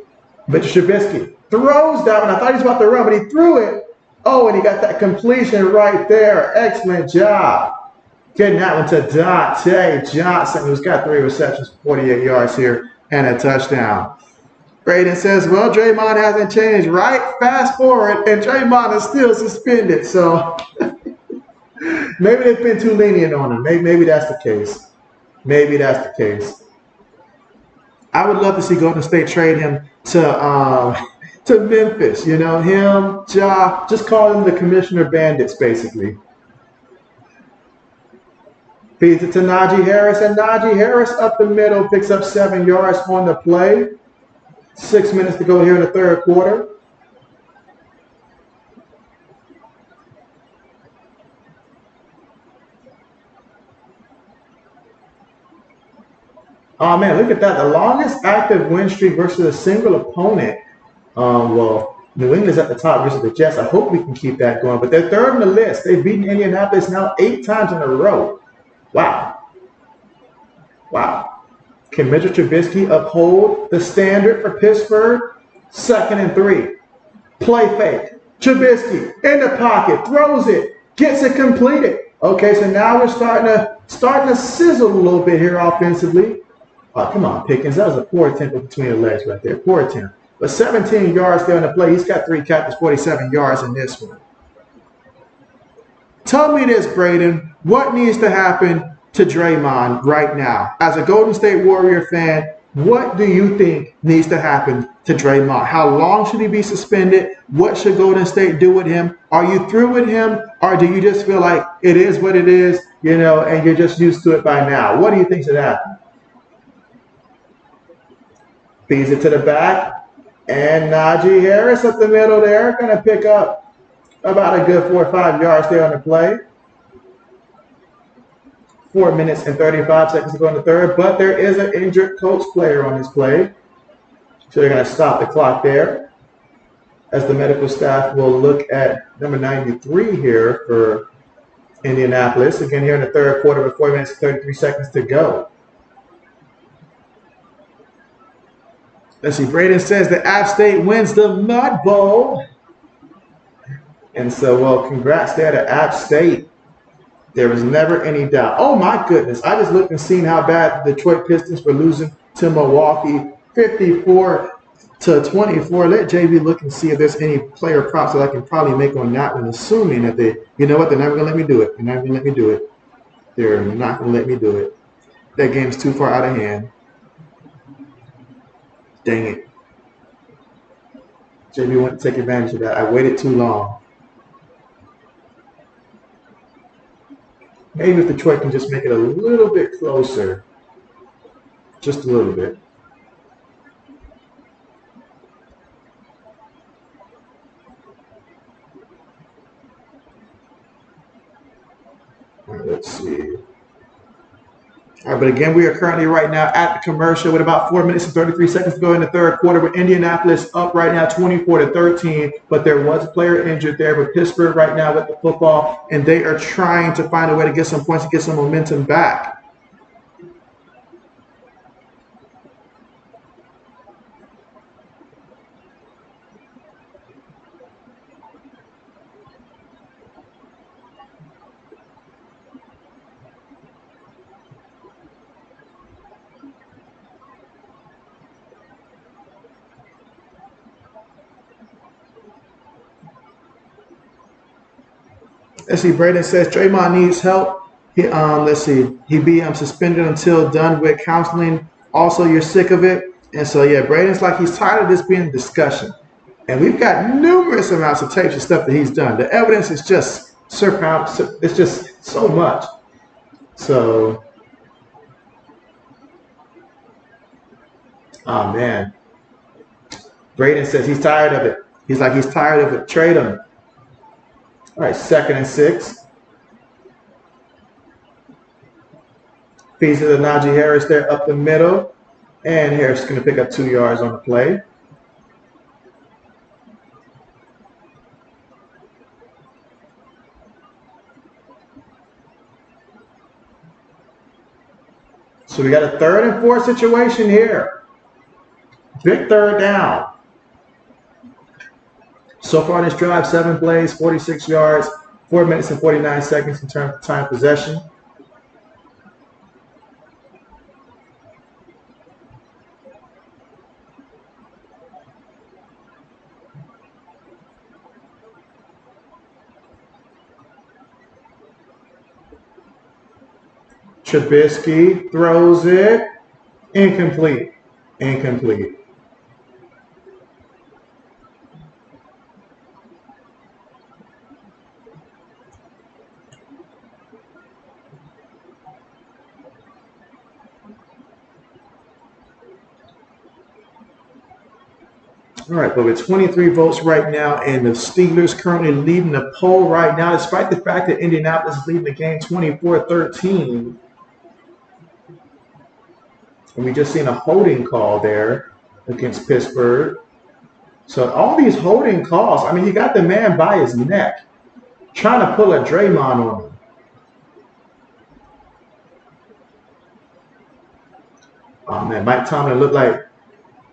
Mitchell Trubisky throws that one. I thought he was about to run, but he threw it. Oh, and he got that completion right there. Excellent job. Getting that one to Dante Johnson, who's got 3 receptions, 48 yards here, and a touchdown. Braden says, well, Draymond hasn't changed, right? Fast forward, and Draymond is still suspended. So maybe they've been too lenient on him. Maybe that's the case. Maybe that's the case. I would love to see Golden State trade him to Memphis. You know, him, Ja, just call him the Commissioner Bandits, basically. Feeds it to Najee Harris, and Najee Harris up the middle picks up 7 yards on the play. 6 minutes to go here in the third quarter. Oh, man, look at that. The longest active win streak versus a single opponent. Well, New England's at the top versus the Jets. I hope we can keep that going. But they're 3rd on the list. They've beaten Indianapolis now 8 times in a row. Wow. Wow. Can Mitchell Trubisky uphold the standard for Pittsburgh? 2nd and 3. Play fake. Trubisky in the pocket. Throws it. Gets it completed. Okay, so now we're starting to sizzle a little bit here offensively. Oh, come on, Pickens. That was a poor attempt between the legs right there. Poor attempt. But 17 yards there on the play. He's got 3 catches, 47 yards in this one. Tell me this, Braden. What needs to happen to Draymond right now? As a Golden State Warrior fan, what do you think needs to happen to Draymond? How long should he be suspended? What should Golden State do with him? Are you through with him? Or do you just feel like it is what it is, you know, and you're just used to it by now? What do you think should happen? Feeds it to the back. And Najee Harris up the middle there. Going to pick up about a good 4 or 5 yards there on the play. 4 minutes and 35 seconds to go in the third. But there is an injured Colts player on this play. So they're going to stop the clock there. As the medical staff will look at number 93 here for Indianapolis. Again, here in the third quarter with 4 minutes and 33 seconds to go. Let's see, Braden says that App State wins the Mud Bowl. And so, well, congrats there to App State. There was never any doubt. Oh, my goodness. I just looked and seen how bad the Detroit Pistons were losing to Milwaukee, 54-24. Let JB look and see if there's any player props that I can probably make on that one, assuming that they, you know what, they're never going to let me do it. They're never going to let me do it. They're not going to let me do it. That game's too far out of hand. Dang it. JB went to take advantage of that. I waited too long. Maybe if Detroit can just make it a little bit closer. Just a little bit. All right, let's see. All right, but again, we are currently right now at the commercial with about 4 minutes and 33 seconds to go in the third quarter with Indianapolis up right now 24-13, but there was a player injured there with Pittsburgh right now with the football, and they are trying to find a way to get some points, to get some momentum back. Let's see, Braden says Draymond needs help. Let's see, he be suspended until done with counseling. Also, you're sick of it. And so, yeah, Braden's like he's tired of this being a discussion. And we've got numerous amounts of tapes and stuff that he's done. The evidence is just it's just so much. So, oh man. Braden says he's tired of it. He's tired of it. Trade him. All right, 2nd and 6. Feeds to the Najee Harris there up the middle. And Harris is going to pick up 2 yards on the play. So we got a 3rd and 4 situation here. Big 3rd down. So far this drive, 7 plays, 46 yards, 4 minutes and 49 seconds in terms of time possession. Trubisky throws it. Incomplete. Incomplete. All right, but with 23 votes right now, and the Steelers currently leading the poll right now, despite the fact that Indianapolis is leading the game 24-13. And we just seen a holding call there against Pittsburgh. So all these holding calls, I mean, you got the man by his neck trying to pull a Draymond on him. Oh man, Mike Tomlin looked like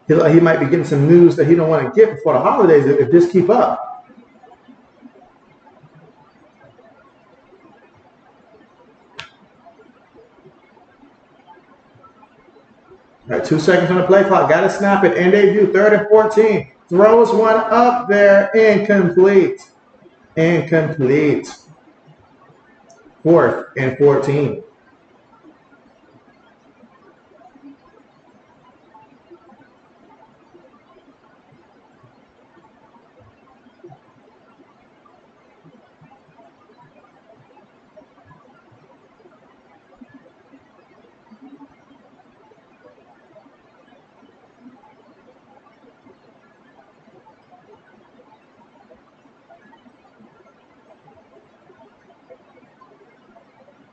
he might be getting some news that he don't want to get before the holidays if this keep up. All right, 2 seconds on the play clock. Got to snap it. And they do 3rd and 14. Throws one up there. Incomplete. Incomplete. 4th and 14.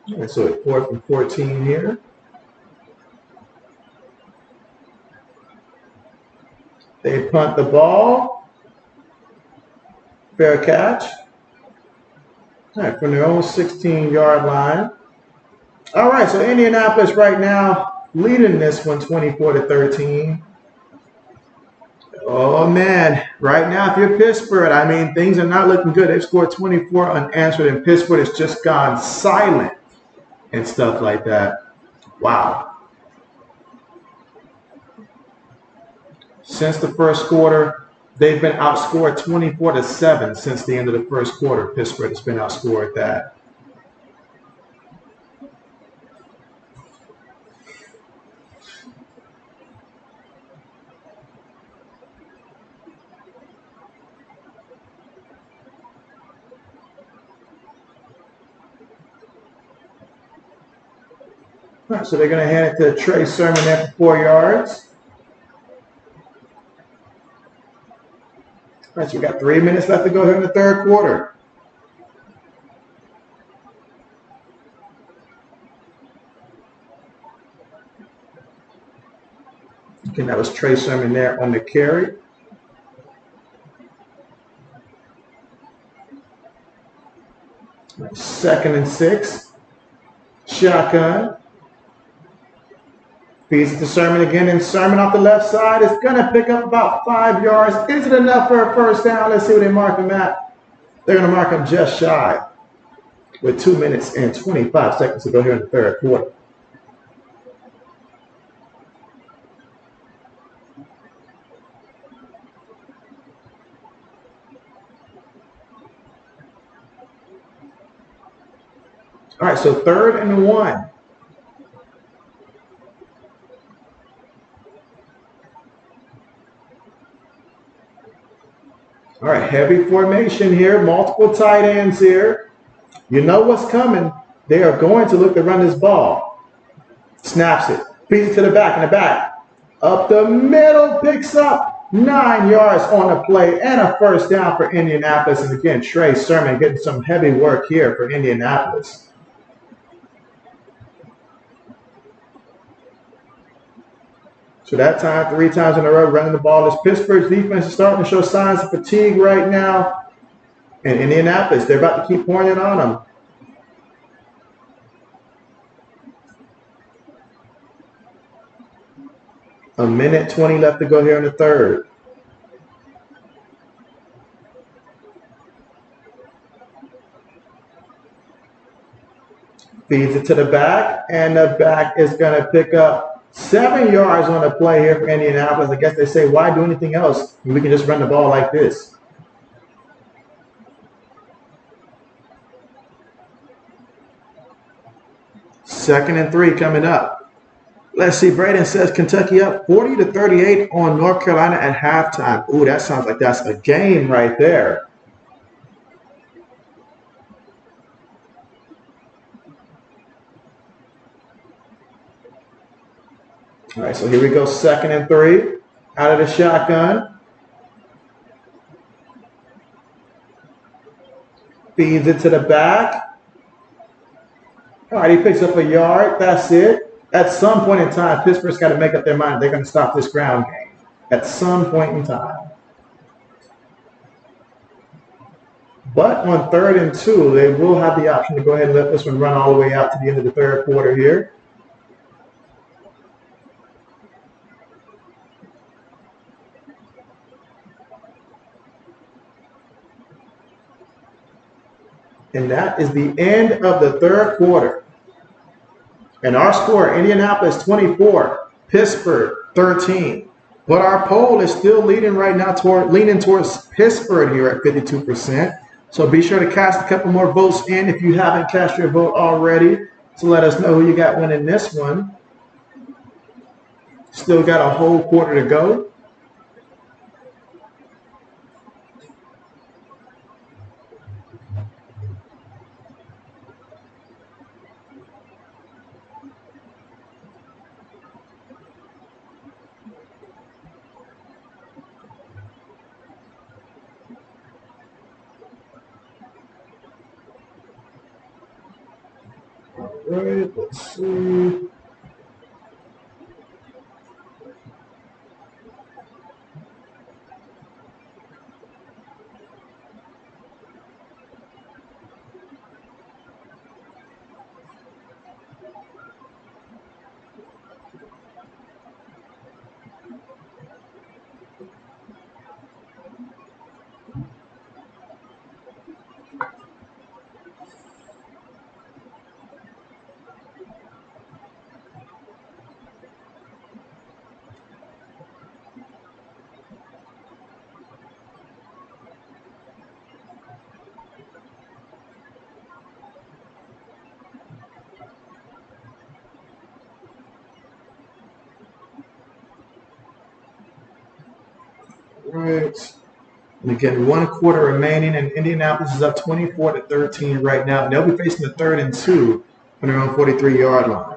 And so it's 4th and 14 here. They punt the ball. Fair catch. All right, from their own 16-yard line. All right, so Indianapolis right now leading this one 24-13. Oh, man. Right now, if you're Pittsburgh, I mean, things are not looking good. They've scored 24 unanswered, and Pittsburgh has just gone silent and stuff like that. Wow. Since the first quarter, they've been outscored 24-7 since the end of the first quarter. Pittsburgh has been outscored that. All right, so they're going to hand it to Trey Sermon there for 4 yards. All right, so we got 3 minutes left to go here in the third quarter. Again, that was Trey Sermon there on the carry. Right, 2nd and 6. Shotgun. Feeds it to Sermon again, and Sermon off the left side is going to pick up about 5 yards. Is it enough for a first down? Let's see what they mark him at. They're going to mark him just shy with 2 minutes and 25 seconds to go here in the third quarter. All right, so 3rd and 1. All right, heavy formation here, multiple tight ends here. You know what's coming. They are going to look to run this ball. Snaps it, feeds it to the back, in the back. Up the middle, picks up 9 yards on the play and a first down for Indianapolis. And again, Trey Sermon getting some heavy work here for Indianapolis. So that time, 3 times in a row, running the ball. This Pittsburgh's defense is starting to show signs of fatigue right now. And Indianapolis, they're about to keep pouring it on them. A minute 20 left to go here in the third. Feeds it to the back, and the back is going to pick up 7 yards on the play here for Indianapolis. I guess they say, why do anything else? We can just run the ball like this. Second and 3 coming up. Let's see, Braden says Kentucky up 40-38 on North Carolina at halftime. Ooh, that sounds like that's a game right there. All right, so here we go, second and 3. Out of the shotgun. Feeds it to the back. All right, he picks up a yard. That's it. At some point in time, Pittsburgh's got to make up their mind. They're going to stop this ground game at some point in time. But on 3rd and 2, they will have the option to go ahead and let this one run all the way out to the end of the third quarter here. And that is the end of the third quarter. And our score, Indianapolis 24, Pittsburgh 13. But our poll is still leading right now leaning towards Pittsburgh here at 52%. So be sure to cast a couple more votes in if you haven't cast your vote already to let us know who you got winning this one. Still got a whole quarter to go. All right, let's see. Right. And again, 1 quarter remaining, and Indianapolis is up 24-13 right now. And they'll be facing the 3rd and 2 on their own 43-yard line.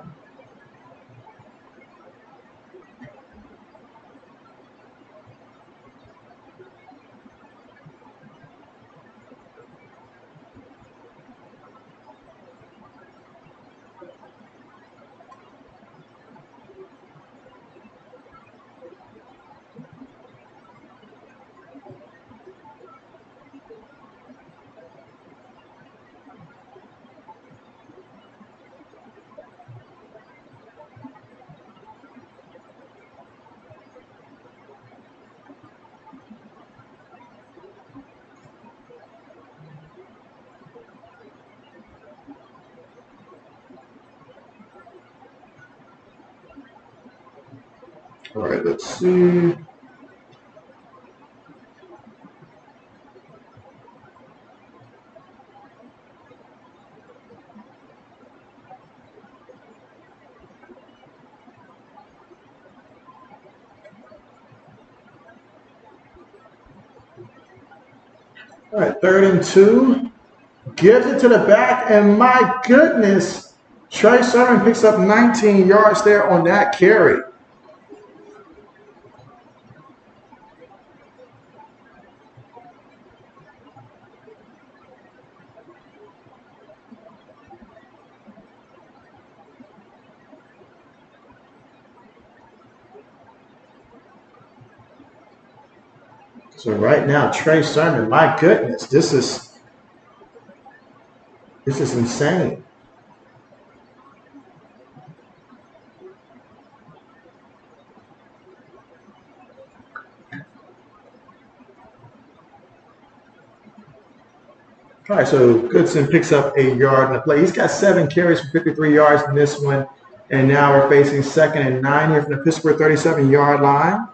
All right, let's see. All right, 3rd and 2. Gives it to the back, and my goodness, Trey Sermon picks up 19 yards there on that carry. So right now, Trey Sermon, my goodness, this is insane. All right, so Goodson picks up a yard in the play. He's got 7 carries for 53 yards in this one. And now we're facing 2nd and 9 here from the Pittsburgh 37-yard line.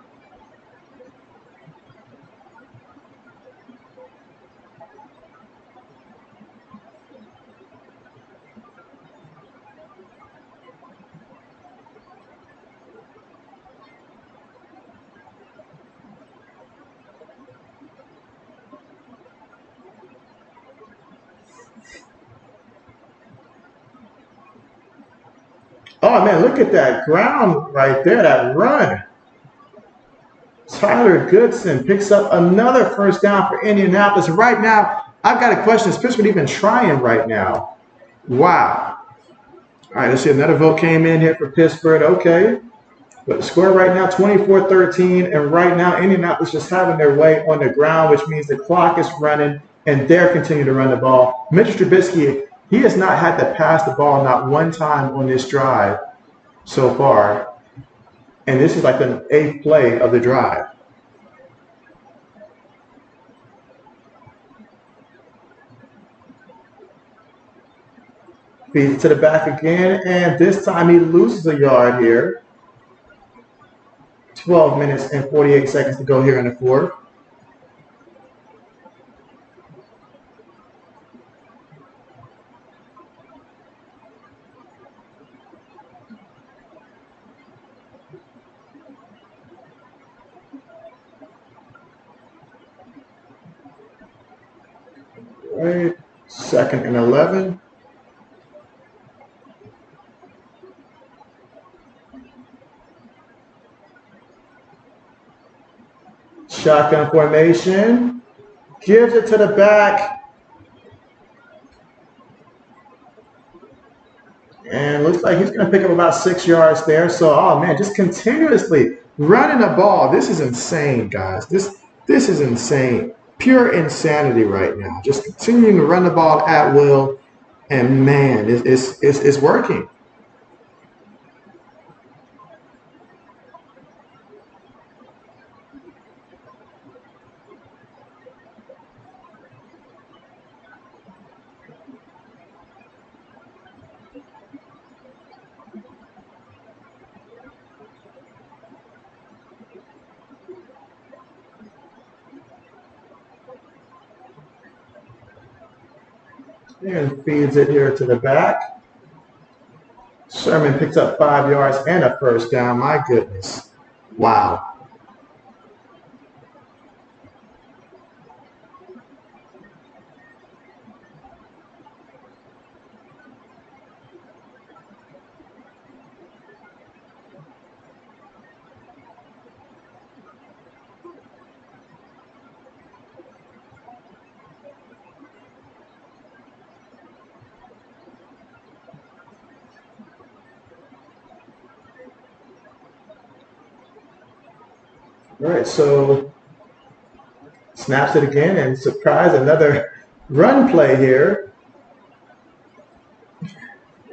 Oh, man, look at that ground right there, that run. Tyler Goodson picks up another 1st down for Indianapolis. Right now, I've got a question. Is Pittsburgh even trying right now? Wow. All right, let's see. Another vote came in here for Pittsburgh. Okay. But the score right now, 24-13. And right now, Indianapolis just having their way on the ground, which means the clock is running, and they're continuing to run the ball. Mitchell Trubisky, he has not had to pass the ball not one time on this drive so far. And this is like the 8th play of the drive. Feeds it to the back again, and this time he loses a yard here. 12 minutes and 48 seconds to go here in the 4th. Right, 2nd and 11. Shotgun formation. Gives it to the back. And looks like he's going to pick up about 6 yards there. So, oh man, just continuously running the ball. This is insane, guys. This is insane. Pure insanity right now. Just continuing to run the ball at will. And man, it's working. And feeds it here to the back. Sherman picks up 5 yards and a 1st down. My goodness. Wow. All right, so snaps it again and surprise, another run play here.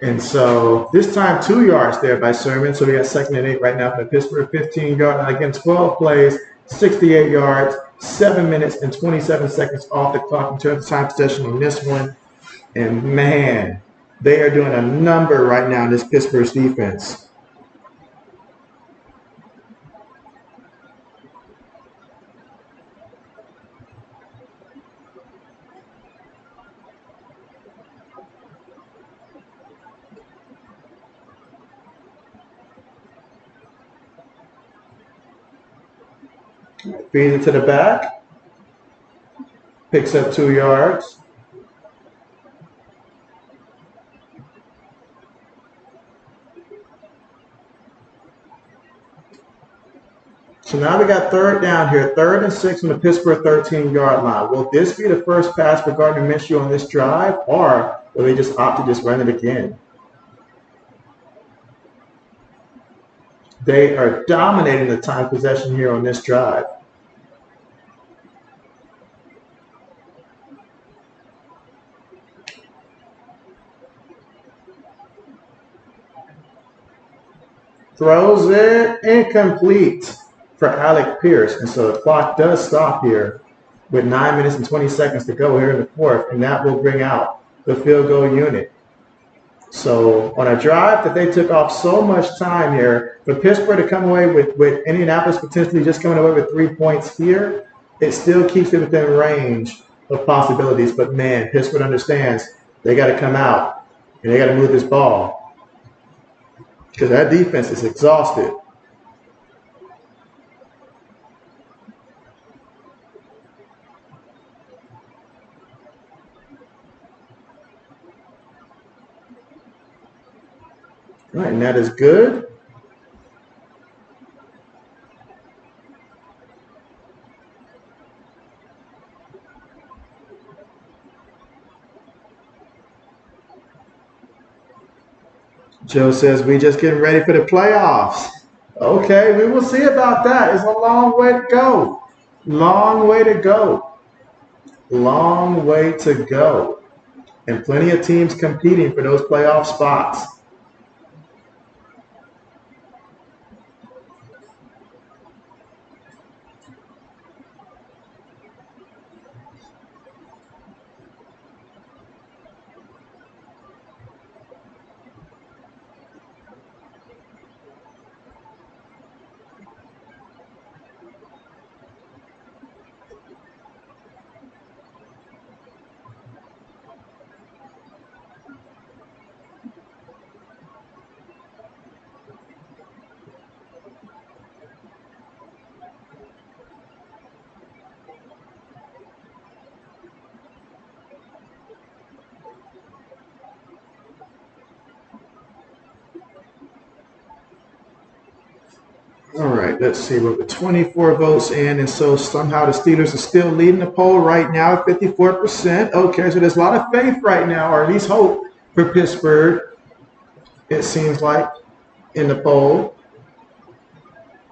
And so this time 2 yards there by Sermon. So we got 2nd and 8 right now for the Pittsburgh 15-yard line. Again, 12 plays, 68 yards, 7 minutes and 27 seconds off the clock in terms of time possession on this one. And man, they are doing a number right now in this Pittsburgh's defense. Feed it to the back. Picks up 2 yards. So now we got 3rd down here, 3rd and 6 on the Pittsburgh 13-yard line. Will this be the first pass for Gardner Minshew on this drive, or will they just opt to just run it again? They are dominating the time possession here on this drive. Throws it incomplete for Alec Pierce. And so the clock does stop here with 9 minutes and 20 seconds to go here in the 4th, and that will bring out the field goal unit. So on a drive that they took off so much time here, for Pittsburgh to come away with Indianapolis potentially just coming away with 3 points here, it still keeps it within range of possibilities. But man, Pittsburgh understands they got to come out and they got to move this ball because that defense is exhausted. All right, and that is good. Joe says, we just getting ready for the playoffs. Okay, we will see about that. It's a long way to go. Long way to go. Long way to go. And plenty of teams competing for those playoff spots. All right, let's see. We're with 24 votes in, and so somehow the Steelers are still leading the poll right now at 54%. Okay, so there's a lot of faith right now, or at least hope, for Pittsburgh, it seems like, in the poll.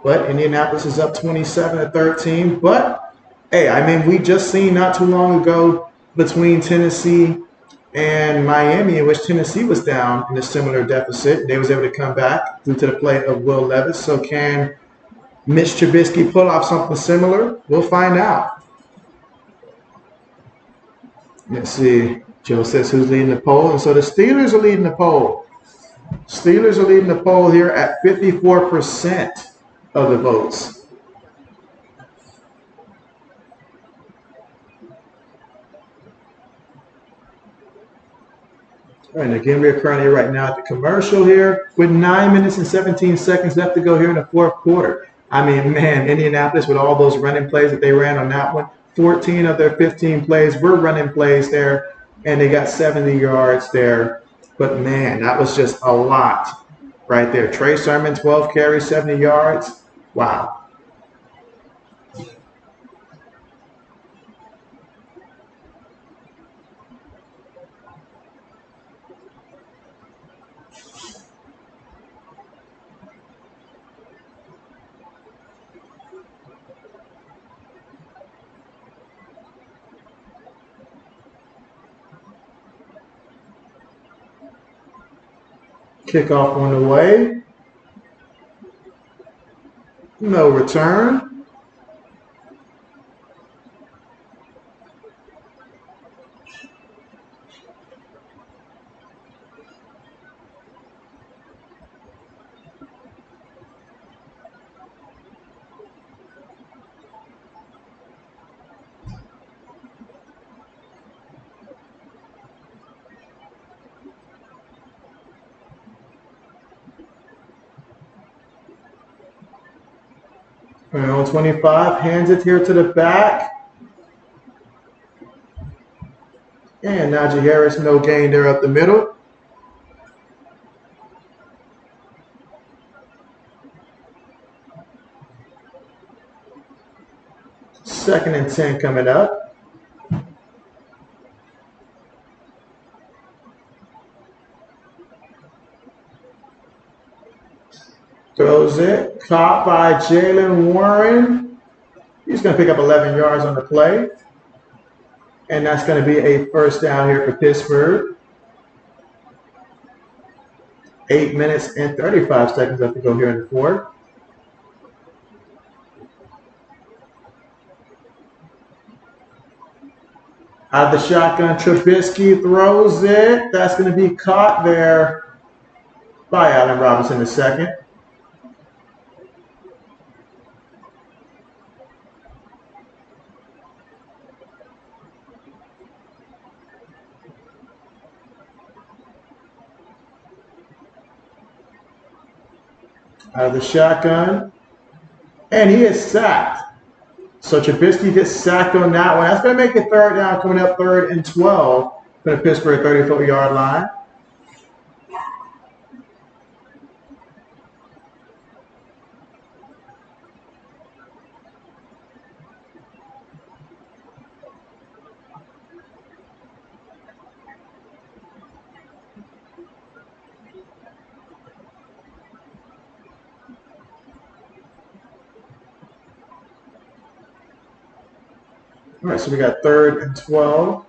But Indianapolis is up 27-13. But, hey, I mean, we just seen not too long ago between Tennessee and Miami, in which Tennessee was down in a similar deficit. They was able to come back due to the play of Will Levis. So can Mitch Trubisky pull off something similar? We'll find out. Let's see. Joe says who's leading the poll. And so the Steelers are leading the poll. Steelers are leading the poll here at 54% of the votes. And again, we're currently right now at the commercial here with 9 minutes and 17 seconds left to go here in the 4th quarter. I mean, man, Indianapolis with all those running plays that they ran on that one, 14 of their 15 plays were running plays there, and they got 70 yards there. But, man, that was just a lot right there. Trey Sermon, 12 carries, 70 yards. Wow. Kickoff on the way. No return. And on 25, hands it here to the back. And Najee Harris, no gain there up the middle. Second and 10 coming up. Throws it. Caught by Jalen Warren. He's going to pick up 11 yards on the play. And that's going to be a first down here for Pittsburgh. 8 minutes and 35 seconds left to go here in the fourth. Out of the shotgun, Trubisky throws it. That's going to be caught there by Allen Robinson the second. Out of the shotgun. And he is sacked. So Trubisky gets sacked on that one. That's going to make it third down, coming up 3rd and 12 for the Pittsburgh 34-yard line. All right, so we got 3rd and 12.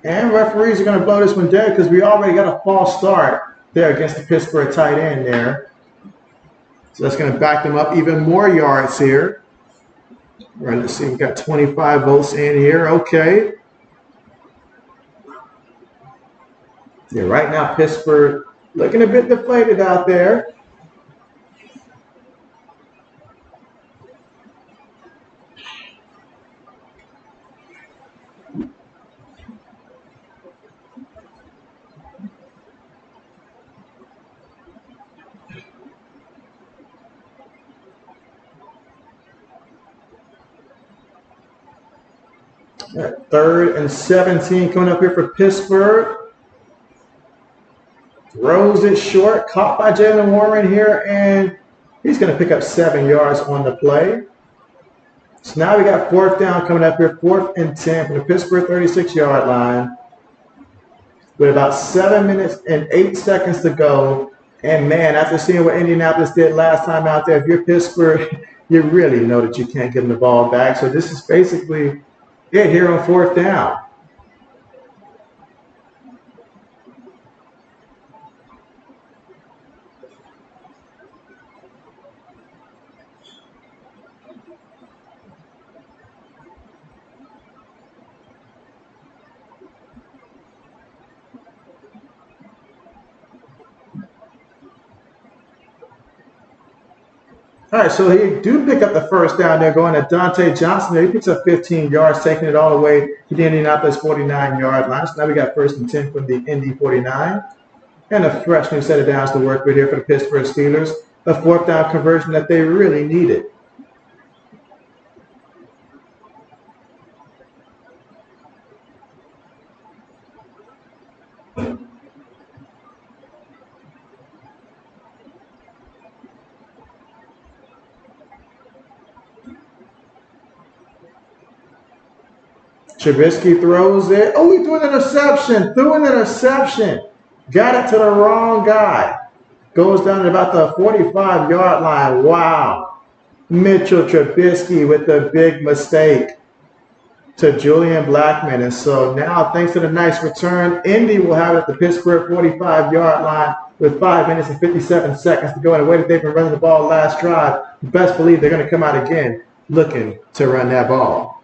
And referees are going to blow this one dead because we already got a false start there against the Pittsburgh tight end there. So that's going to back them up even more yards here. All right, let's see. We got 25 votes in here. Okay. Yeah, right now Pittsburgh looking a bit deflated out there. Right, 3rd and 17 coming up here for Pittsburgh. Throws it short, caught by Jalen Warren here, and he's going to pick up 7 yards on the play. So now we got 4th down coming up here, 4th and 10 from the Pittsburgh 36-yard line. With about 7 minutes and 8 seconds to go. And man, after seeing what Indianapolis did last time out there, if you're Pittsburgh, you really know that you can't give them the ball back. So this is basically it here on 4th down. All right, so he do pick up the first down there going to Dante Johnson. There. He picks up 15 yards, taking it all the way to the Indianapolis 49-yard line. So now we got 1st and 10 from the Indy 49. And a fresh new set of downs to work with here for the Pittsburgh Steelers. A 4th down conversion that they really needed. Trubisky throws it. Oh, he threw an interception. Got it to the wrong guy. Goes down to about the 45-yard line. Wow. Mitchell Trubisky with the big mistake to Julian Blackmon. And so now, thanks to the nice return, Indy will have it at the Pittsburgh 45-yard line with 5 minutes and 57 seconds to go. And the way that they've been running the ball last drive, best believe they're going to come out again looking to run that ball.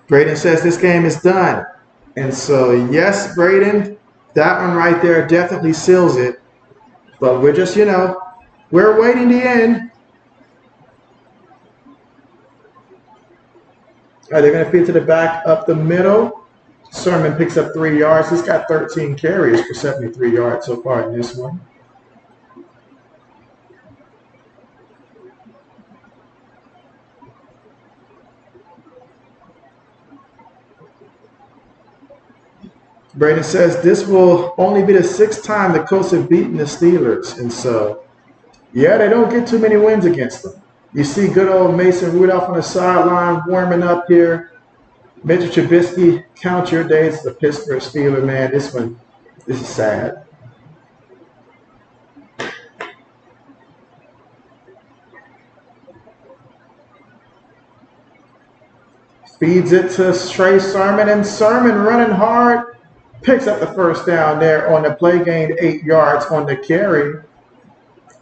Braden says this game is done. And so, yes, Braden, That one right there definitely seals it. But we're just, we're waiting the end. All right, they're going to feed to the back up the middle. Sermon picks up 3 yards. He's got 13 carries for 73 yards so far in this one. Braden says this will only be the 6th time the Colts have beaten the Steelers. And so, yeah, they don't get too many wins against them. You see good old Mason Rudolph on the sideline warming up here. Mitchell Trubisky, count your days as a Pittsburgh Steeler, man. This is sad. Feeds it to Trey Sermon, and Sermon running hard. Picks up the first down there on the play, gained 8 yards on the carry,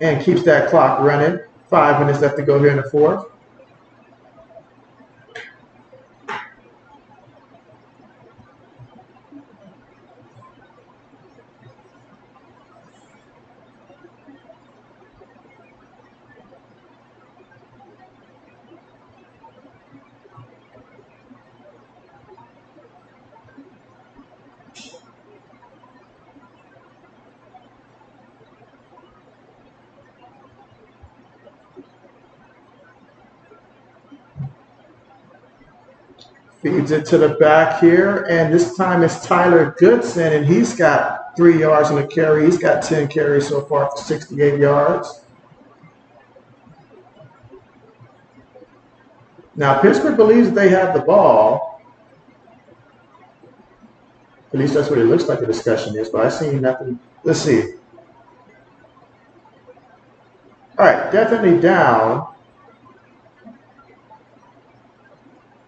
and keeps that clock running. 5 minutes left to go here in the fourth. Feeds it to the back here, and this time it's Tyler Goodson, and he's got 3 yards on the carry. He's got 10 carries so far for 68 yards. Now, Pittsburgh believes they have the ball. At least that's what it looks like the discussion is, but I see nothing. Let's see. All right, definitely down.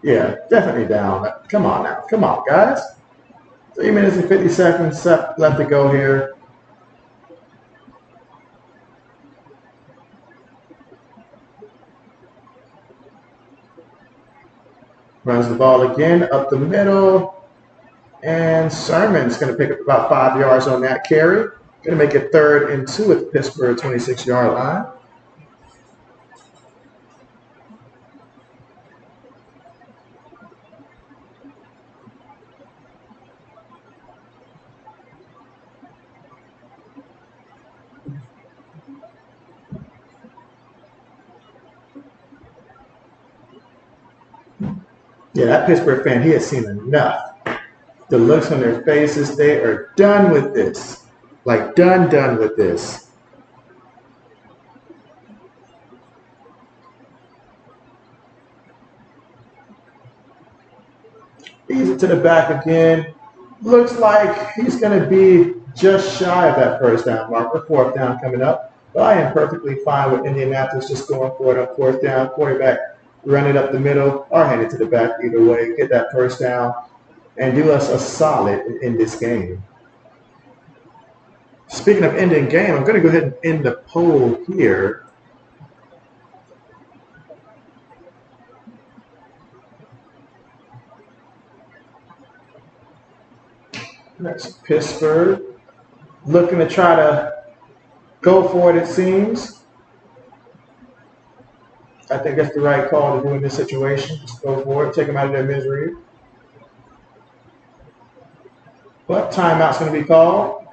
Yeah, definitely down. Come on now. Come on, guys. 3 minutes and 50 seconds left to go here. Runs the ball again up the middle. And Sermon's going to pick up about 5 yards on that carry. Going to make it 3rd and 2 at the Pittsburgh 26-yard line. Yeah, that Pittsburgh fan, he has seen enough. The looks on their faces, they are done with this. Like, done with this. Feeds it to the back again. Looks like he's going to be just shy of that first down marker. 4th down coming up. But I am perfectly fine with Indianapolis just going for it on 4th down. Quarterback run it up the middle or hand it to the back either way. Get that first down and do us a solid in this game. Speaking of ending game, I'm going to go ahead and end the poll here. That's Pittsburgh. Looking to try to go for it seems. I think that's the right call to do in this situation. Just go for it. Take them out of their misery. But timeout's going to be called.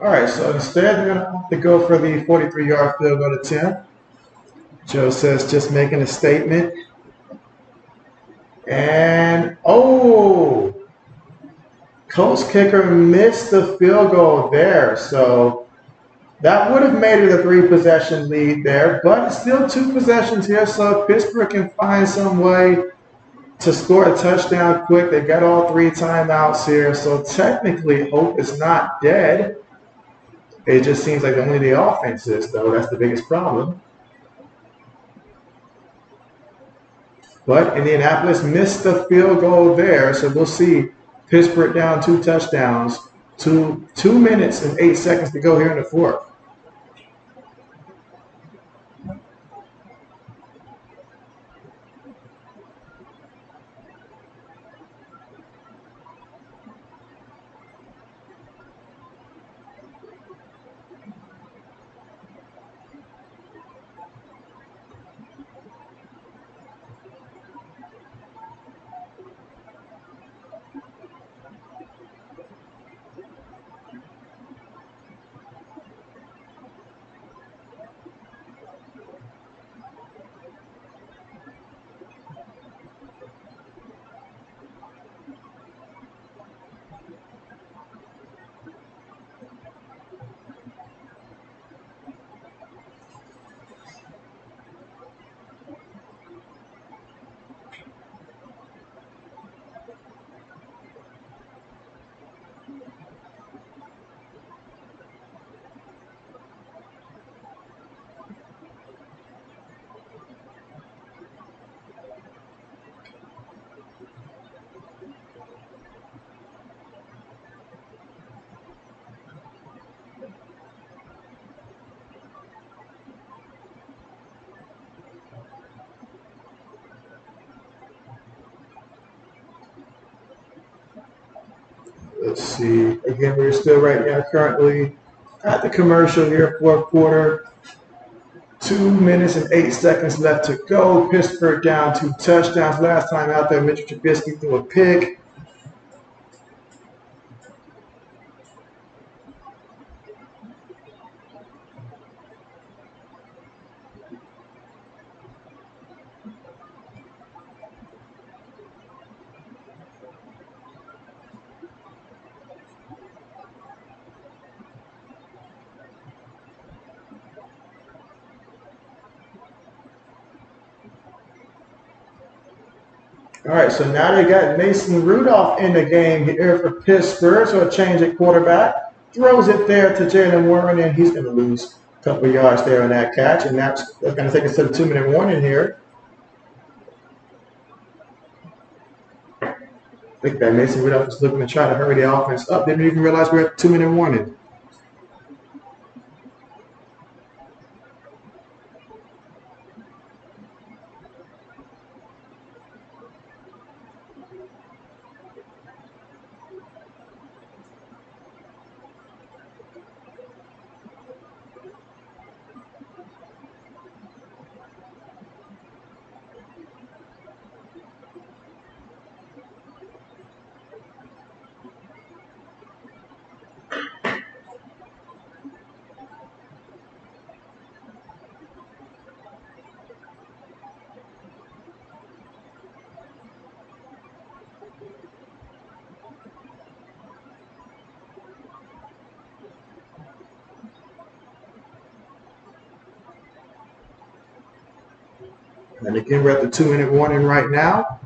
All right, so instead we're going to have to go for the 43-yard field goal attempt. Joe says just making a statement. And, oh, Colts kicker missed the field goal there. So That would have made it a 3-possession lead there, but it's still 2 possessions here, so if Pittsburgh can find some way to score a touchdown quick, they got all 3 timeouts here, so technically hope is not dead. It just seems like only the offense is, though. That's the biggest problem. But Indianapolis missed the field goal there, so we'll see Pittsburgh down 2 touchdowns. 2 minutes and 8 seconds to go here in the fourth. Let's see. Again, we're still right now currently at the commercial here, fourth quarter. 2 minutes and 8 seconds left to go. Pittsburgh down 2 touchdowns. Last time out there, Mitchell Trubisky threw a pick. All right, so now they got Mason Rudolph in the game here for Pittsburgh. So a change at quarterback. Throws it there to Jalen Warren, and he's going to lose a couple of yards there on that catch. And that's going to take us to the 2-minute warning here. I think that Mason Rudolph was looking to try to hurry the offense up. Didn't even realize we're at the 2-minute warning. And again, we're at the 2-minute warning right now.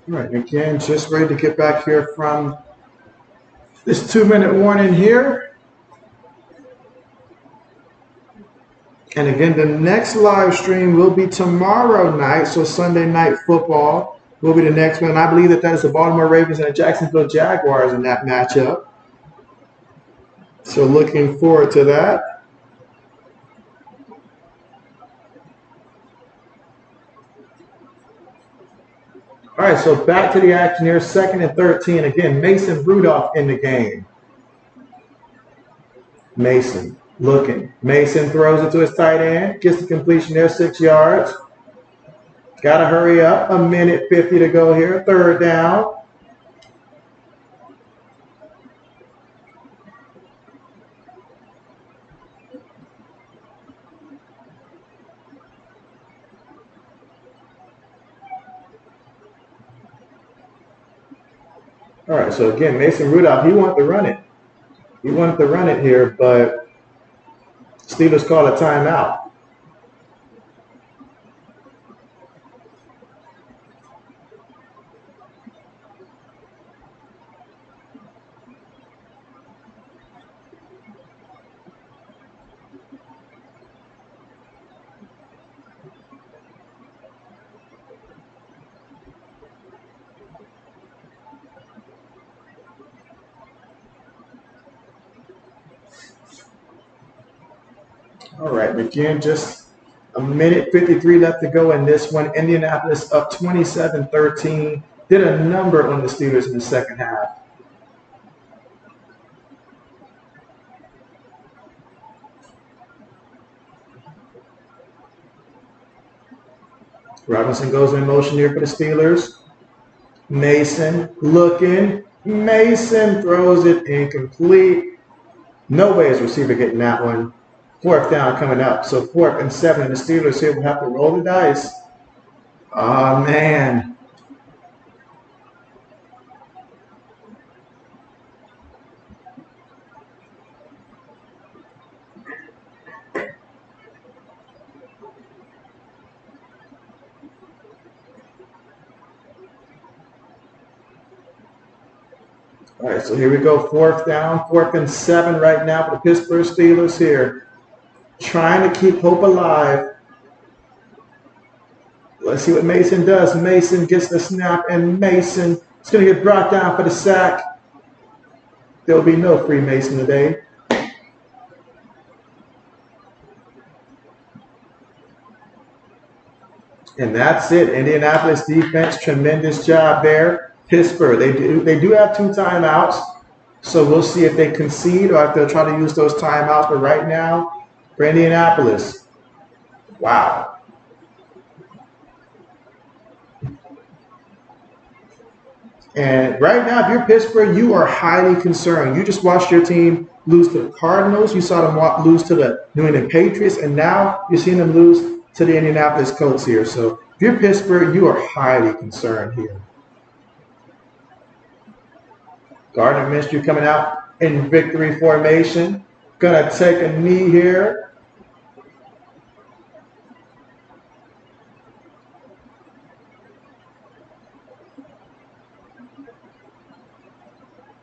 All right, again, just ready to get back here from this 2-minute warning here. And again, the next live stream will be tomorrow night. So Sunday Night Football will be the next one. And I believe that is the Baltimore Ravens and the Jacksonville Jaguars in that matchup. So looking forward to that. All right, so back to the action here. 2nd and 13. Again, Mason Rudolph in the game. Mason looking. Mason throws it to his tight end. Gets the completion there, 6 yards. Got to hurry up. 1:50 to go here. 3rd down. All right, so again, Mason Rudolph, he wanted to run it. He wanted to run it here, but Steelers call a timeout. All right, again, just 1:53 left to go in this one. Indianapolis up 27-13. Did a number on the Steelers in the second half. Robinson goes in motion here for the Steelers. Mason looking. Mason throws it incomplete. No way is receiver getting that one. 4th down coming up. So 4th and 7, and the Steelers here will have to roll the dice. Oh, man. All right, so here we go. 4th down, 4th and 7 right now for the Pittsburgh Steelers here. Trying to keep hope alive. Let's see what Mason does. Mason gets the snap, and Mason is going to get brought down for the sack. There will be no free Mason today. And that's it. Indianapolis defense, tremendous job there. Pittsburgh, they do have 2 timeouts. So we'll see if they concede or if they'll try to use those timeouts. But right now, for Indianapolis, wow. And right now, if you're Pittsburgh, you are highly concerned. You just watched your team lose to the Cardinals. You saw them lose to the New England Patriots. And now you're seeing them lose to the Indianapolis Colts here. So if you're Pittsburgh, you are highly concerned here. Gardner Minshew coming out in victory formation. Gonna take a knee here.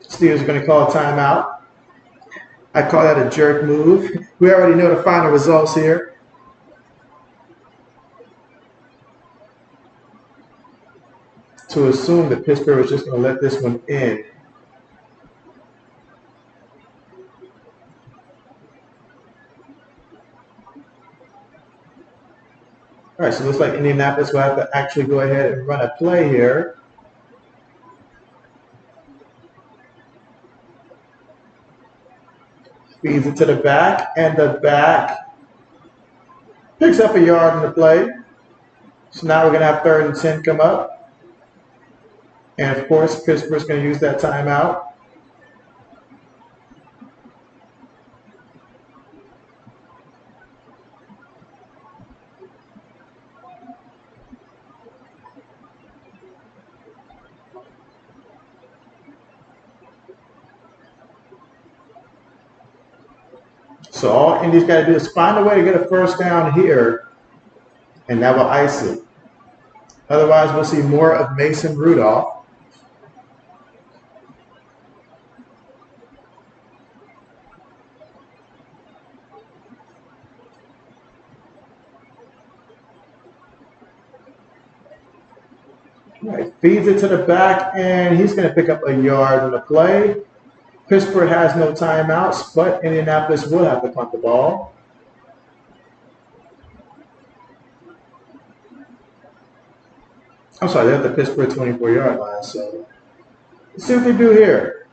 Steelers are going to call a timeout. I call that a jerk move. We already know the final results here. To assume that Pittsburgh was just going to let this one in. All right, so it looks like Indianapolis will have to actually go ahead and run a play here. Feeds it to the back, and the back picks up a yard in the play. So now we're going to have 3rd and 10 come up. And of course, Pittsburgh's going to use that timeout. So all Indy's got to do is find a way to get a 1st down here, and that will ice it. Otherwise, we'll see more of Mason Rudolph. Right, feeds it to the back, and he's going to pick up a yard on the play. Pittsburgh has no timeouts, but Indianapolis will have to punt the ball. I'm sorry, they're at the Pittsburgh 24-yard line, so let's see what they do here.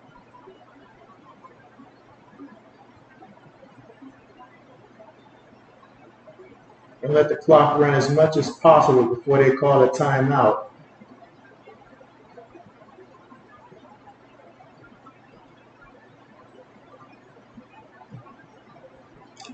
And let the clock run as much as possible before they call a timeout.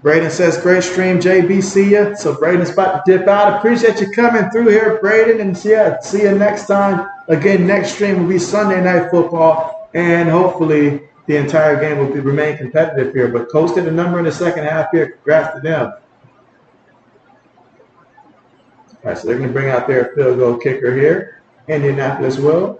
Braden says, great stream, JB, see ya. So Braden's about to dip out. Appreciate you coming through here, Braden. And yeah, see you next time. Again, next stream will be Sunday Night Football. And hopefully the entire game will remain competitive here. But Colts did a number in the second half here. Congrats to them. All right, so they're going to bring out their field goal kicker here. Indianapolis will.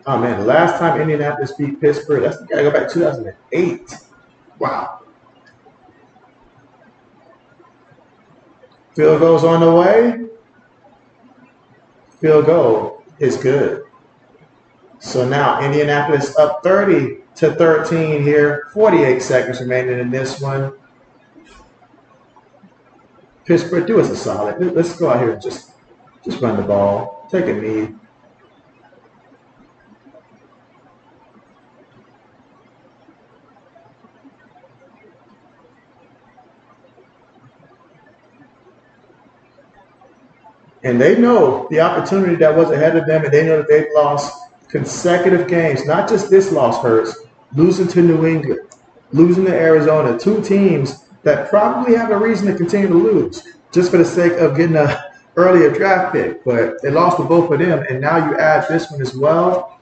Oh, man, the last time Indianapolis beat Pittsburgh, that's got to go back to 2008. Wow. Field goal's on the way. Field goal is good. So now Indianapolis up 30-13 here. 48 seconds remaining in this one. Pittsburgh, do us a solid. Let's go out here and just run the ball. Take a knee. And they know the opportunity that was ahead of them, and they know that they've lost consecutive games. Not just this loss hurts, losing to New England, losing to Arizona, two teams that probably have a reason to continue to lose just for the sake of getting an earlier draft pick. But they lost to both of them, and now you add this one as well.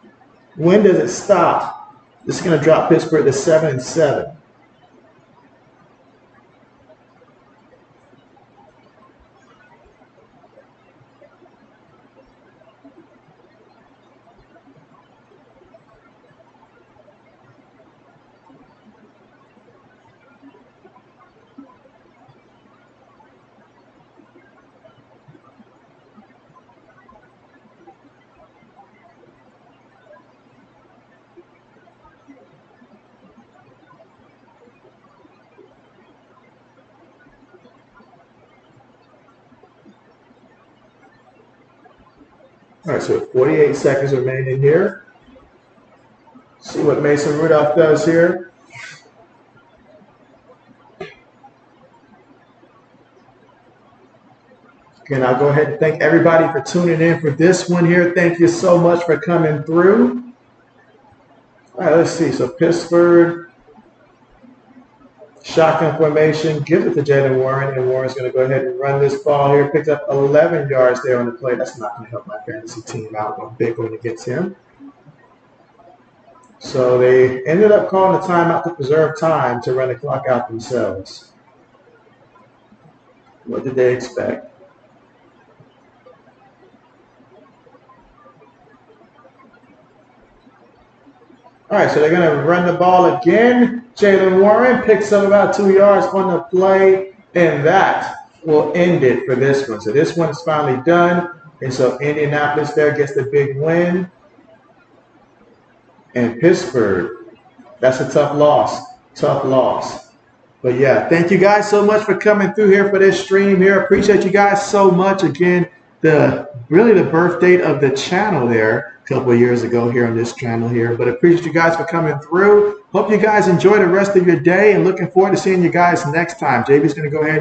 When does it stop? This is going to drop Pittsburgh to 7-7. All right, so 48 seconds remaining here. See what Mason Rudolph does here. Again, I'll go ahead and thank everybody for tuning in for this one here. Thank you so much for coming through. All right, let's see. So Pittsburgh, shotgun formation, gives it to Jaylen Warren, and Warren's going to go ahead and run this ball here. Picked up 11 yards there on the play. That's not going to help my fantasy team out. I'm big going against him. So they ended up calling a timeout to preserve time to run the clock out themselves. What did they expect? All right, so they're going to run the ball again. Jaylen Warren picks up about 2 yards on the play, and that will end it for this one. So this one is finally done, and so Indianapolis there gets the big win. And Pittsburgh, that's a tough loss. But yeah, thank you guys so much for coming through here for this stream here. Appreciate you guys so much. Again, really the birth date of the channel there a couple of years ago here on this channel here. But appreciate you guys for coming through. Hope you guys enjoy the rest of your day, and looking forward to seeing you guys next time. JB's going to go ahead